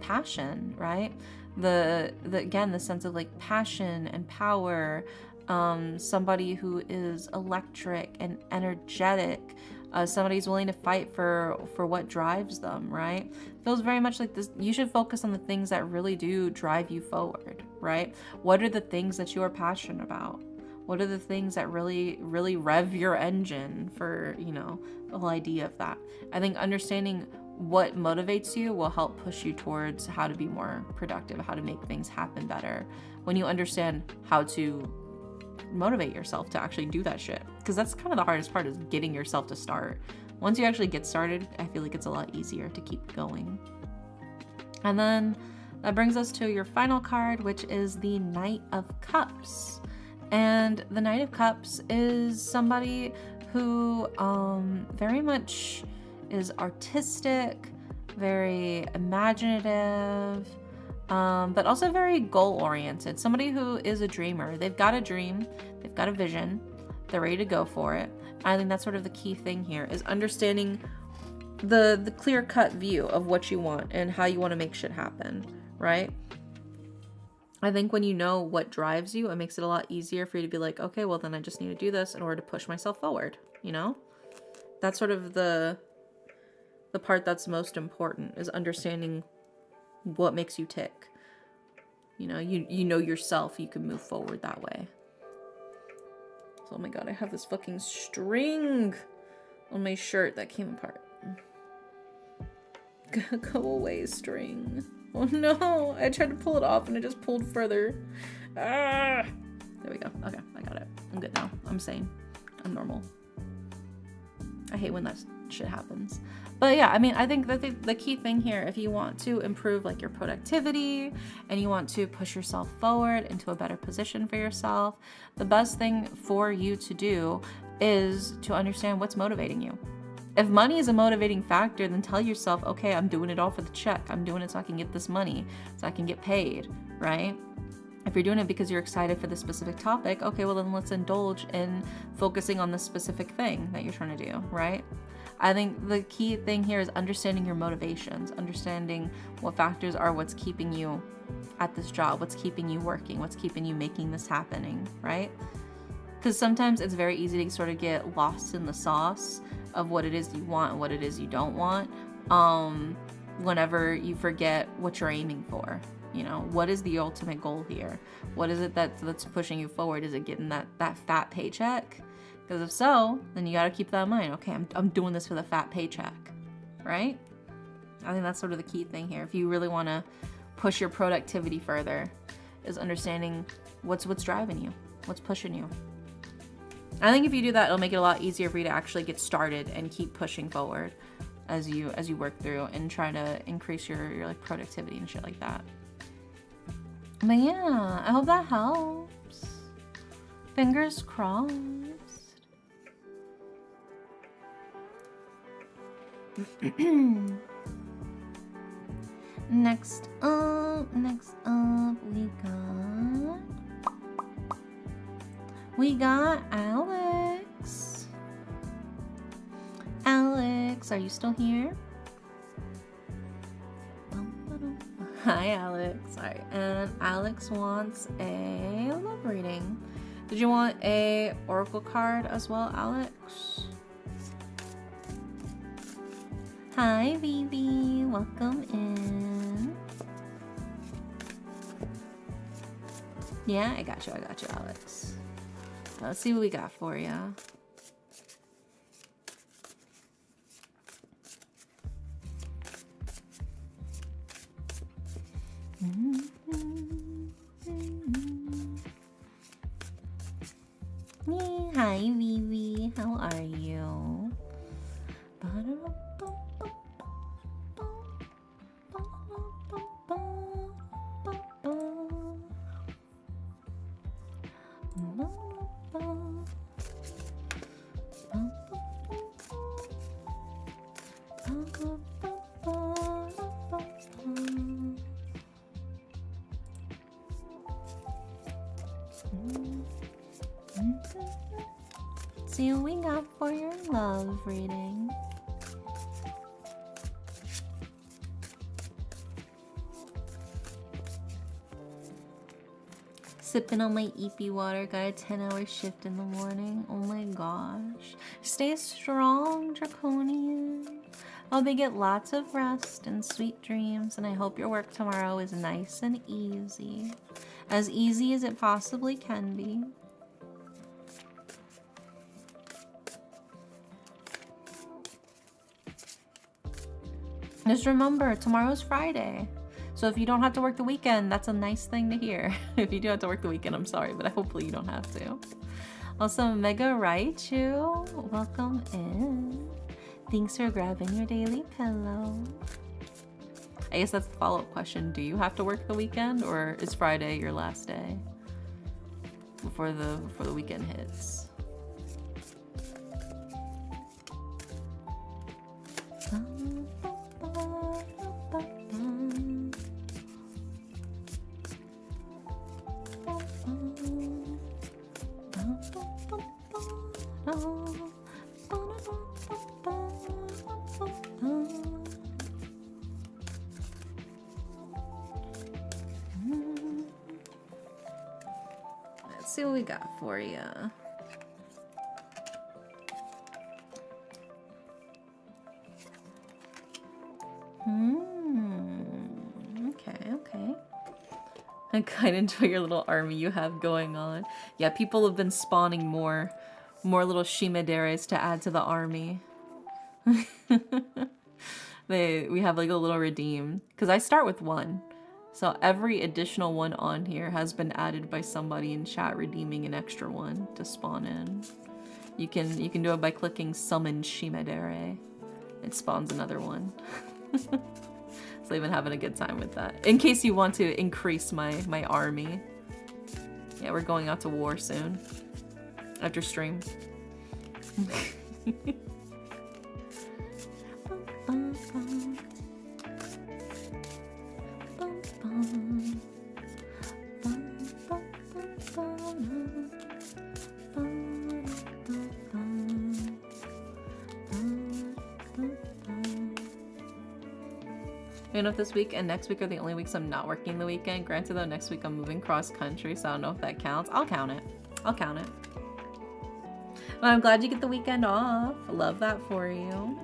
passion, right? Again, the sense of like passion and power, somebody who is electric and energetic, somebody's willing to fight for what drives them, right? Feels very much like this. You should focus on the things that really do drive you forward, right? What are the things that you are passionate about? What are the things that really, really rev your engine for, you know, the whole idea of that? I think understanding what motivates you will help push you towards how to be more productive, how to make things happen better. When you understand how to motivate yourself to actually do that shit. Because that's kind of the hardest part, is getting yourself to start. Once you actually get started, I feel like it's a lot easier to keep going. And then that brings us to your final card, which is the Knight of Cups. And the Knight of Cups is somebody who very much is artistic, very imaginative, but also very goal-oriented. Somebody who is a dreamer. They've got a dream, they've got a vision, they're ready to go for it. I think that's sort of the key thing here, is understanding the clear-cut view of what you want and how you want to make shit happen, right? I think when you know what drives you, it makes it a lot easier for you to be like, okay, well then I just need to do this in order to push myself forward, you know? That's sort of the part that's most important, is understanding what makes you tick. You know, you know yourself, you can move forward that way. So, oh my god, I have this fucking string on my shirt that came apart. Go away, string. Oh no, I tried to pull it off and it just pulled further. Ah! There we go. Okay, I got it. I'm good now. I'm sane. I'm normal. I hate when that shit happens. But yeah, I mean, I think that the key thing here, if you want to improve like your productivity and you want to push yourself forward into a better position for yourself, the best thing for you to do is to understand what's motivating you. If money is a motivating factor, then tell yourself, okay, I'm doing it all for the check. I'm doing it so I can get this money, so I can get paid, right? If you're doing it because you're excited for this specific topic, okay, well then let's indulge in focusing on the specific thing that you're trying to do, right? I think the key thing here is understanding your motivations, understanding what factors are what's keeping you at this job, what's keeping you working, what's keeping you making this happening, right? Because sometimes it's very easy to sort of get lost in the sauce of what it is you want and what it is you don't want, whenever you forget what you're aiming for. You know, what is the ultimate goal here? What is it that's pushing you forward? Is it getting that fat paycheck? Because if so, then you got to keep that in mind. Okay, I'm doing this for the fat paycheck, right? I think that's sort of the key thing here. If you really want to push your productivity further, is understanding what's driving you, what's pushing you. I think if you do that, it'll make it a lot easier for you to actually get started and keep pushing forward as you work through and try to increase your like productivity and shit like that. But yeah, I hope that helps. Fingers crossed. Next up, we got Alex. Alex, are you still here? Hi, Alex. Sorry. And Alex wants a love reading. Did you want a oracle card as well, Alex? Hi, baby. Welcome in. Yeah, I got you, Alex. Let's see what we got for you. Yeah, hi, Vivi. How are you? See what we got for your love reading. Sipping on my EP water, got a 10-hour shift in the morning. Oh my gosh. Stay strong, Draconian. I hope you get lots of rest and sweet dreams, and I hope your work tomorrow is nice and easy. As easy as it possibly can be. Just remember, tomorrow's Friday. So if you don't have to work the weekend, that's a nice thing to hear. If you do have to work the weekend, I'm sorry, but hopefully you don't have to. Also, Mega Raichu, welcome in. Thanks for grabbing your daily pillow. I guess that's the follow-up question. Do you have to work the weekend, or is Friday your last day before the weekend hits? Let's see what we got for you. Okay. I kind of enjoy your little army you have going on. Yeah, people have been spawning more little Shimaderes to add to the army. We have like a little redeem, because I start with 1. So every additional one on here has been added by somebody in chat redeeming an extra one to spawn in. You can do it by clicking summon Shimadere. It spawns another one. So I've been having a good time with that. In case you want to increase my army. Yeah, we're going out to war soon. After stream. I don't know if this week and next week are the only weeks I'm not working the weekend. Granted though, next week I'm moving cross country, so I don't know if that counts. I'll count it. Well, I'm glad you get the weekend off. I love that for you.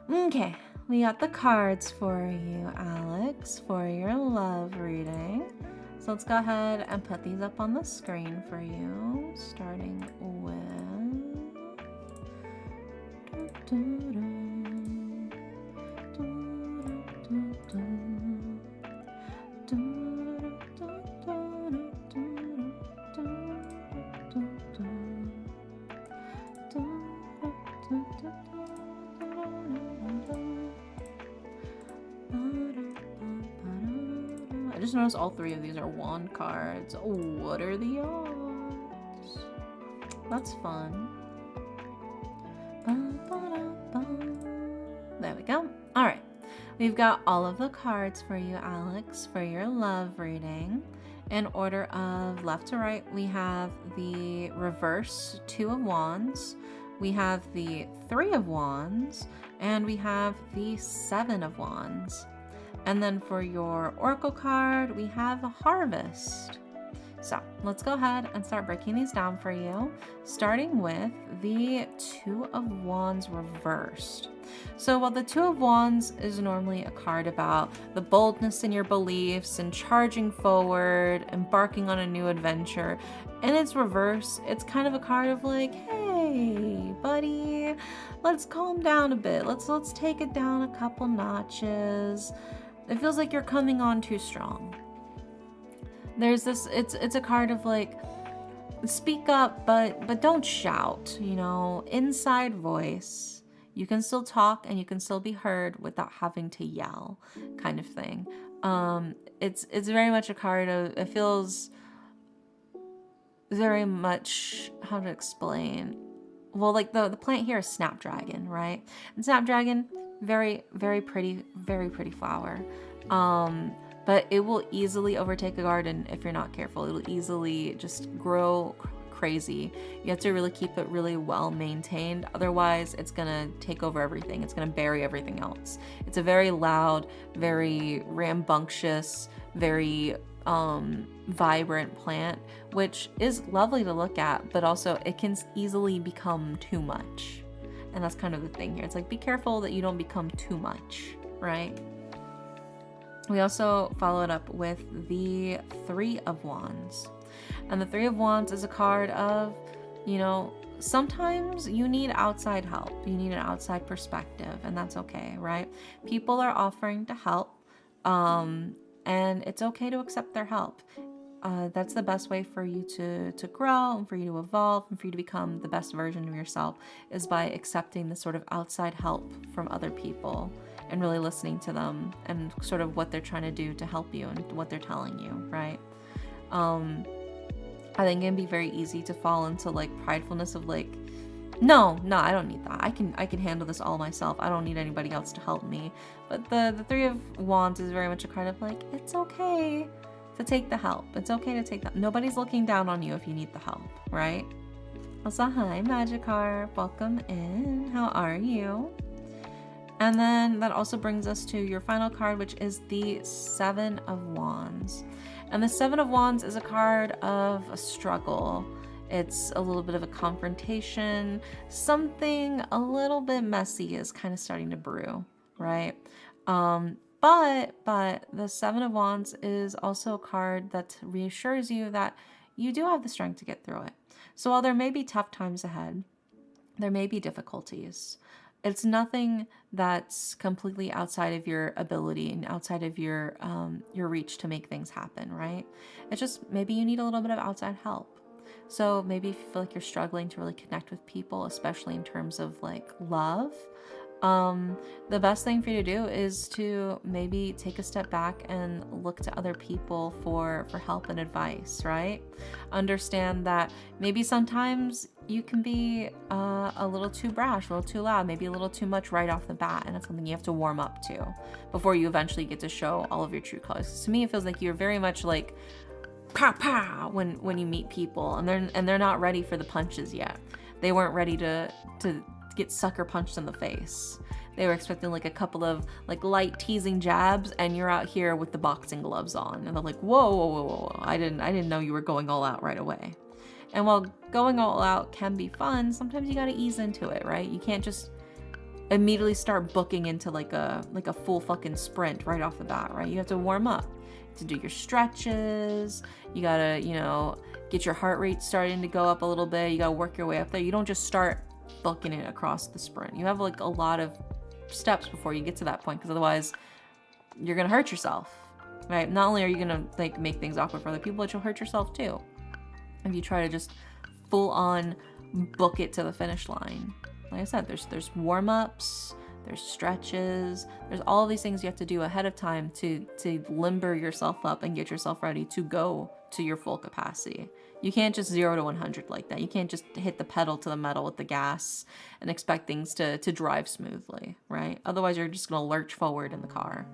Okay, we got the cards for you, Alex, for your love reading. So let's go ahead and put these up on the screen for you, starting with... I just noticed all 3 of these are wand cards. Oh, what are the odds? That's fun. There we go. All right. We've got all of the cards for you, Alex, for your love reading. In order of left to right, we have the reverse 2 of wands. We have the 3 of wands. And we have the 7 of wands. And then for your oracle card, we have a harvest. So let's go ahead and start breaking these down for you, starting with the 2 of wands reversed. So while the 2 of wands is normally a card about the boldness in your beliefs and charging forward, embarking on a new adventure, in its reverse, it's kind of a card of like, hey, buddy, let's calm down a bit. Let's take it down a couple notches. It feels like you're coming on too strong. There's this, it's a card of like, speak up, but don't shout, you know, inside voice. You can still talk and you can still be heard without having to yell, kind of thing. It's very much a card of, it feels very much, how to explain? Well, like the plant here is Snapdragon, right? And Snapdragon, very, very pretty flower. But it will easily overtake a garden if you're not careful. It'll easily just grow crazy. You have to really keep it really well maintained. Otherwise, it's gonna take over everything. It's gonna bury everything else. It's a very loud, very rambunctious, very vibrant plant, which is lovely to look at, but also it can easily become too much. And that's kind of the thing here. It's like, be careful that you don't become too much, right? We also follow it up with the 3 of wands. And the 3 of wands is a card of, you know, sometimes you need outside help. You need an outside perspective, and that's okay, right? People are offering to help, and it's okay to accept their help. that's the best way for you to grow and for you to evolve and for you to become the best version of yourself, is by accepting the sort of outside help from other people and really listening to them and sort of what they're trying to do to help you and what they're telling you, right? I think it can be very easy to fall into like pridefulness of like, no, I don't need that. I can handle this all myself. I don't need anybody else to help me. But the Three of Wands is very much a card of like, it's okay to take the help. It's okay to take that. Nobody's looking down on you if you need the help, right? Also, hi, Magikarp. Welcome in. How are you? And then that also brings us to your final card, which is the Seven of Wands. And the Seven of Wands is a card of a struggle. It's a little bit of a confrontation. Something a little bit messy is kind of starting to brew, right? But the Seven of Wands is also a card that reassures you that you do have the strength to get through it. So while there may be tough times ahead, there may be difficulties. It's nothing that's completely outside of your ability and outside of your reach to make things happen, right? It's just maybe you need a little bit of outside help. So maybe if you feel like you're struggling to really connect with people, especially in terms of like love, the best thing for you to do is to maybe take a step back and look to other people for help and advice, right? Understand that maybe sometimes you can be a little too brash, a little too loud, maybe a little too much right off the bat, and it's something you have to warm up to before you eventually get to show all of your true colors. To me, it feels like you're very much like pow pow when you meet people, and they're not ready for the punches yet. They weren't ready to get sucker punched in the face. They were expecting like a couple of like light teasing jabs, and you're out here with the boxing gloves on, and they're like, whoa, I didn't know you were going all out right away. And while going all out can be fun, sometimes you gotta ease into it, right? You can't just immediately start booking into like a full fucking sprint right off the bat, right? You have to warm up, to do your stretches. You gotta, get your heart rate starting to go up a little bit. You gotta work your way up there. You don't just start booking it across the sprint. You have like a lot of steps before you get to that point, because otherwise you're gonna hurt yourself, right? Not only are you gonna like make things awkward for other people, but you'll hurt yourself too if you try to just full on book it to the finish line. Like I said, there's warm-ups, there's stretches, there's all these things you have to do ahead of time to limber yourself up and get yourself ready to go to your full capacity. You can't just 0 to 100 like that. You can't just hit the pedal to the metal with the gas and expect things to drive smoothly, right? Otherwise, you're just going to lurch forward in the car.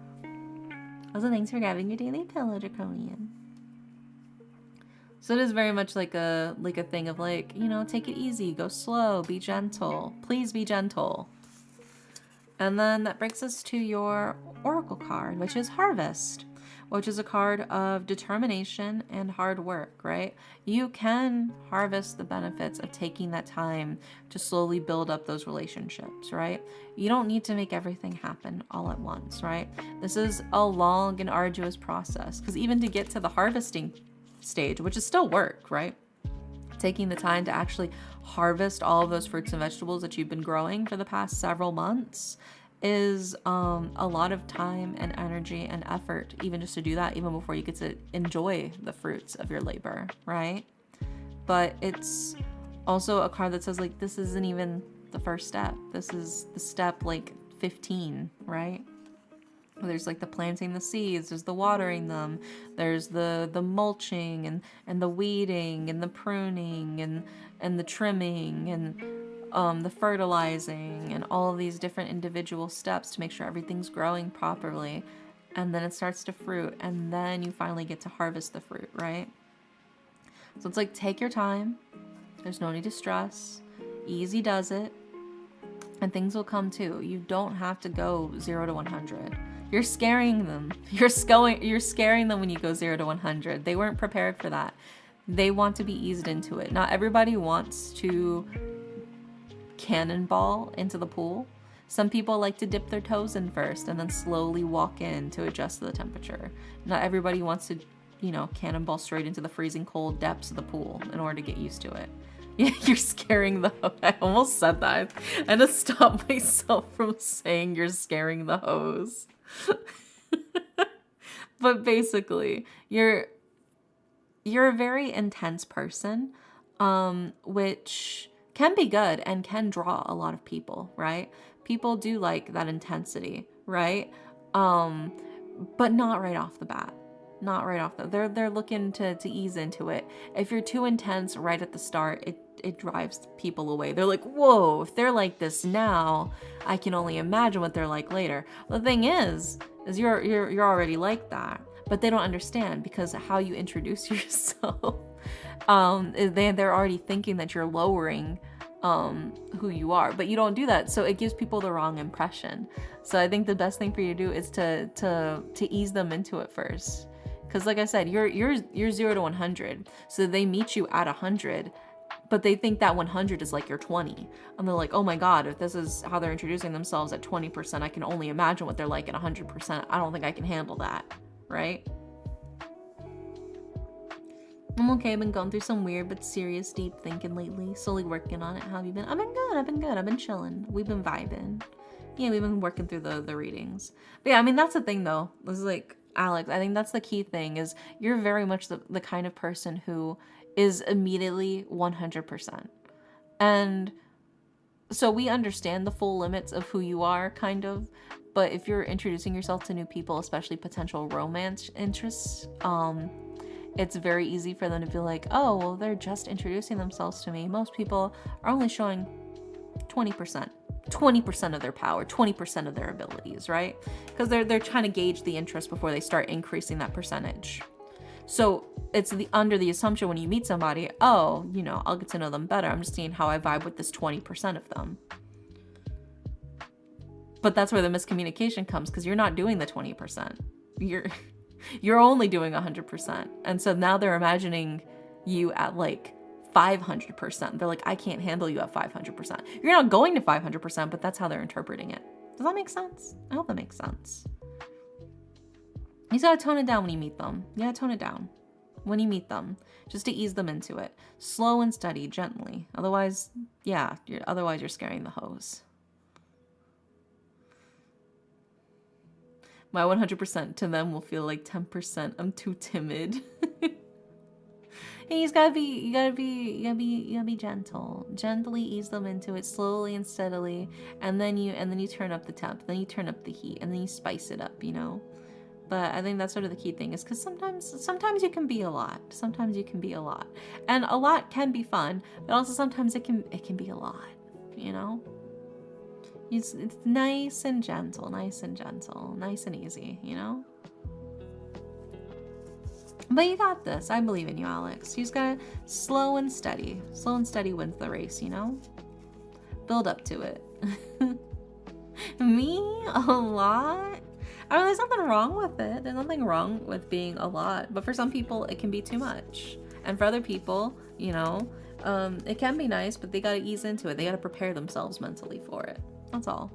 Also, thanks for grabbing your daily pillow, Draconian. So it is very much like a thing of like, take it easy, go slow, be gentle. Please be gentle. And then that brings us to your Oracle card, which is Harvest, which is a card of determination and hard work, right? You can harvest the benefits of taking that time to slowly build up those relationships, right? You don't need to make everything happen all at once, right? This is a long and arduous process, because even to get to the harvesting stage, which is still work, right? Taking the time to actually harvest all of those fruits and vegetables that you've been growing for the past several months is a lot of time and energy and effort, even just to do that, even before you get to enjoy the fruits of your labor, right? But it's also a card that says like, this isn't even the first step. This is the step like 15, right? There's like the planting the seeds, there's the watering them, there's the mulching and the weeding and the pruning and the trimming and the fertilizing and all of these different individual steps to make sure everything's growing properly. And then it starts to fruit, and then you finally get to harvest the fruit, right? So it's like, take your time. There's no need to stress. Easy does it. And things will come too. You don't have to go 0 to 100. You're scaring them. You're scaring them when you go 0 to 100. They weren't prepared for that. They want to be eased into it. Not everybody wants to cannonball into the pool. Some people like to dip their toes in first and then slowly walk in to adjust to the temperature. Not everybody wants to, cannonball straight into the freezing cold depths of the pool in order to get used to it. You're scaring the hose. I almost said that. I had to stop myself from saying you're scaring the hose. But basically, you're you're a very intense person, which can be good and can draw a lot of people, right? People do like that intensity, right? But not right off the bat. Not right off the they're looking to ease into it. If you're too intense right at the start, it drives people away. They're like, whoa, if they're like this now, I can only imagine what they're like later. The thing is you're already like that. But they don't understand because how you introduce yourself, they're already thinking that you're lowering who you are, but you don't do that, so it gives people the wrong impression. So I think the best thing for you to do is to ease them into it first, because like I said, you're 0 to 100, so they meet you at 100, but they think that 100 is like your 20, and they're like, oh my god, if this is how they're introducing themselves at 20%, I can only imagine what they're like at 100%. I don't think I can handle that, right? I'm okay. I've been going through some weird but serious deep thinking lately. Slowly working on it. How have you been? I've been good. I've been chilling. We've been vibing. Yeah, we've been working through the readings. But yeah, I mean, that's the thing though. It's like, Alex, I think that's the key thing is you're very much the kind of person who is immediately 100%. And so we understand the full limits of who you are, kind of. But if you're introducing yourself to new people, especially potential romance interests, it's very easy for them to feel like, oh, well, they're just introducing themselves to me. Most people are only showing 20% of their power, 20% of their abilities, right? Because they're trying to gauge the interest before they start increasing that percentage. So it's under the assumption when you meet somebody, oh, I'll get to know them better. I'm just seeing how I vibe with this 20% of them. But that's where the miscommunication comes, because you're not doing the 20%. You're only doing 100%. And so now they're imagining you at like 500%. They're like, I can't handle you at 500%. You're not going to 500%, but that's how they're interpreting it. Does that make sense? I hope that makes sense. You just gotta tone it down when you meet them. You gotta tone it down when you meet them, just to ease them into it. Slow and steady, gently. Otherwise, yeah, you're scaring the hoes. My 100% to them will feel like 10%. I'm too timid. And you gotta be gentle. Gently ease them into it, slowly and steadily, and then you turn up the temp, then you turn up the heat, and then you spice it up, But I think that's sort of the key thing, is because sometimes you can be a lot. Sometimes you can be a lot, and a lot can be fun, but also sometimes it can be a lot, It's nice and gentle, nice and easy, But you got this. I believe in you, Alex. You just gotta slow and steady. Slow and steady wins the race, Build up to it. Me? A lot? I mean, there's nothing wrong with it. There's nothing wrong with being a lot. But for some people, it can be too much. And for other people, it can be nice, but they gotta ease into it. They gotta prepare themselves mentally for it. That's all.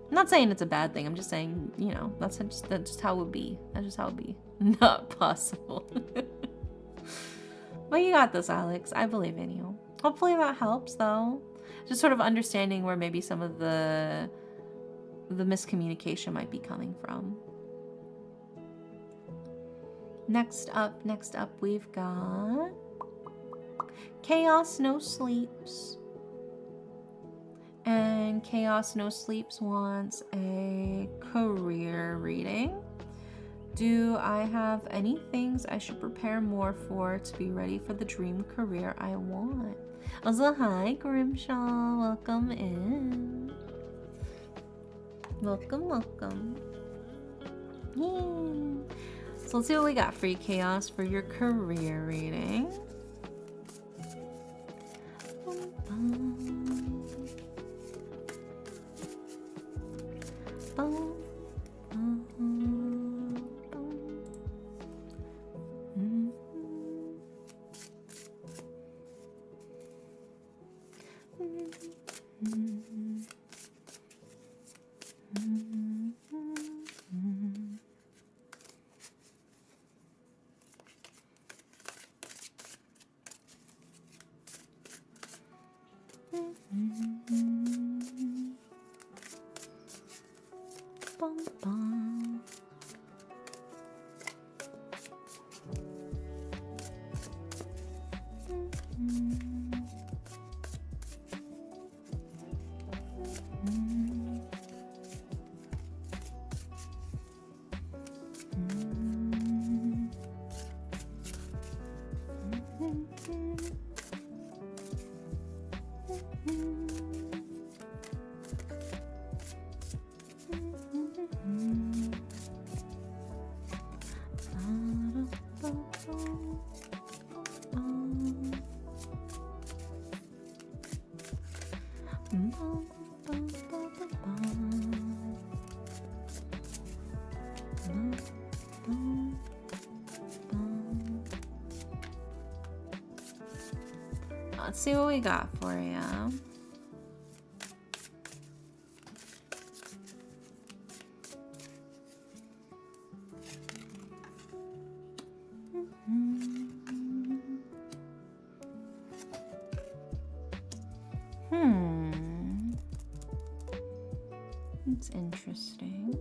I'm not saying it's a bad thing. I'm just saying, that's just how it would be. That's just how it would be. Not possible. But you got this, Alex. I believe in you. Hopefully that helps, though. Just sort of understanding where maybe some of the miscommunication might be coming from. Next up, we've got Chaos No Sleeps. And Chaos No Sleeps wants a career reading. Do I have any things I should prepare more for to be ready for the dream career I want? Also, hi, Grimshaw. Welcome in. Welcome. Yay. So let's see what we got for you, Chaos, for your career reading. Let's see what we got for you. It's interesting.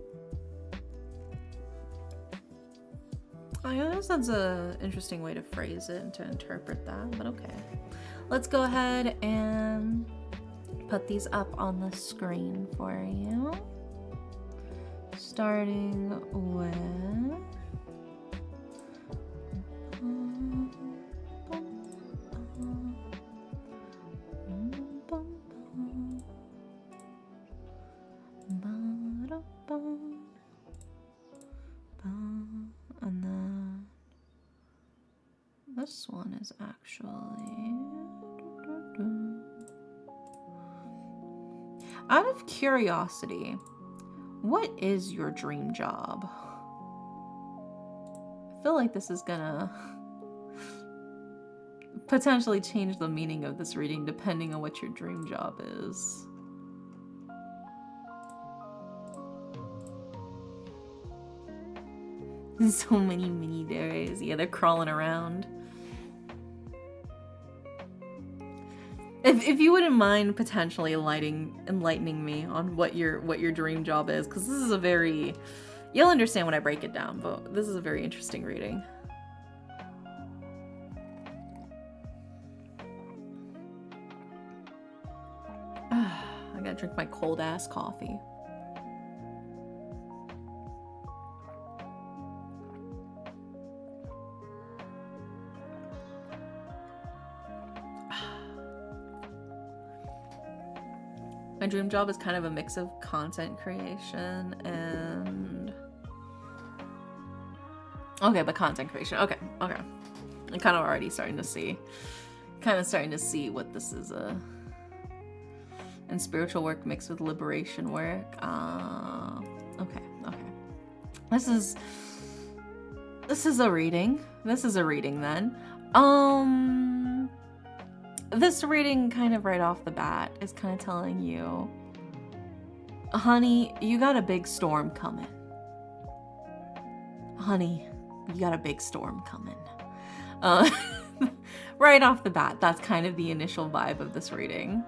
I guess that's an interesting way to phrase it and to interpret that, but okay. Let's go ahead and put these up on the screen for you. Starting with... And then this one is actually... Out of curiosity, what is your dream job? I feel like this is gonna potentially change the meaning of this reading depending on what your dream job is. So many mini berries. Yeah, they're crawling around. If you wouldn't mind potentially enlightening me on what your dream job is, because this is a very... You'll understand when I break it down, but this is a very interesting reading. I gotta drink my cold ass coffee. My dream job is kind of a mix of content creation and... Okay, but content creation. Okay. I'm kind of already starting to see what this is. And spiritual work mixed with liberation work. Okay. This is a reading. This is a reading then. This reading kind of right off the bat is kind of telling you, honey, you got a big storm coming. Honey, you got a big storm coming. Right off the bat, that's kind of the initial vibe of this reading.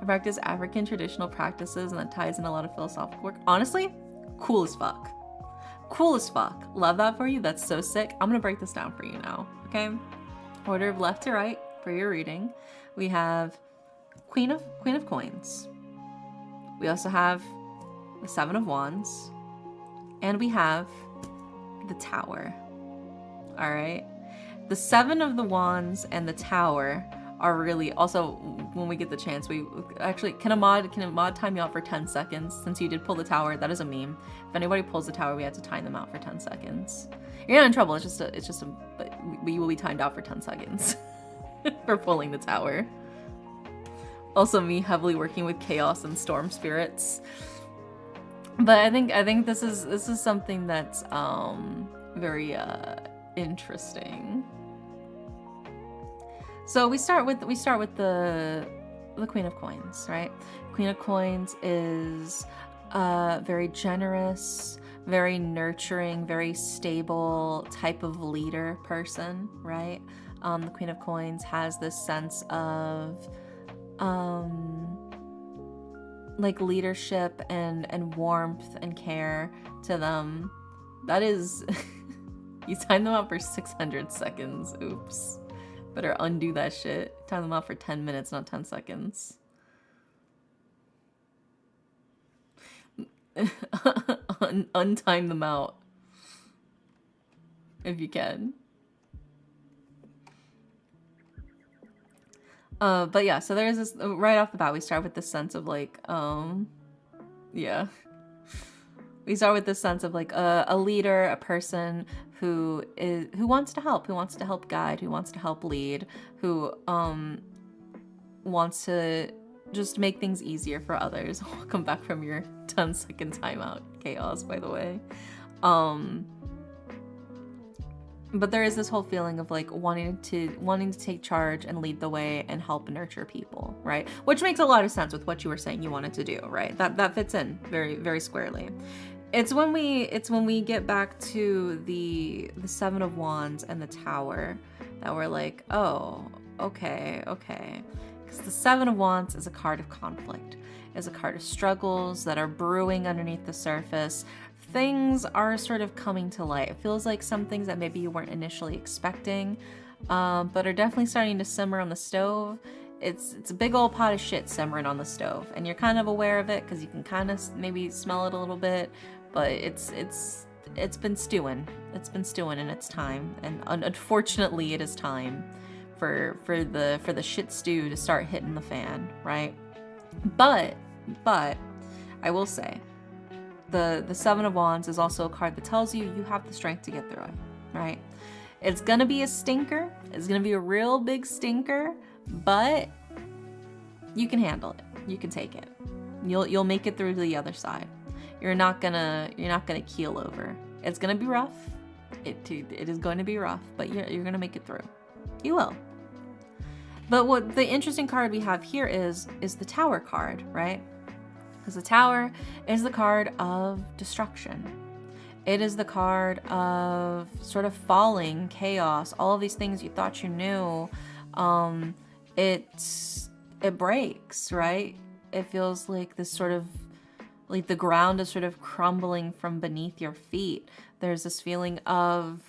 I practice African traditional practices and that ties in a lot of philosophical work. Honestly, cool as fuck. Cool as fuck. Love that for you. That's so sick. I'm gonna break this down for you now, okay? Order of left to right. For your reading, we have Queen of Coins. We also have the Seven of Wands, and we have the Tower. All right, the Seven of the Wands and the Tower are really also, when we get the chance, we actually can a mod time you out for 10 seconds since you did pull the Tower. That is a meme. If anybody pulls the Tower, we have to time them out for 10 seconds. You're not in trouble. But you will be timed out for 10 seconds. For pulling the Tower. Also me heavily working with chaos and storm spirits. But I think this is something that's very interesting. So we start with the Queen of Coins, right? Queen of Coins is very generous, very nurturing, very stable type of leader person, right? The Queen of Coins has this sense of like leadership and warmth and care to them. That is, you time them out for 600 seconds. Oops. Better undo that shit. Time them out for 10 minutes, not 10 seconds. Untime them out. If you can. But yeah, so there's this, right off the bat, we start with this sense of like, yeah. We start with this sense of like a leader, a person who wants to help guide, who wants to help lead, who wants to just make things easier for others. Welcome back from your 10-second timeout, Chaos, by the way. But there is this whole feeling of like wanting to take charge and lead the way and help nurture people, right? Which makes a lot of sense with what you were saying you wanted to do, right? That fits in very, very squarely. It's when we get back to the Seven of Wands and the Tower that we're like, oh, okay. Because the Seven of Wands is a card of conflict, is a card of struggles that are brewing underneath the surface. Things are sort of coming to light. It feels like some things that maybe you weren't initially expecting, but are definitely starting to simmer on the stove. It's a big old pot of shit simmering on the stove, and you're kind of aware of it because you can kind of maybe smell it a little bit, but it's been stewing. It's been stewing, and it's time. And unfortunately, it is time for the shit stew to start hitting the fan, right? But I will say, the Seven of Wands is also a card that tells you you have the strength to get through it, right? It's gonna be a stinker. It's gonna be a real big stinker, but you can handle it. You can take it. You'll make it through to the other side. You're not gonna keel over. It's gonna be rough. It is going to be rough, but you're gonna make it through. You will. But what the interesting card we have here is the Tower card, right? Because the Tower is the card of destruction. It is the card of sort of falling, chaos, all of these things you thought you knew. It breaks, right? It feels like this sort of, like the ground is sort of crumbling from beneath your feet. There's this feeling of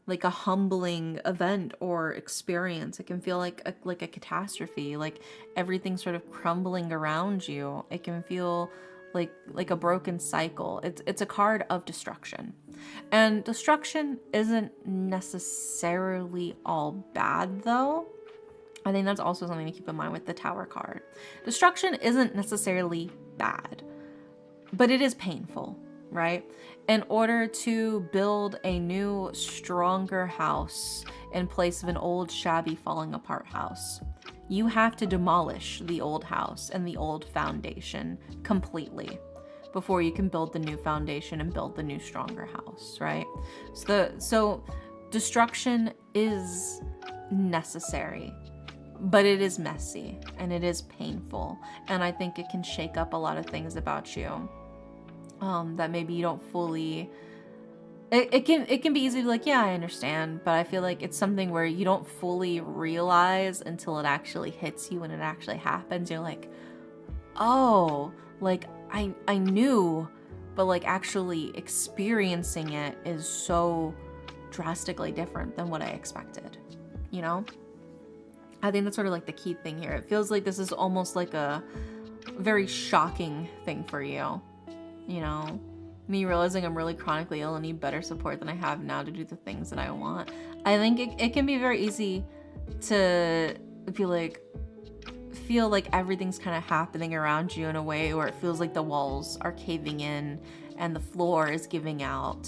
like a humbling event or experience. It can feel like a catastrophe, like everything sort of crumbling around you. It can feel like a broken cycle. It's a card of destruction. And destruction isn't necessarily all bad though. I think that's also something to keep in mind with the Tower card. Destruction isn't necessarily bad, but it is painful, right? In order to build a new, stronger house in place of an old, shabby, falling apart house, you have to demolish the old house and the old foundation completely before you can build the new foundation and build the new, stronger house, right? So destruction is necessary, but it is messy and it is painful. And I think it can shake up a lot of things about you that maybe you don't fully... It can be easy to be like, yeah, I understand, but I feel like it's something where you don't fully realize until it actually hits you and it actually happens. You're like, oh, like I knew, but like actually experiencing it is so drastically different than what I expected, you know? I think that's sort of like the key thing here. It feels like this is almost like a very shocking thing for you, you know? Me realizing I'm really chronically ill and need better support than I have now to do the things that I want. I think it can be very easy to feel like everything's kind of happening around you in a way where it feels like the walls are caving in and the floor is giving out.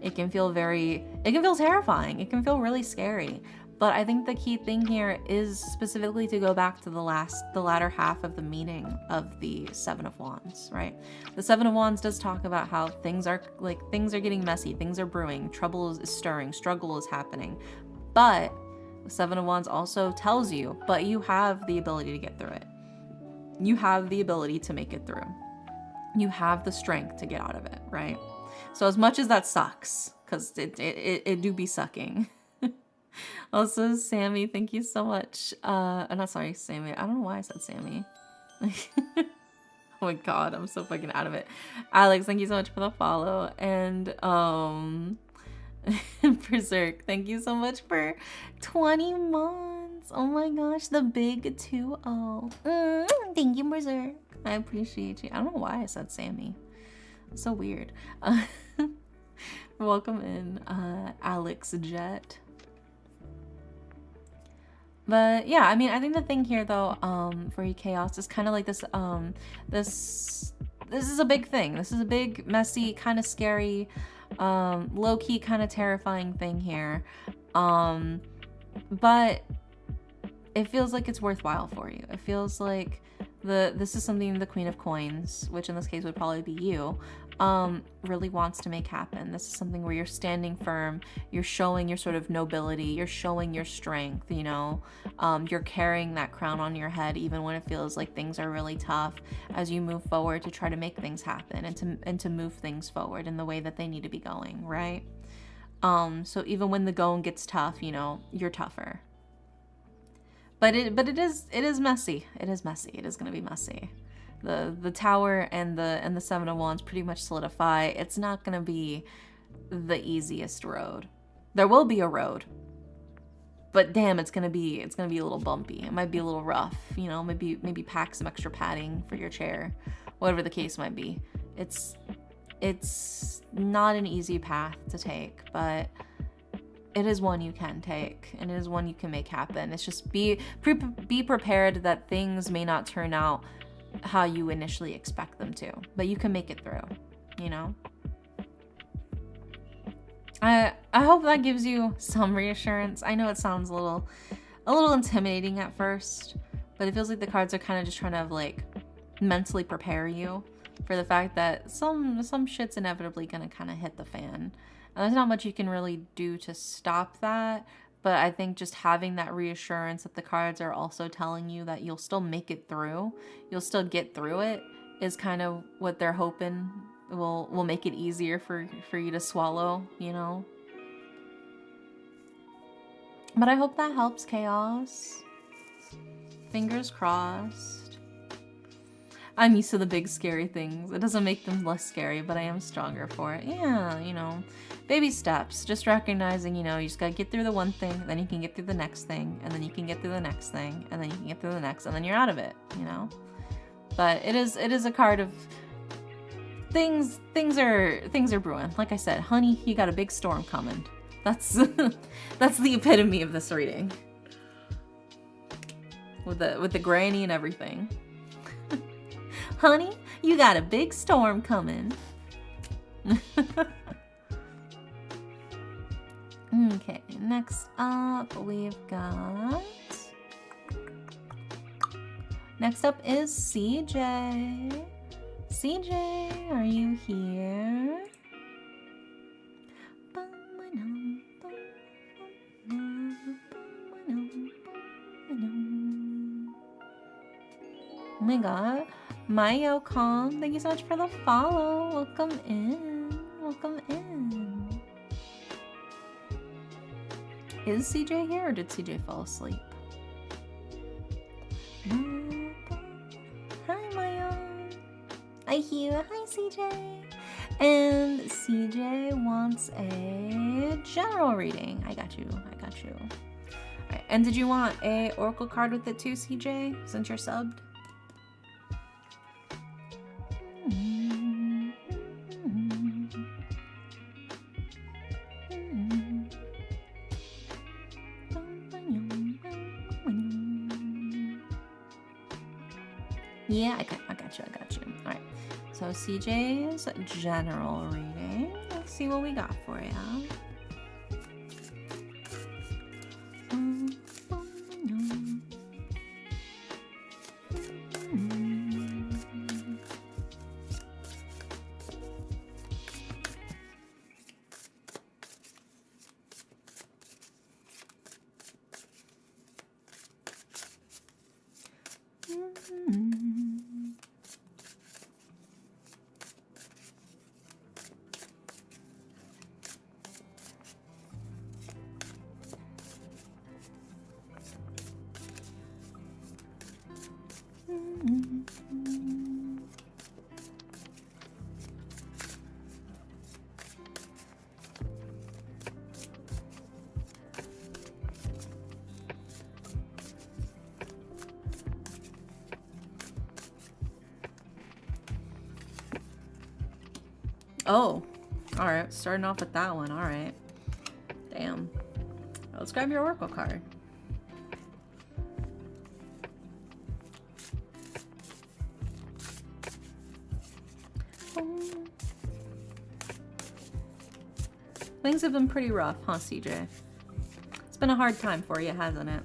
It can feel terrifying. It can feel really scary. But I think the key thing here is specifically to go back to the latter half of the meaning of the Seven of Wands, right? The Seven of Wands does talk about how things are getting messy, things are brewing, trouble is stirring, struggle is happening. But the Seven of Wands also tells you, but you have the ability to get through it. You have the ability to make it through. You have the strength to get out of it, right? So as much as that sucks, because it do be sucking. Also, Sammy, thank you so much. I'm not sorry, Sammy. I don't know why I said Sammy. Oh my god, I'm so fucking out of it. Alex, thank you so much for the follow. And Berserk, thank you so much for 20 months. Oh my gosh, the big 2-0. Thank you, Berserk. I appreciate you. I don't know why I said Sammy. It's so weird. Welcome in, Alex Jet. But yeah, I mean, I think the thing here though, for you Chaos is kind of like this, this is a big thing. This is a big, messy, kind of scary, low-key, kind of terrifying thing here. But it feels like it's worthwhile for you. It feels like This is something the Queen of Coins, which in this case would probably be you, really wants to make happen. This is something where you're standing firm, you're showing your sort of nobility, you're showing your strength, you know, you're carrying that crown on your head even when it feels like things are really tough, as you move forward to try to make things happen and to move things forward in the way that they need to be going, right? So even when the going gets tough, you know, you're tougher. But it is messy. It is messy. It is going to be messy. The Tower and the Seven of Wands pretty much solidify. It's not going to be the easiest road. There will be a road, but damn, it's gonna be a little bumpy. It might be a little rough. You know, maybe pack some extra padding for your chair, whatever the case might be. It's not an easy path to take, but it is one you can take, and it is one you can make happen. It's just be prepared that things may not turn out how you initially expect them to, but you can make it through, you know? I hope that gives you some reassurance. I know it sounds a little intimidating at first, but it feels like the cards are kind of just trying to like mentally prepare you for the fact that some shit's inevitably gonna kind of hit the fan. And there's not much you can really do to stop that, but I think just having that reassurance that the cards are also telling you that you'll still make it through, you'll still get through it, is kind of what they're hoping will make it easier for you to swallow, you know? But I hope that helps, Chaos. Fingers crossed. I'm used to the big scary things. It doesn't make them less scary, but I am stronger for it. Yeah, you know, baby steps. Just recognizing, you know, you just gotta get through the one thing, then you can get through the next thing, and then you can get through the next thing, and then you can get through the next, and then you're out of it, you know? But it is a card of things are brewing. Like I said, honey, you got a big storm coming. That's that's the epitome of this reading. With the granny and everything. Honey, you got a big storm coming. Okay, next up we've got... Next up is CJ. CJ, are you here? Oh my god. Mayo Calm, thank you so much for the follow. Welcome in. Welcome in. Is CJ here or did CJ fall asleep? Hi Mayo. I hear. Hi CJ. And CJ wants a general reading. I got you. I got you. Alright, and did you want a oracle card with it too, CJ, since you're subbed? Yeah, I got you. All right, so CJ's general reading. Let's see what we got for you. Oh, all right. Starting off with that one. All right. Damn. Let's grab your oracle card. Things have been pretty rough, huh, CJ? It's been a hard time for you, hasn't it?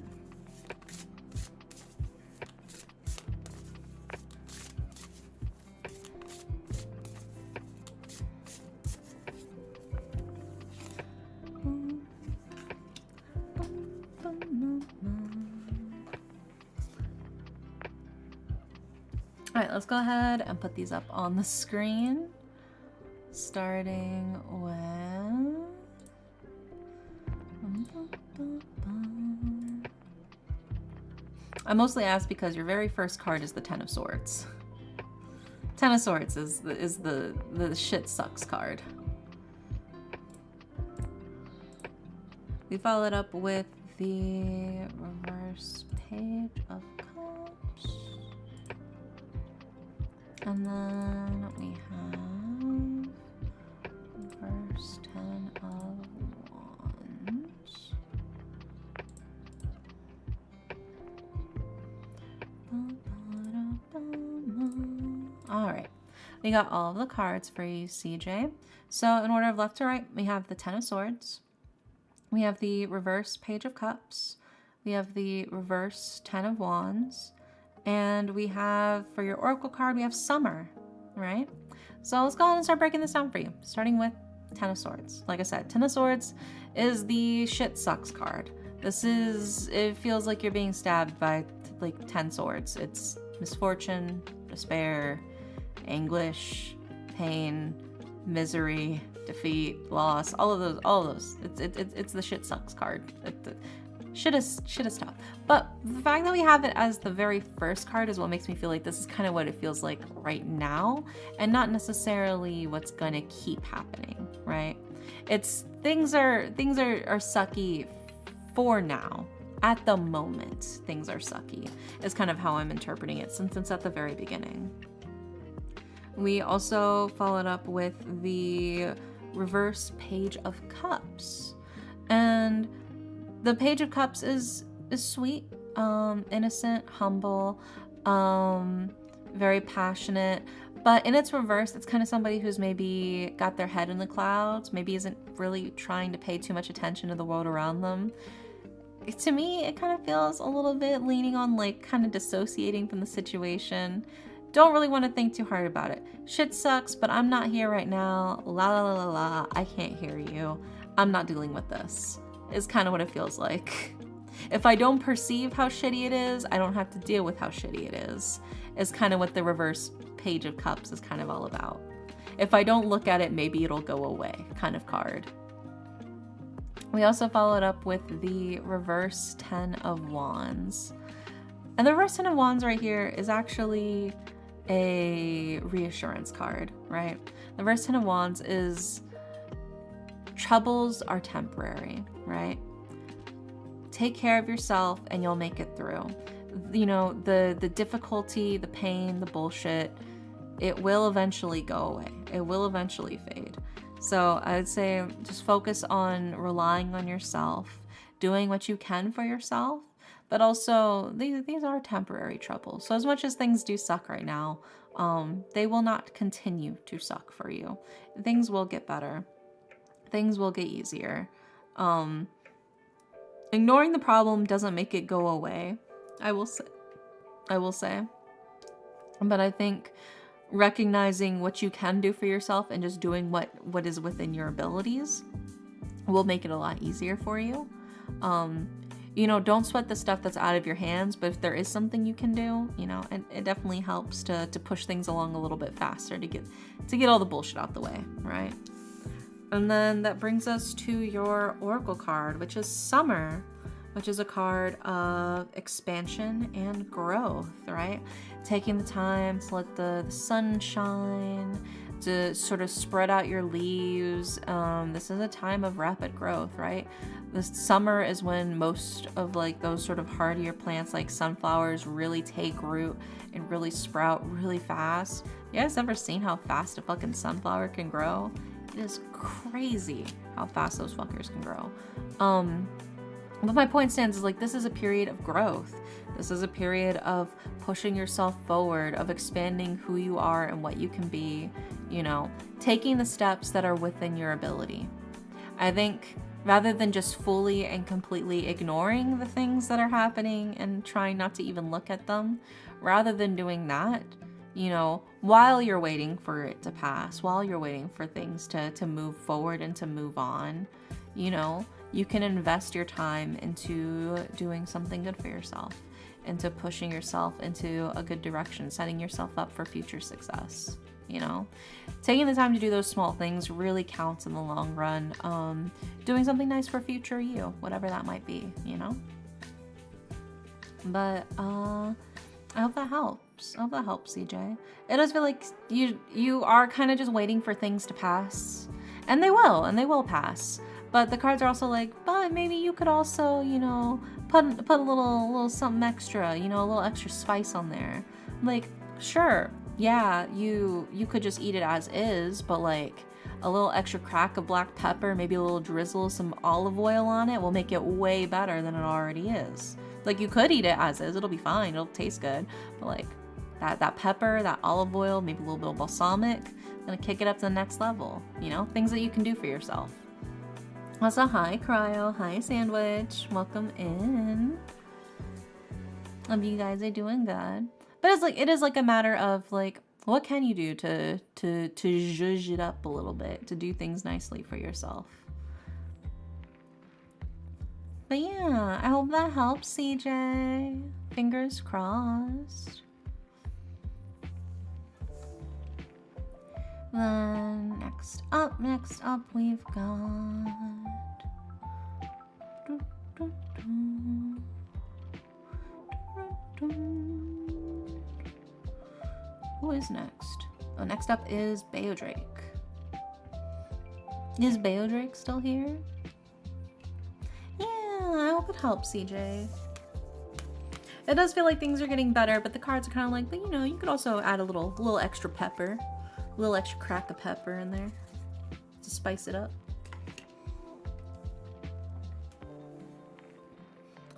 All right, let's go ahead and put these up on the screen. Starting with... I mostly ask because your very first card is the Ten of Swords. Ten of Swords is the shit sucks card. We followed up with the reverse Page of Cups. And then we have reverse Ten of Wands. All right, we got all of the cards for you, CJ. So in order of left to right, we have the Ten of Swords. We have the reverse Page of Cups. We have the reverse Ten of Wands. And we have, for your Oracle card, we have Summer, right? So let's go ahead and start breaking this down for you, starting with Ten of Swords. Like I said, Ten of Swords is the shit sucks card. This is, it feels like you're being stabbed by like 10 swords. It's misfortune, despair, anguish, pain, misery, defeat, loss, all of those. It's the shit sucks card. Shit is tough. But the fact that we have it as the very first card is what makes me feel like this is kind of what it feels like right now, and not necessarily what's gonna keep happening, right? It's things are sucky for now. At the moment, things are sucky, is kind of how I'm interpreting it since it's at the very beginning. We also followed up with the reverse Page of Cups. And the Page of Cups is sweet, innocent, humble, very passionate. But in its reverse, it's kind of somebody who's maybe got their head in the clouds, maybe isn't really trying to pay too much attention to the world around them. To me, it kind of feels a little bit leaning on like kind of dissociating from the situation. Don't really want to think too hard about it. Shit sucks, but I'm not here right now. La la la la la. I can't hear you. I'm not dealing with this. Is kind of what it feels like. If I don't perceive how shitty it is, I don't have to deal with how shitty it is kind of what the reverse Page of Cups is kind of all about. If I don't look at it, maybe it'll go away kind of card. We also followed up with the reverse Ten of Wands. And the reverse Ten of Wands right here is actually a reassurance card, right? The reverse Ten of Wands is troubles are temporary, right? Take care of yourself and you'll make it through. You know, the difficulty, the pain, the bullshit, it will eventually go away. It will eventually fade. So I would say just focus on relying on yourself, doing what you can for yourself, but also these are temporary troubles. So as much as things do suck right now, they will not continue to suck for you. Things will get better. Things will get easier. Ignoring the problem doesn't make it go away, I will say. But I think recognizing what you can do for yourself and just doing what is within your abilities will make it a lot easier for you. You know, don't sweat the stuff that's out of your hands, but if there is something you can do, you know, and it definitely helps to push things along a little bit faster to get all the bullshit out the way, right? And then that brings us to your Oracle card, which is Summer, which is a card of expansion and growth, right? Taking the time to let the sun shine, to sort of spread out your leaves. This is a time of rapid growth, right? The summer is when most of like those sort of hardier plants like sunflowers really take root and really sprout really fast. You guys ever seen how fast a fucking sunflower can grow? It is crazy how fast those fuckers can grow. But my point stands is like, this is a period of growth. This is a period of pushing yourself forward, of expanding who you are and what you can be, you know, taking the steps that are within your ability. I think rather than just fully and completely ignoring the things that are happening and trying not to even look at them, rather than doing that, you know, while you're waiting for it to pass, while you're waiting for things to move forward and to move on, you know, you can invest your time into doing something good for yourself, into pushing yourself into a good direction, setting yourself up for future success. You know, taking the time to do those small things really counts in the long run. Doing something nice for future you, whatever that might be, you know. But I hope that helps. I hope that helps, CJ. It does feel like you are kind of just waiting for things to pass, and they will pass. But the cards are also like, but maybe you could also, you know, put a little something extra, you know, a little extra spice on there. Like, sure. Yeah, you could just eat it as is, but like a little extra crack of black pepper, maybe a little drizzle of some olive oil on it will make it way better than it already is. Like, you could eat it as is, it'll be fine, it'll taste good, but like that pepper, that olive oil, maybe a little bit of balsamic, gonna kick it up to the next level, you know? Things that you can do for yourself. Also, hi Cryo, hi Sandwich, welcome in. Hope you guys are doing good. But it is like a matter of like, what can you do to zhuzh it up a little bit, to do things nicely for yourself. But yeah, I hope that helps, CJ. Fingers crossed. Then next up we've got who is next? Oh, next up is Beodrake. Is Beodrake still here? Yeah, I hope it helps, CJ. It does feel like things are getting better, but the cards are kind of like, but you know, you could also add a little extra pepper, a little extra crack of pepper in there to spice it up.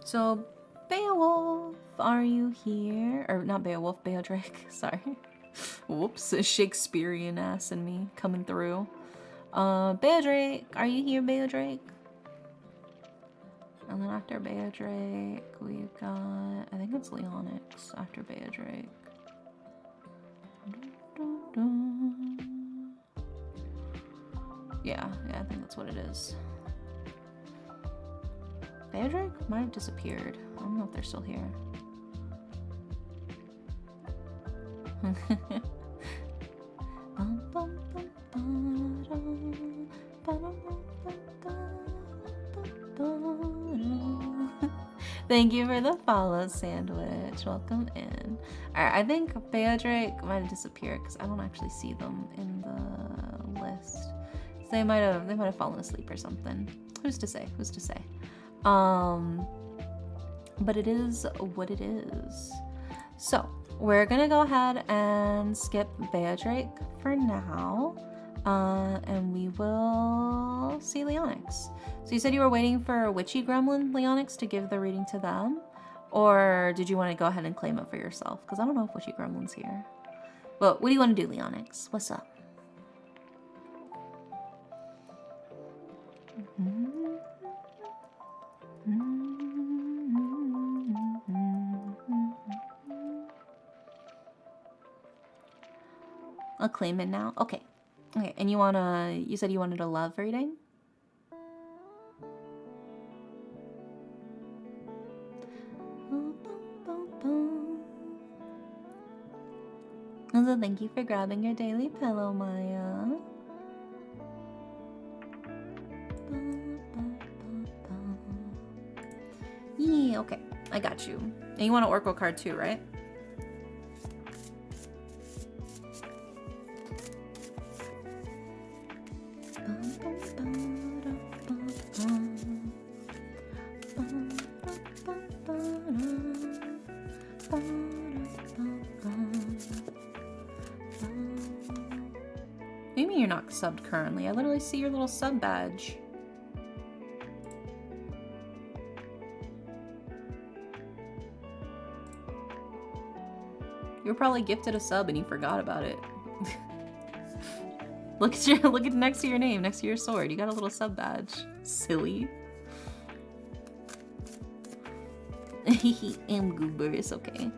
So, Beowulf, are you here? Or not Beowulf, Beodrake, sorry. Whoops, a Shakespearean ass in me coming through. Beodrake, are you here, Beodrake? And then after Beodrake, we've got, I think it's Leonix after Beodrake. Yeah, I think that's what it is. Beodrake might have disappeared. I don't know if they're still here. Thank you for the follow, Sandwich. Welcome in. Alright, I think Beodrake might have disappeared because I don't actually see them in the list. So they might have fallen asleep or something. Who's to say? Who's to say? But it is what it is. So we're gonna go ahead and skip Beodrake for now, and we will see Leonix. So you said you were waiting for Witchy Gremlin Leonix to give the reading to them, or did you want to go ahead and claim it for yourself? Because I don't know if Witchy Gremlin's here. Well, what do you want to do, Leonix? What's up? I'll claim it now. Okay. Okay, and you said you wanted a love reading? Also, thank you for grabbing your daily pillow, Maya. Yeah, okay. I got you. And you want an Oracle card too, right? What do you mean you're not subbed currently? I literally see your little sub badge. You were probably gifted a sub and you forgot about it. Look at next to your name, next to your sword. You got a little sub badge. Silly. I'm goober, it's okay.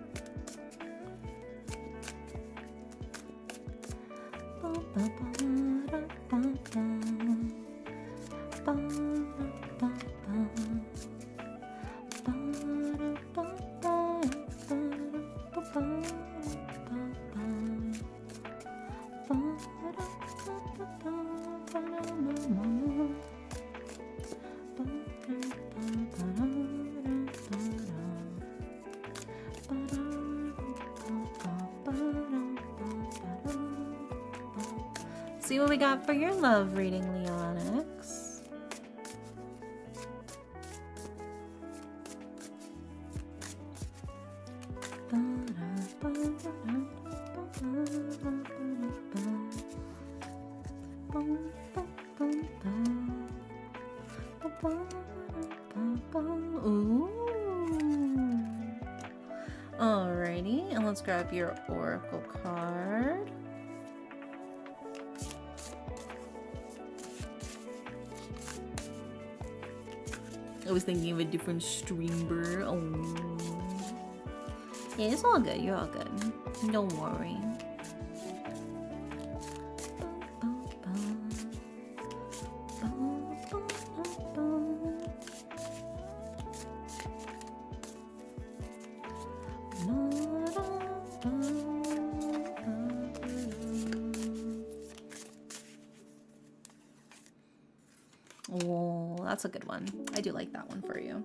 see what we got for your love reading, Leonix. Ooh. Alrighty, and let's grab your oracle card. I was thinking of a different streamer. Oh. Yeah, it's all good. You're all good. Don't worry. Oh, that's a good one. I do like that one for you.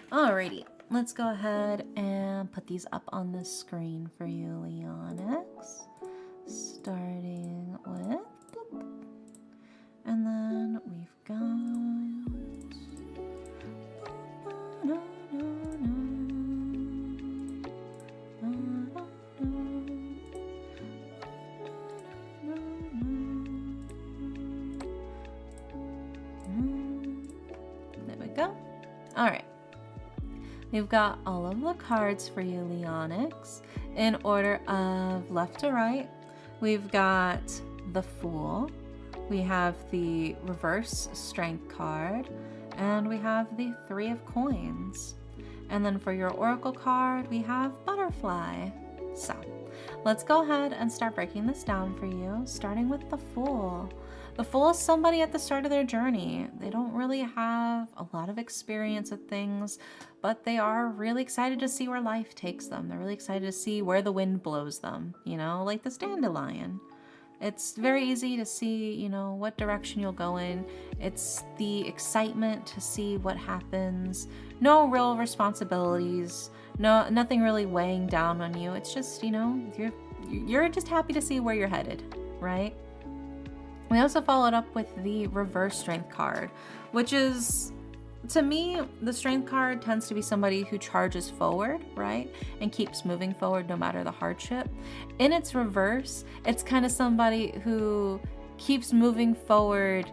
Alrighty, let's go ahead and put these up on the screen for you, Leonix. Starting with, and then we've got. There we go. All right. We've got all of the cards for you, Leonix, in order of left to right. We've got the Fool, we have the reverse Strength card, and we have the Three of Coins. And then for your Oracle card, we have Butterfly. So let's go ahead and start breaking this down for you, starting with the Fool. The Fool is somebody at the start of their journey. They don't really have a lot of experience with things, but they are really excited to see where life takes them. They're really excited to see where the wind blows them, you know, like this dandelion. It's very easy to see, you know, what direction you'll go in. It's the excitement to see what happens. No real responsibilities. Nothing really weighing down on you. It's just, you know, you're just happy to see where you're headed, right? We also followed up with the reverse Strength card, which is, to me, the Strength card tends to be somebody who charges forward, right? And keeps moving forward no matter the hardship. In its reverse, it's kind of somebody who keeps moving forward,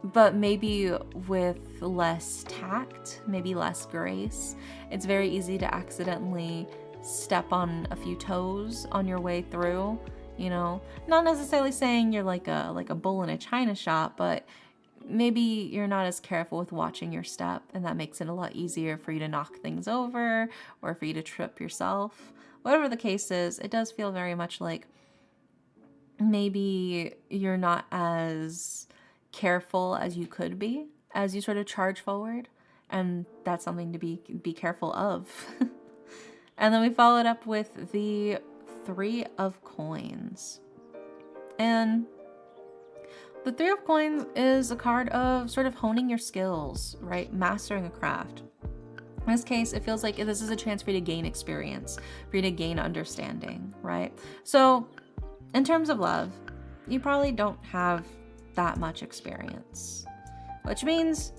but maybe with less tact, maybe less grace. It's very easy to accidentally step on a few toes on your way through. You know, not necessarily saying you're like a bull in a china shop, but maybe you're not as careful with watching your step, and that makes it a lot easier for you to knock things over or for you to trip yourself. Whatever the case is, it does feel very much like maybe you're not as careful as you could be as you sort of charge forward, and that's something to be careful of. And then we followed up with the Three of Coins. And the Three of Coins is a card of sort of honing your skills, right? Mastering a craft. In this case, it feels like this is a chance for you to gain experience, for you to gain understanding, right? So in terms of love, you probably don't have that much experience, which means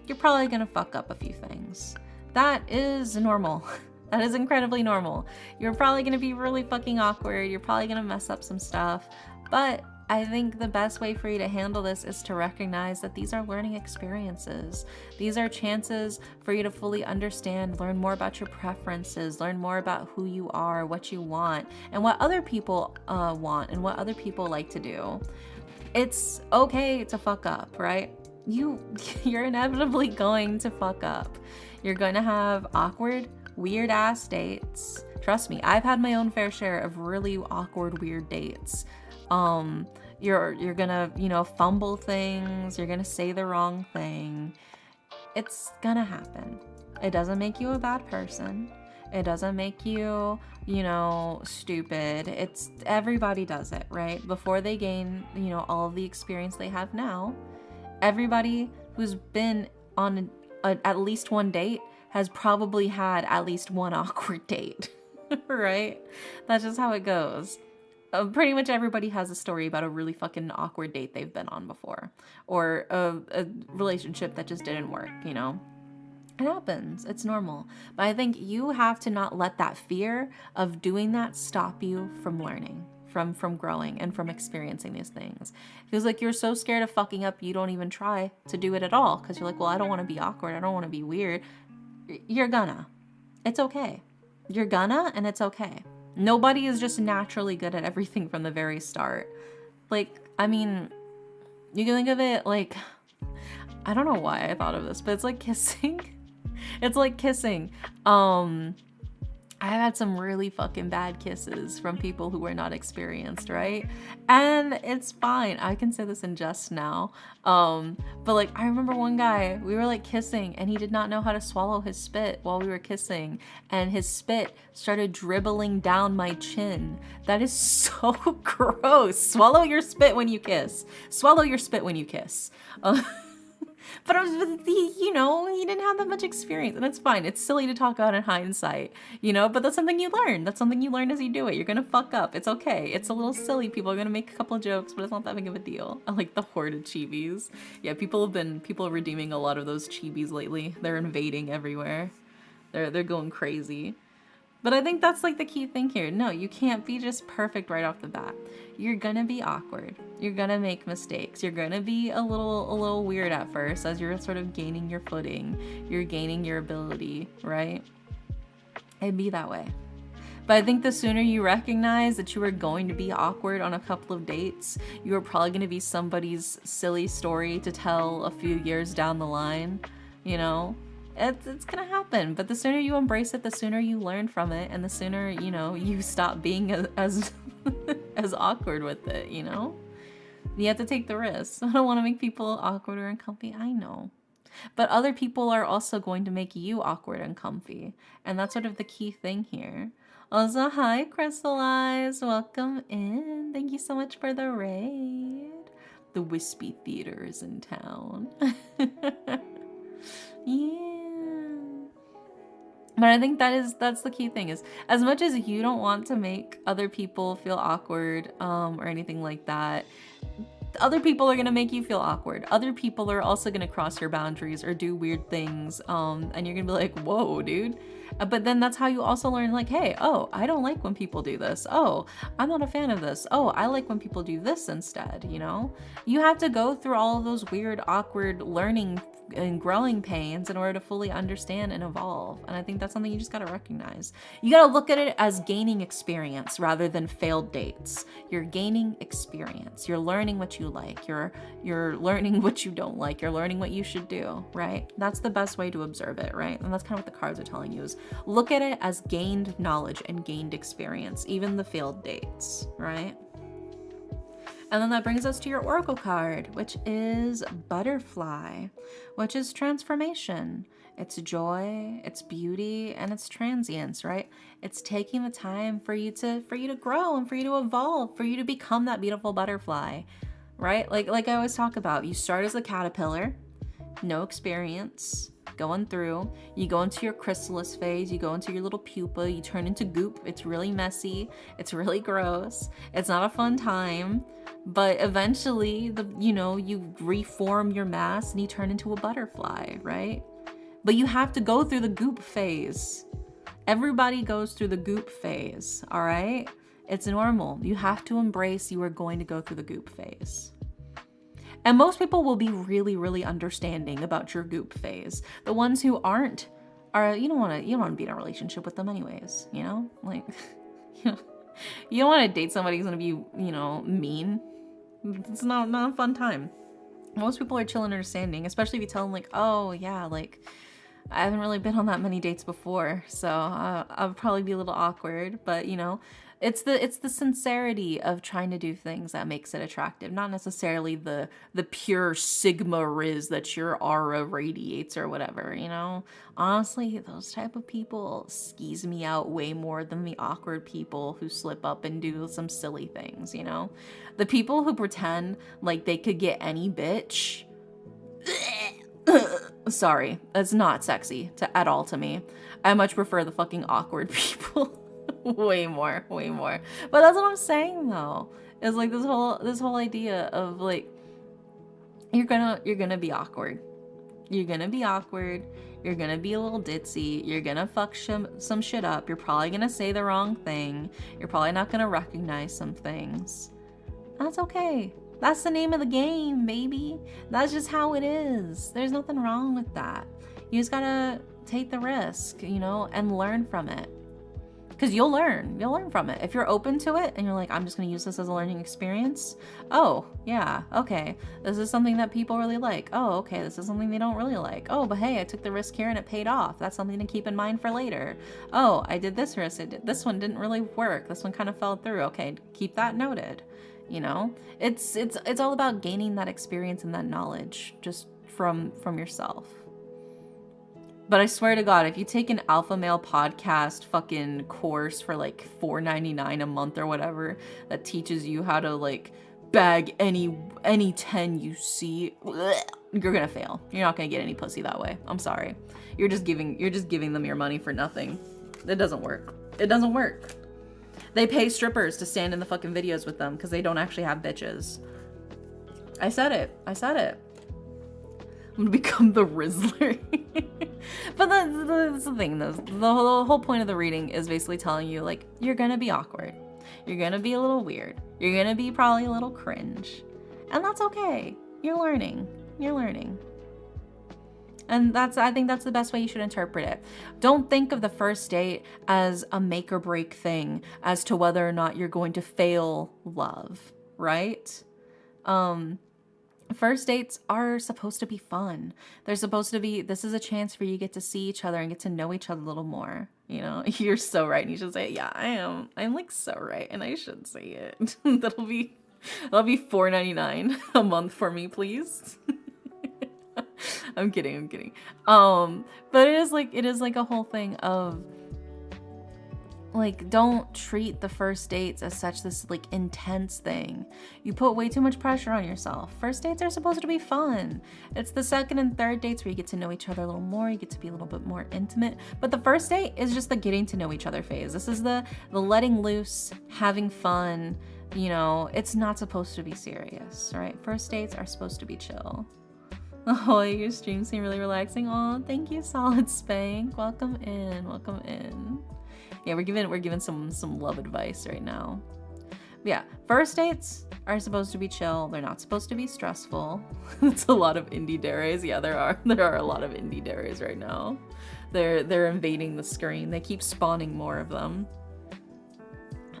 you're probably going to fuck up a few things. That is normal. That is incredibly normal. You're probably going to be really fucking awkward. You're probably going to mess up some stuff. But I think the best way for you to handle this is to recognize that these are learning experiences. These are chances for you to fully understand, learn more about your preferences, learn more about who you are, what you want, and what other people want, and what other people like to do. It's okay to fuck up, right? You're inevitably going to fuck up. You're going to have awkward, weird ass dates. Trust me, I've had my own fair share of really awkward, weird dates. You're gonna, you know, fumble things. You're gonna say the wrong thing. It's gonna happen. It doesn't make you a bad person. It doesn't make you, you know, stupid. It's everybody does it, right? Before they gain, you know, all of the experience they have now, everybody who's been on at least one date has probably had at least one awkward date, right? That's just how it goes. pretty much everybody has a story about a really fucking awkward date they've been on before, or a relationship that just didn't work, you know? It happens. It's normal. But I think you have to not let that fear of doing that stop you from learning, from growing, and from experiencing these things. It feels like you're so scared of fucking up, you don't even try to do it at all. Because you're like, well, I don't want to be awkward. I don't want to be weird. You're gonna. It's okay. You're gonna, and it's okay. Nobody is just naturally good at everything from the very start. Like, I mean, you can think of it like, I don't know why I thought of this, but it's like kissing. It's like kissing. I've had some really fucking bad kisses from people who were not experienced, right? And it's fine. I can say this in jest now. But like, I remember one guy, we were like kissing and he did not know how to swallow his spit while we were kissing. And his spit started dribbling down my chin. That is so gross. Swallow your spit when you kiss. Swallow your spit when you kiss. But he didn't have that much experience, and it's fine. It's silly to talk about in hindsight, but that's something you learn. That's something you learn as you do it. You're gonna fuck up. It's okay. It's a little silly. People are gonna make a couple of jokes, but it's not that big of a deal. I like the hoarded chibis. Yeah, people are redeeming a lot of those chibis lately. They're invading everywhere. They're going crazy. But I think that's like the key thing here. No, you can't be just perfect right off the bat. You're gonna be awkward. You're gonna make mistakes. You're gonna be a little weird at first as you're sort of gaining your footing. You're gaining your ability, right? It'd be that way. But I think the sooner you recognize that you are going to be awkward on a couple of dates, you are probably gonna be somebody's silly story to tell a few years down the line, It's gonna happen, but the sooner you embrace it, the sooner you learn from it, and the sooner, you stop being as as awkward with it, You have to take the risk. I don't want to make people awkward or uncomfy, I know. But other people are also going to make you awkward and comfy, and that's sort of the key thing here. Also, hi, Crystallize. Welcome in. Thank you so much for the raid. The Wispy Theater is in town. Yeah. But I think that's the key thing is, as much as you don't want to make other people feel awkward or anything like that, other people are going to make you feel awkward. Other people are also going to cross your boundaries or do weird things, and you're going to be like, whoa, dude. But then that's how you also learn, like, hey, oh, I don't like when people do this. Oh, I'm not a fan of this. Oh, I like when people do this instead, You have to go through all of those weird, awkward learning and growing pains in order to fully understand and evolve. And I think that's something you just got to recognize. You got to look at it as gaining experience rather than failed dates. You're gaining experience. You're learning what you like. You're learning what you don't like. You're learning what you should do, right? That's the best way to observe it, right? And that's kind of what the cards are telling you is look at it as gained knowledge and gained experience, even the failed dates, right? And then that brings us to your oracle card, which is Butterfly, which is transformation. It's joy, it's beauty, and it's transience, right? It's taking the time for you to grow and for you to evolve, for you to become that beautiful butterfly, right? Like I always talk about, you start as a caterpillar, no experience, going through, you go into your chrysalis phase, you go into your little pupa, you turn into goop. It's really messy, it's really gross, it's not a fun time, but eventually you reform your mass and you turn into a butterfly, right? But you have to go through the goop phase. Everybody goes through the goop phase, all right? It's normal. You have to embrace you are going to go through the goop phase. And most people will be really, really understanding about your goop phase. The ones who aren't you don't want to be in a relationship with them anyways, Like, you don't want to date somebody who's going to be, mean. It's not a fun time. Most people are chill and understanding, especially if you tell them like, oh yeah, like I haven't really been on that many dates before, so I'll probably be a little awkward, but it's the sincerity of trying to do things that makes it attractive, not necessarily the pure sigma riz that your aura radiates or whatever, Honestly, those type of people skis me out way more than the awkward people who slip up and do some silly things, The people who pretend like they could get any bitch. Sorry, that's not sexy at all to me. I much prefer the fucking awkward people Way more, way more. But that's what I'm saying though. Is like this whole idea of like you're gonna be awkward. You're gonna be awkward. You're gonna be a little ditzy. You're gonna fuck some shit up. You're probably gonna say the wrong thing. You're probably not gonna recognize some things. That's okay. That's the name of the game, baby. That's just how it is. There's nothing wrong with that. You just gotta take the risk, you know, and learn from it. Because you'll learn from it. If you're open to it and you're like, I'm just gonna use this as a learning experience. Oh, yeah, okay. This is something that people really like. Oh, okay, this is something they don't really like. Oh, but hey, I took the risk here and it paid off. That's something to keep in mind for later. Oh, I did this risk. This one didn't really work. This one kind of fell through. Okay, keep that noted. You know? It's all about gaining that experience and that knowledge just from yourself. But I swear to God, if you take an alpha male podcast fucking course for like $4.99 a month or whatever that teaches you how to like bag any 10 you see, you're gonna fail. You're not gonna get any pussy that way. I'm sorry. You're just giving them your money for nothing. It doesn't work. It doesn't work. They pay strippers to stand in the fucking videos with them because they don't actually have bitches. I said it. I'm gonna become the Rizzler. But that's the thing though. The whole point of the reading is basically telling you like, you're gonna be awkward. You're gonna be a little weird. You're gonna be probably a little cringe. And that's okay. You're learning. And I think that's the best way you should interpret it. Don't think of the first date as a make or break thing as to whether or not you're going to fail love, right? First dates are supposed to be fun. They're supposed to be, this is a chance for you to get to see each other and get to know each other a little more. You know, you're so right. And you should say, yeah, I am. I'm like so right. And I should say it. That'll be $4.99 a month for me, please. I'm kidding. But it is like a whole thing of like, don't treat the first dates as such this like intense thing. You put way too much pressure on yourself. First dates are supposed to be fun. It's the second and third dates where you get to know each other a little more. You get to be a little bit more intimate. But the first date is just the getting to know each other phase. This is the letting loose, having fun. You know, it's not supposed to be serious, right? First dates are supposed to be chill. Oh, your stream seem really relaxing. Oh, thank you, Solid Spank. Welcome in. Yeah, we're giving some love advice right now. But yeah, first dates are supposed to be chill. They're not supposed to be stressful. It's a lot of indie dares. Yeah, there are a lot of indie dares right now. They're invading the screen. They keep spawning more of them.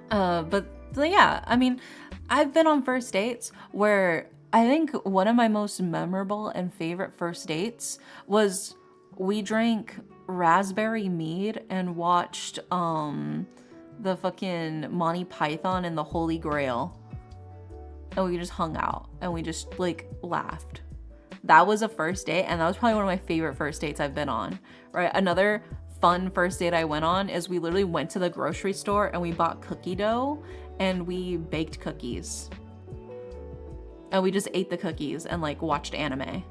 But yeah, I mean, I've been on first dates where I think one of my most memorable and favorite first dates was we drank raspberry mead and watched the fucking Monty Python and the Holy Grail, and we just hung out and we just like laughed. That was a first date, and that was probably one of my favorite first dates I've been on, right? Another fun first date I went on is we literally went to the grocery store and we bought cookie dough and we baked cookies and we just ate the cookies and like watched anime.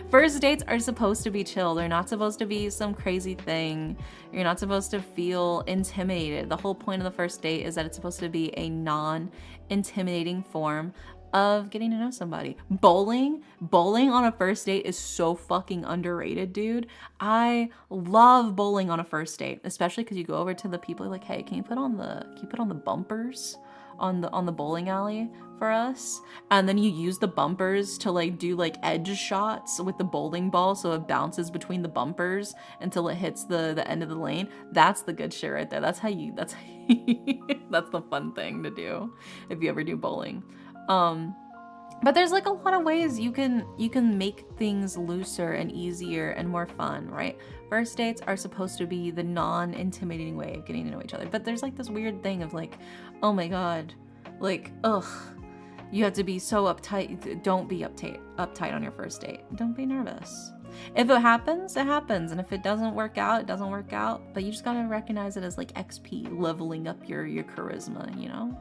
First dates are supposed to be chill. They're not supposed to be some crazy thing. You're not supposed to feel intimidated. The whole point of the first date is that it's supposed to be a non-intimidating form of getting to know somebody. Bowling on a first date is so fucking underrated, dude. I love bowling on a first date, especially because you go over to the people like, hey, can you put on the bumpers on the bowling alley for us? And then you use the bumpers to like do like edge shots with the bowling ball so it bounces between the bumpers until it hits the end of the lane. That's the good shit right there. That's that's the fun thing to do if you ever do bowling. But there's like a lot of ways you can make things looser and easier and more fun, right? First dates are supposed to be the non-intimidating way of getting to know each other. But there's like this weird thing of like, oh my God, like, ugh, you have to be so uptight. Don't be uptight on your first date. Don't be nervous. If it happens, it happens. And if it doesn't work out, it doesn't work out. But you just gotta recognize it as like XP, leveling up your charisma, you know?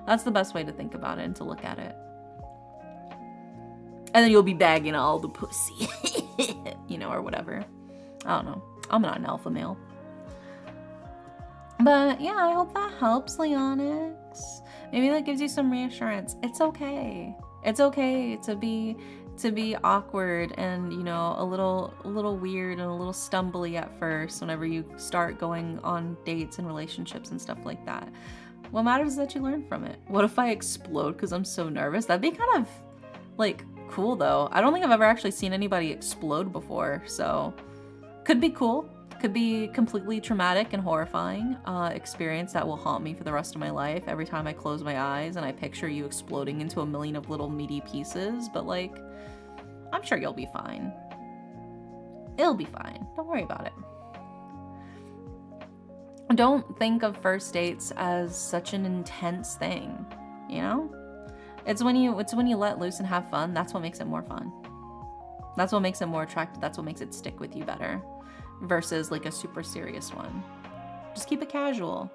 That's the best way to think about it and to look at it. And then you'll be bagging all the pussy, you know, or whatever. I don't know. I'm not an alpha male. But yeah, I hope that helps, Leonix. Maybe that gives you some reassurance. It's okay. It's okay to be awkward and, you know, a little weird and a little stumbly at first whenever you start going on dates and relationships and stuff like that. What matters is that you learn from it. What if I explode because I'm so nervous? That'd be kind of like cool though. I don't think I've ever actually seen anybody explode before, so could be cool. Could be completely traumatic and horrifying experience that will haunt me for the rest of my life every time I close my eyes and I picture you exploding into a million of little meaty pieces. But like, I'm sure you'll be fine. It'll be fine. Don't worry about it. Don't think of first dates as such an intense thing, you know? It's when you let loose and have fun. That's what makes it more fun. That's what makes it more attractive. That's what makes it stick with you better versus like a super serious one. Just keep it casual.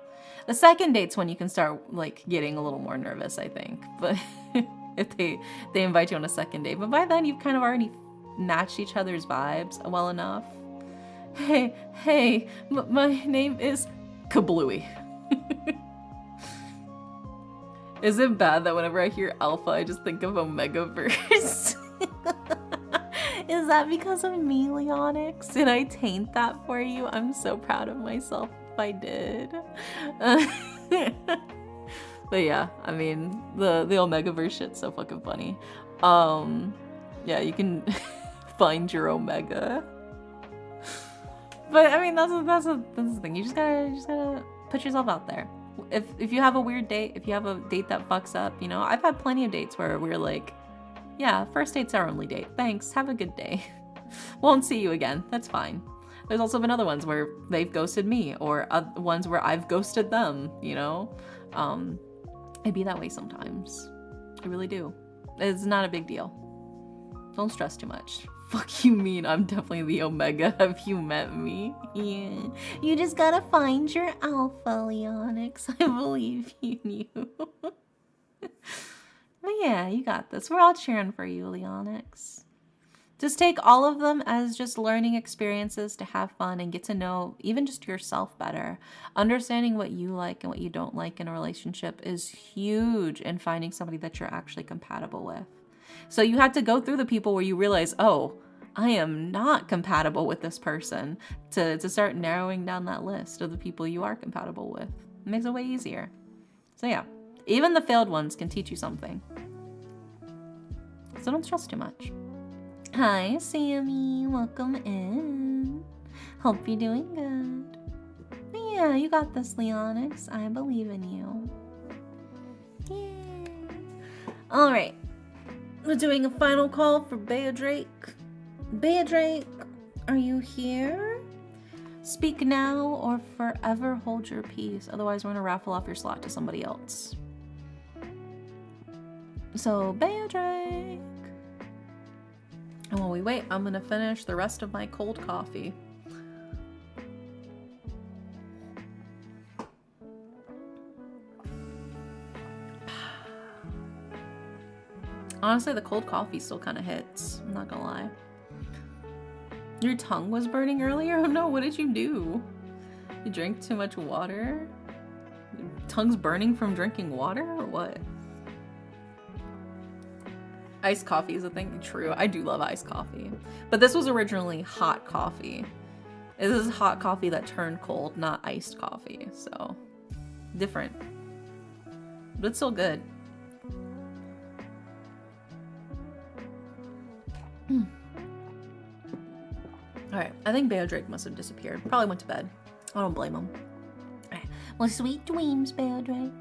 The second date's when you can start like getting a little more nervous, I think. But if they invite you on a second date, but by then you've kind of already matched each other's vibes well enough. Hey, my name is Kablooey. Is it bad that whenever I hear alpha, I just think of Omegaverse? Is that because of me, Leonix? Did I taint that for you? I'm so proud of myself if I did. But yeah, I mean, the Omegaverse shit's so fucking funny. Yeah, you can find your Omega. But I mean, that's the thing. You just gotta put yourself out there. If you have a weird date, if you have a date that fucks up, you know, I've had plenty of dates where we're like, yeah, first date's our only date. Thanks, have a good day. Won't see you again. That's fine. There's also been other ones where they've ghosted me, or ones where I've ghosted them, you know? I be that way sometimes. I really do. It's not a big deal. Don't stress too much. Fuck you mean I'm definitely the Omega. Have you met me? Yeah. You just gotta find your alpha, Leonix. I believe in you. But yeah, you got this. We're all cheering for you, Leonix. Just take all of them as just learning experiences to have fun and get to know even just yourself better. Understanding what you like and what you don't like in a relationship is huge in finding somebody that you're actually compatible with. So you have to go through the people where you realize, oh, I am not compatible with this person, to start narrowing down that list of the people you are compatible with. It makes it way easier. So yeah, even the failed ones can teach you something. So don't stress too much. Hi, Sammy. Welcome in. Hope you're doing good. But yeah, you got this, Leonix. I believe in you. Yeah. All right. We're doing a final call for Bea Drake. Bea Drake, are you here? Speak now or forever hold your peace. Otherwise, we're going to raffle off your slot to somebody else. So, Bea Drake. And while we wait, I'm going to finish the rest of my cold coffee. Honestly, the cold coffee still kind of hits. I'm not gonna lie. Your tongue was burning earlier? Oh no, what did you do? You drank too much water? Your tongue's burning from drinking water or what? Iced coffee is a thing. True, I do love iced coffee. But this was originally hot coffee. This is hot coffee that turned cold, not iced coffee. So, different. But it's still good. Alright, I think Bea Drake must have disappeared. Probably went to bed. I don't blame him. Alright, well, sweet dreams, Bea Drake.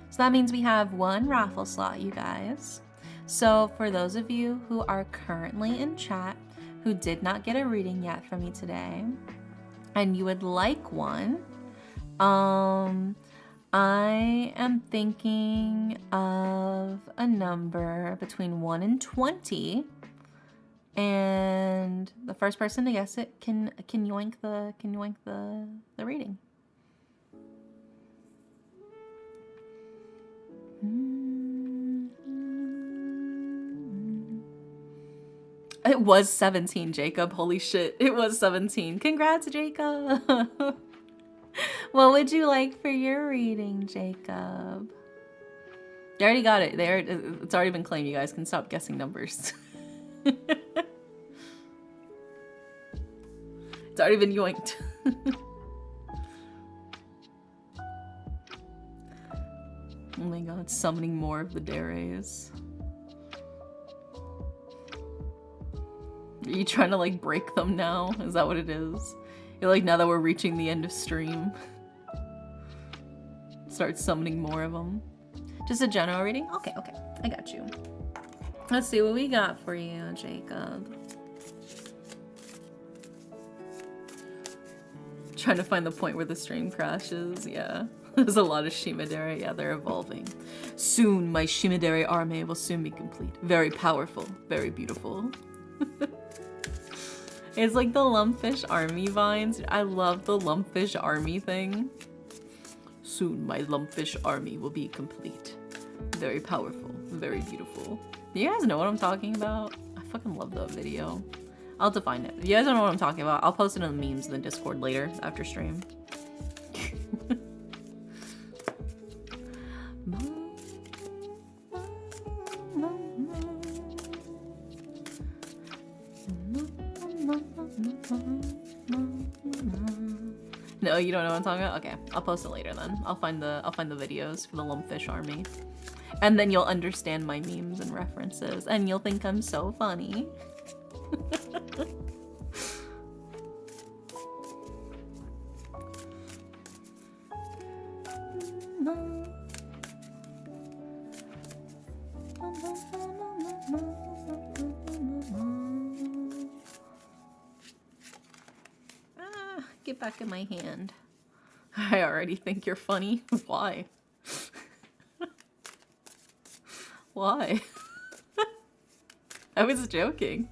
So that means we have one raffle slot, you guys. So for those of you who are currently in chat who did not get a reading yet from me today, and you would like one, I am thinking of a number between 1 and 20. And the first person to guess it can yoink the reading. It was 17, Jacob. Holy shit. It was 17. Congrats, Jacob. What would you like for your reading, Jacob? They already got it. It's already been claimed. You guys can stop guessing numbers. It's already been yoinked. Oh my god, summoning more of the Dares. Are you trying to like break them now? Is that what it is? You're like, now that we're reaching the end of stream, start summoning more of them. Just a general reading? Okay, okay, I got you. Let's see what we got for you, Jacob. Trying to find the point where the stream crashes, yeah. There's a lot of Shimidare, yeah, they're evolving. Soon, my Shimidare army will soon be complete. Very powerful, very beautiful. It's like the lumpfish army vines. I love the lumpfish army thing. Soon, my lumpfish army will be complete. Very powerful, very beautiful. Do you guys know what I'm talking about? I fucking love that video. I'll have to find it. If you guys don't know what I'm talking about, I'll post it in the memes in the Discord later after stream. No, you don't know what I'm talking about? Okay, I'll post it later then. I'll find the videos for the lumpfish army. And then you'll understand my memes and references and you'll think I'm so funny. Get back in my hand. I already think you're funny. Why? Why? I was joking.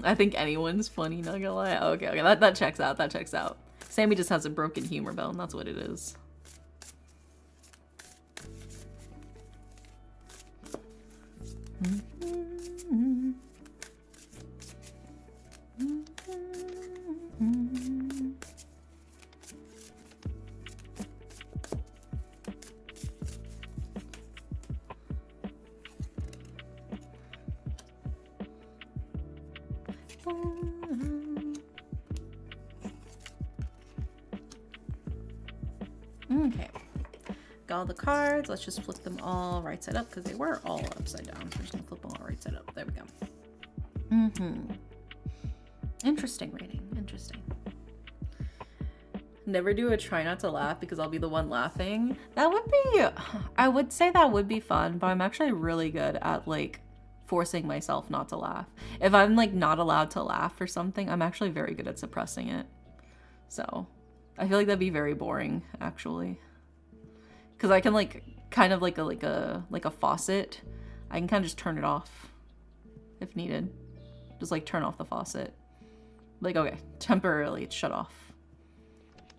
I think anyone's funny, not gonna lie. Okay, okay, that checks out, that checks out. Sammy just has a broken humor bone, that's what it is. Okay, got all the cards. Let's just flip them all right side up because they were all upside down. So we're just gonna flip them all right side up. There we go. Interesting reading. Interesting. Never do a try not to laugh because I'll be the one laughing. That would be, I would say that would be fun, but I'm actually really good at like forcing myself not to laugh. If I'm like not allowed to laugh or something, I'm actually very good at suppressing it. So I feel like that'd be very boring actually. Cause I can like kind of like a faucet. I can kind of just turn it off if needed. Just like turn off the faucet. Like, okay, temporarily it's shut off.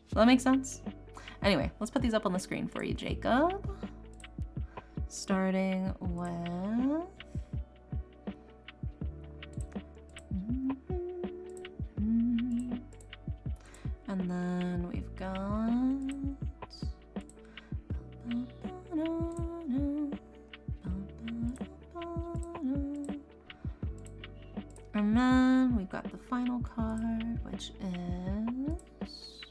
Does that make sense? Anyway, let's put these up on the screen for you, Jacob. Starting with... And then we've got... And then we've got the final card, which is...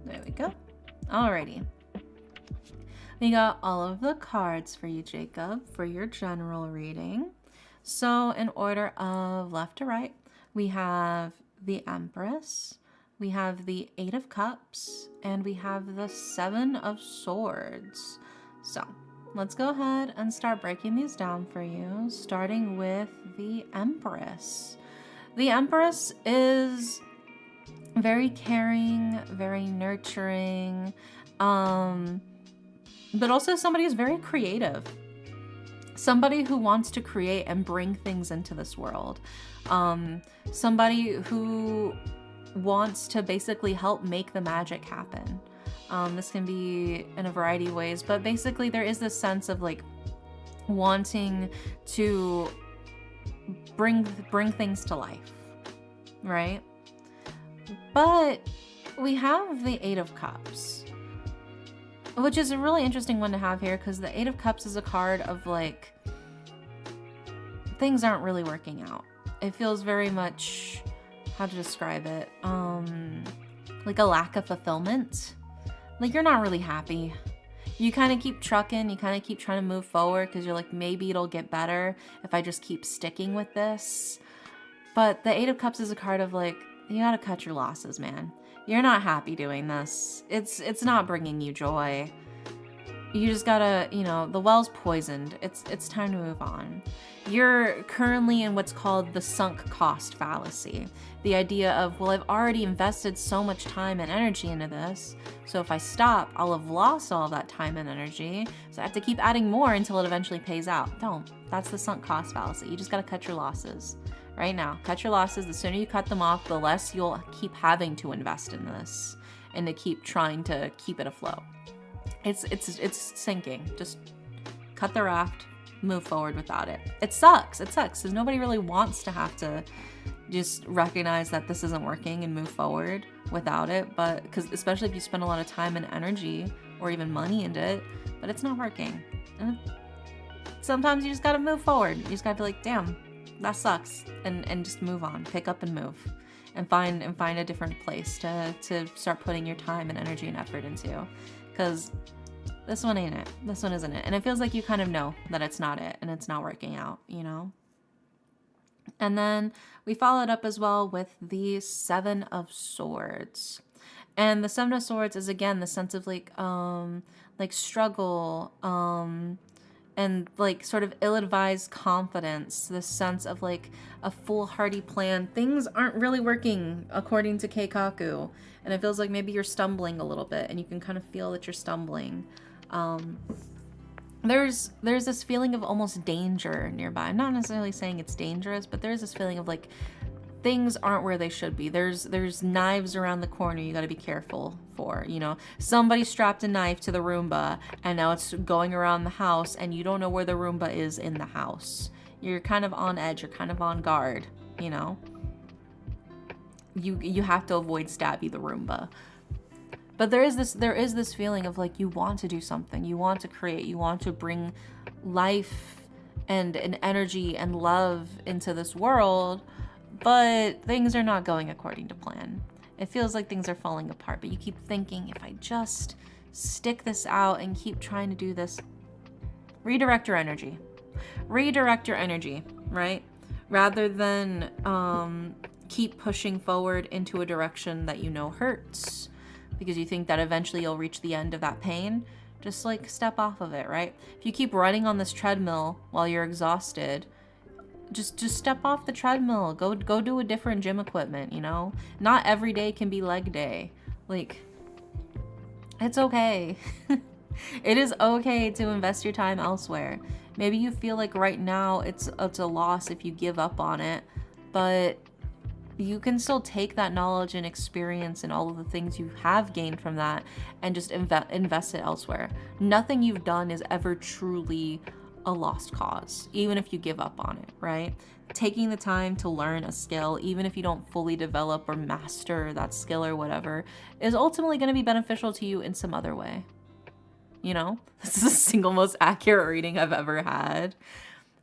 There we go. Alrighty. We got all of the cards for you, Jacob, for your general reading. So in order of left to right, we have the Empress, we have the Eight of Cups, and we have the Seven of Swords. So let's go ahead and start breaking these down for you, starting with the Empress. The Empress is very caring, very nurturing, but also somebody who's very creative. Somebody who wants to create and bring things into this world. Somebody who wants to basically help make the magic happen. This can be in a variety of ways, but basically there is this sense of like wanting to bring things to life. right? But we have the Eight of Cups, which is a really interesting one to have here, because the Eight of Cups is a card of like, things aren't really working out. It feels very much, how to describe it, like a lack of fulfillment. Like, you're not really happy. You kind of keep trucking, you kind of keep trying to move forward because you're like, maybe it'll get better if I just keep sticking with this. But the Eight of Cups is a card of like, you gotta cut your losses, man. You're not happy doing this. It's not bringing you joy. You just gotta, you know, the well's poisoned. It's time to move on. You're currently in what's called the sunk cost fallacy. The idea of, well, I've already invested so much time and energy into this, so if I stop, I'll have lost all of that time and energy, so I have to keep adding more until it eventually pays out. Don't. That's the sunk cost fallacy. You just gotta cut your losses. Right now, cut your losses. The sooner you cut them off, the less you'll keep having to invest in this and to keep trying to keep it afloat. It's sinking. Just cut the raft, move forward without it. It sucks because nobody really wants to have to just recognize that this isn't working and move forward without it, but because especially if you spend a lot of time and energy or even money into it, but it's not working. And sometimes you just gotta move forward. You just gotta be like, damn, that sucks, and just move on, pick up and move, and find a different place to start putting your time and energy and effort into, because this one ain't it. This one isn't it. And it feels like you kind of know that it's not it and it's not working out, you know? And then we followed up as well with the Seven of Swords. And the Seven of Swords is, again, the sense of like struggle, and like sort of ill-advised confidence, this sense of like a foolhardy plan. Things aren't really working according to Keikaku, and it feels like maybe you're stumbling a little bit, and you can kind of feel that you're stumbling. There's this feeling of almost danger nearby. I'm not necessarily saying it's dangerous, but there's this feeling of like things aren't where they should be. There's knives around the corner you got to be careful for, you know. Somebody strapped a knife to the Roomba and now it's going around the house and you don't know where the Roomba is in the house. You're kind of on edge, you're kind of on guard, you know. You have to avoid Stabby the Roomba. But there is this feeling of like you want to do something, you want to create, you want to bring life and energy and love into this world, but things are not going according to plan. It feels like things are falling apart, but you keep thinking, if I just stick this out and keep trying to do this, redirect your energy. Redirect your energy, right? Rather than keep pushing forward into a direction that you know hurts, because you think that eventually you'll reach the end of that pain. Just like step off of it, right? If you keep running on this treadmill while you're exhausted, just step off the treadmill. Go do a different gym equipment, you know? Not every day can be leg day. Like, it's okay. It is okay to invest your time elsewhere. Maybe you feel like right now it's a loss if you give up on it, but you can still take that knowledge and experience and all of the things you have gained from that and just invest it elsewhere. Nothing you've done is ever truly a lost cause, even if you give up on it, right? Taking the time to learn a skill, even if you don't fully develop or master that skill or whatever, is ultimately going to be beneficial to you in some other way. You know, this is the single most accurate reading I've ever had.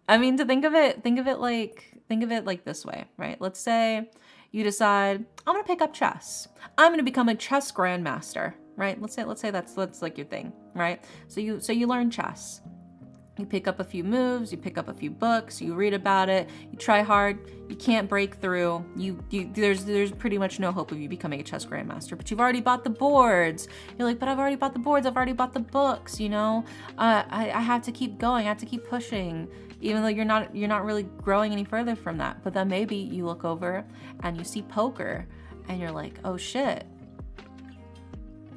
I mean, to think of it like this way, right? Let's say you decide, I'm gonna pick up chess. I'm gonna become a chess grandmaster, right? Let's say that's like your thing, right? So you learn chess. You pick up a few moves, you pick up a few books, you read about it, you try hard, you can't break through. There's pretty much no hope of you becoming a chess grandmaster, but you've already bought the boards. You're like, but I've already bought the boards, I've already bought the books, you know? I have to keep going, I have to keep pushing, even though you're not really growing any further from that. But then maybe you look over and you see poker and you're like, oh shit.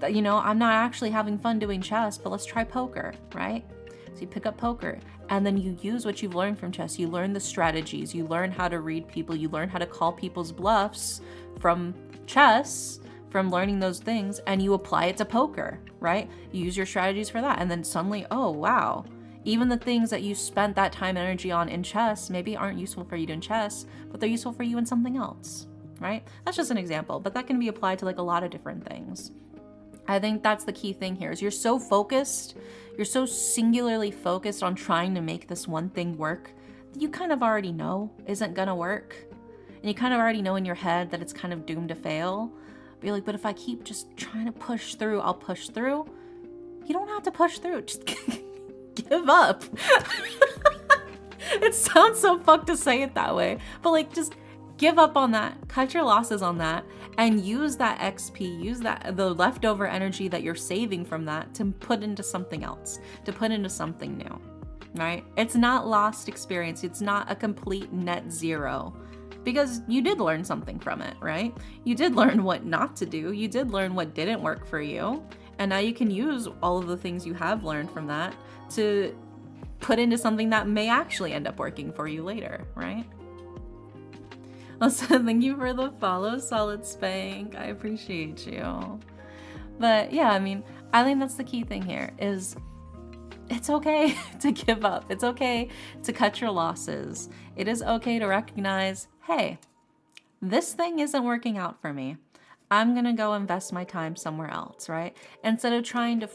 You know, I'm not actually having fun doing chess, but let's try poker, right? So you pick up poker and then you use what you've learned from chess. You learn the strategies, you learn how to read people, you learn how to call people's bluffs from chess, from learning those things, and you apply it to poker, right? You use your strategies for that. And then suddenly, oh, wow. Even the things that you spent that time and energy on in chess maybe aren't useful for you in chess, but they're useful for you in something else, right? That's just an example, but that can be applied to like a lot of different things. I think that's the key thing here is you're so focused, you're so singularly focused on trying to make this one thing work that you kind of already know isn't gonna work. And you kind of already know in your head that it's kind of doomed to fail. But you're like, but if I keep just trying to push through, I'll push through. You don't have to push through, just give up. It sounds so fucked to say it that way, but like just give up on that, cut your losses on that, and use that XP, use that the leftover energy that you're saving from that to put into something else, to put into something new, right? It's not lost experience. It's not a complete net zero because you did learn something from it, right? You did learn what not to do. You did learn what didn't work for you. And now you can use all of the things you have learned from that to put into something that may actually end up working for you later, right? Also, thank you for the follow, Solid Spank. I appreciate you. But yeah, I mean, I think that's the key thing here is it's okay to give up. It's okay to cut your losses. It is okay to recognize, hey, this thing isn't working out for me. I'm gonna go invest my time somewhere else, right? Instead of trying to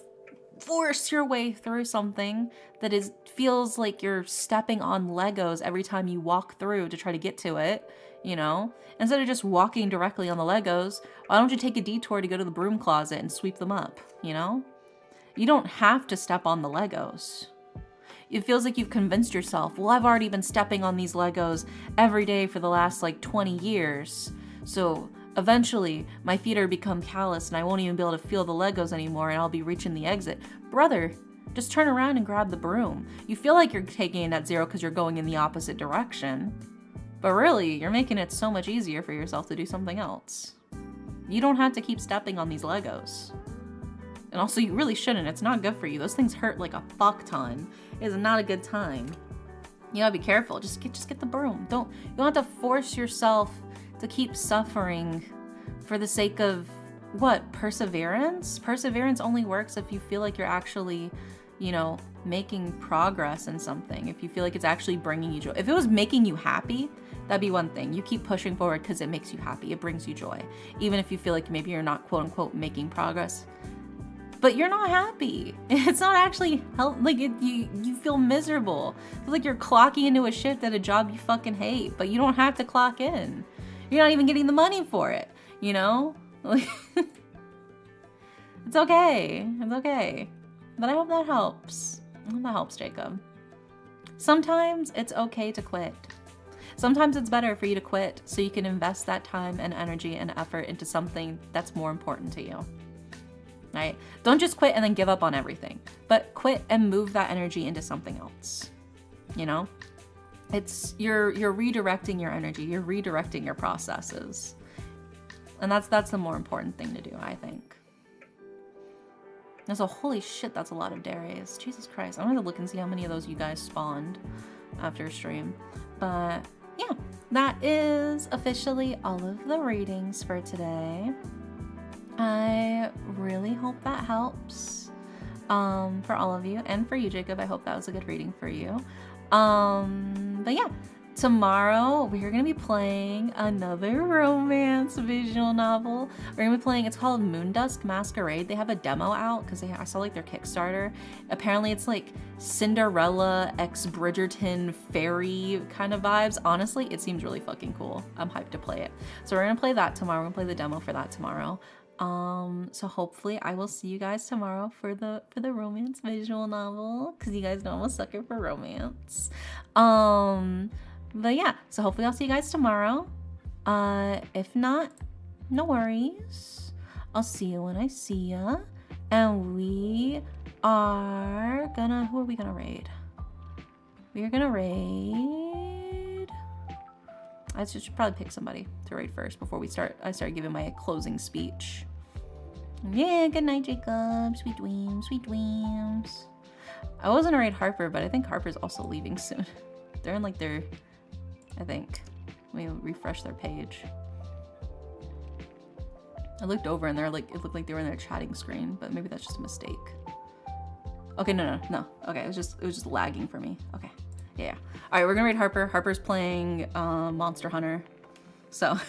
force your way through something that feels like you're stepping on Legos every time you walk through to try to get to it, you know? Instead of just walking directly on the Legos, why don't you take a detour to go to the broom closet and sweep them up, you know? You don't have to step on the Legos. It feels like you've convinced yourself, well, I've already been stepping on these Legos every day for the last like 20 years, so eventually, my feet are become callous and I won't even be able to feel the Legos anymore and I'll be reaching the exit. Brother, just turn around and grab the broom. You feel like you're taking it at zero because you're going in the opposite direction. But really, you're making it so much easier for yourself to do something else. You don't have to keep stepping on these Legos. And also, you really shouldn't. It's not good for you. Those things hurt like a fuck ton. It is not a good time. You gotta be careful. Just get the broom. You don't have to force yourself to keep suffering for the sake of what? Perseverance? Perseverance only works if you feel like you're actually, you know, making progress in something. If you feel like it's actually bringing you joy. If it was making you happy, that'd be one thing. You keep pushing forward because it makes you happy. It brings you joy. Even if you feel like maybe you're not quote unquote making progress, but you're not happy. It's not actually you feel miserable. It's like you're clocking into a shift at a job you fucking hate, but you don't have to clock in. You're not even getting the money for it, you know? Like, it's okay. It's okay. But I hope that helps. I hope that helps, Jacob. Sometimes it's okay to quit. Sometimes it's better for you to quit so you can invest that time and energy and effort into something that's more important to you. Right? Don't just quit and then give up on everything, but quit and move that energy into something else. You know? You're redirecting your energy, you're redirecting your processes. And that's the more important thing to do, I think. There's holy shit, that's a lot of dairies. Jesus Christ. I'm gonna look and see how many of those you guys spawned after stream. But yeah, that is officially all of the readings for today. I really hope that helps for all of you, and for you, Jacob. I hope that was a good reading for you. But yeah, tomorrow we're gonna be playing another romance visual novel. We're gonna be playing, it's called Moondusk Masquerade. They have a demo out because I saw like their Kickstarter. Apparently it's like Cinderella x Bridgerton fairy kind of vibes. Honestly, it seems really fucking cool. I'm hyped to play it. So we're gonna play that tomorrow. We're gonna play the demo for that tomorrow. So hopefully I will see you guys tomorrow for the romance visual novel, because you guys know I'm a sucker for romance. But yeah, so hopefully I'll see you guys tomorrow. If not, no worries. I'll see you when I see ya. And we are gonna, who are we gonna raid? We are gonna raid, I should probably pick somebody to raid first before I start giving my closing speech. Yeah, good night, Jacob. Sweet dreams, sweet dreams. I was gonna raid Harper, but I think Harper's also leaving soon. They're in like their, I think. Let me refresh their page. I looked over and they're like, it looked like they were in their chatting screen, but maybe that's just a mistake. Okay, no. Okay, it was just lagging for me. Okay, yeah. All right, we're gonna raid Harper. Harper's playing Monster Hunter, so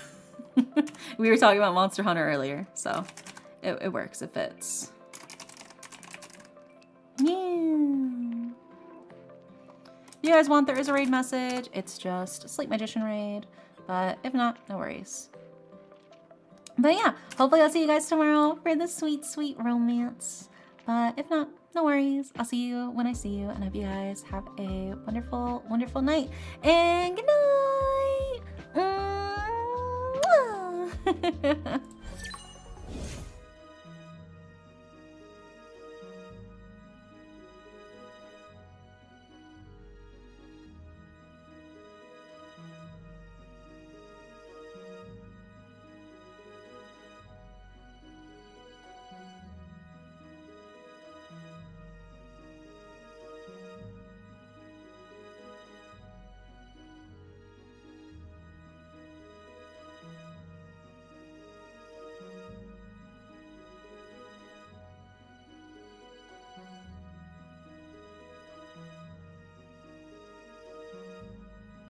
We were talking about Monster Hunter earlier, so it works, it fits. Yeah. You guys want there is a raid message, it's just a Sleep Magician raid, but if not, no worries. But yeah, hopefully I'll see you guys tomorrow for the sweet, sweet romance. But if not, no worries. I'll see you when I see you, and I hope you guys have a wonderful, wonderful night. And good night! Mwah.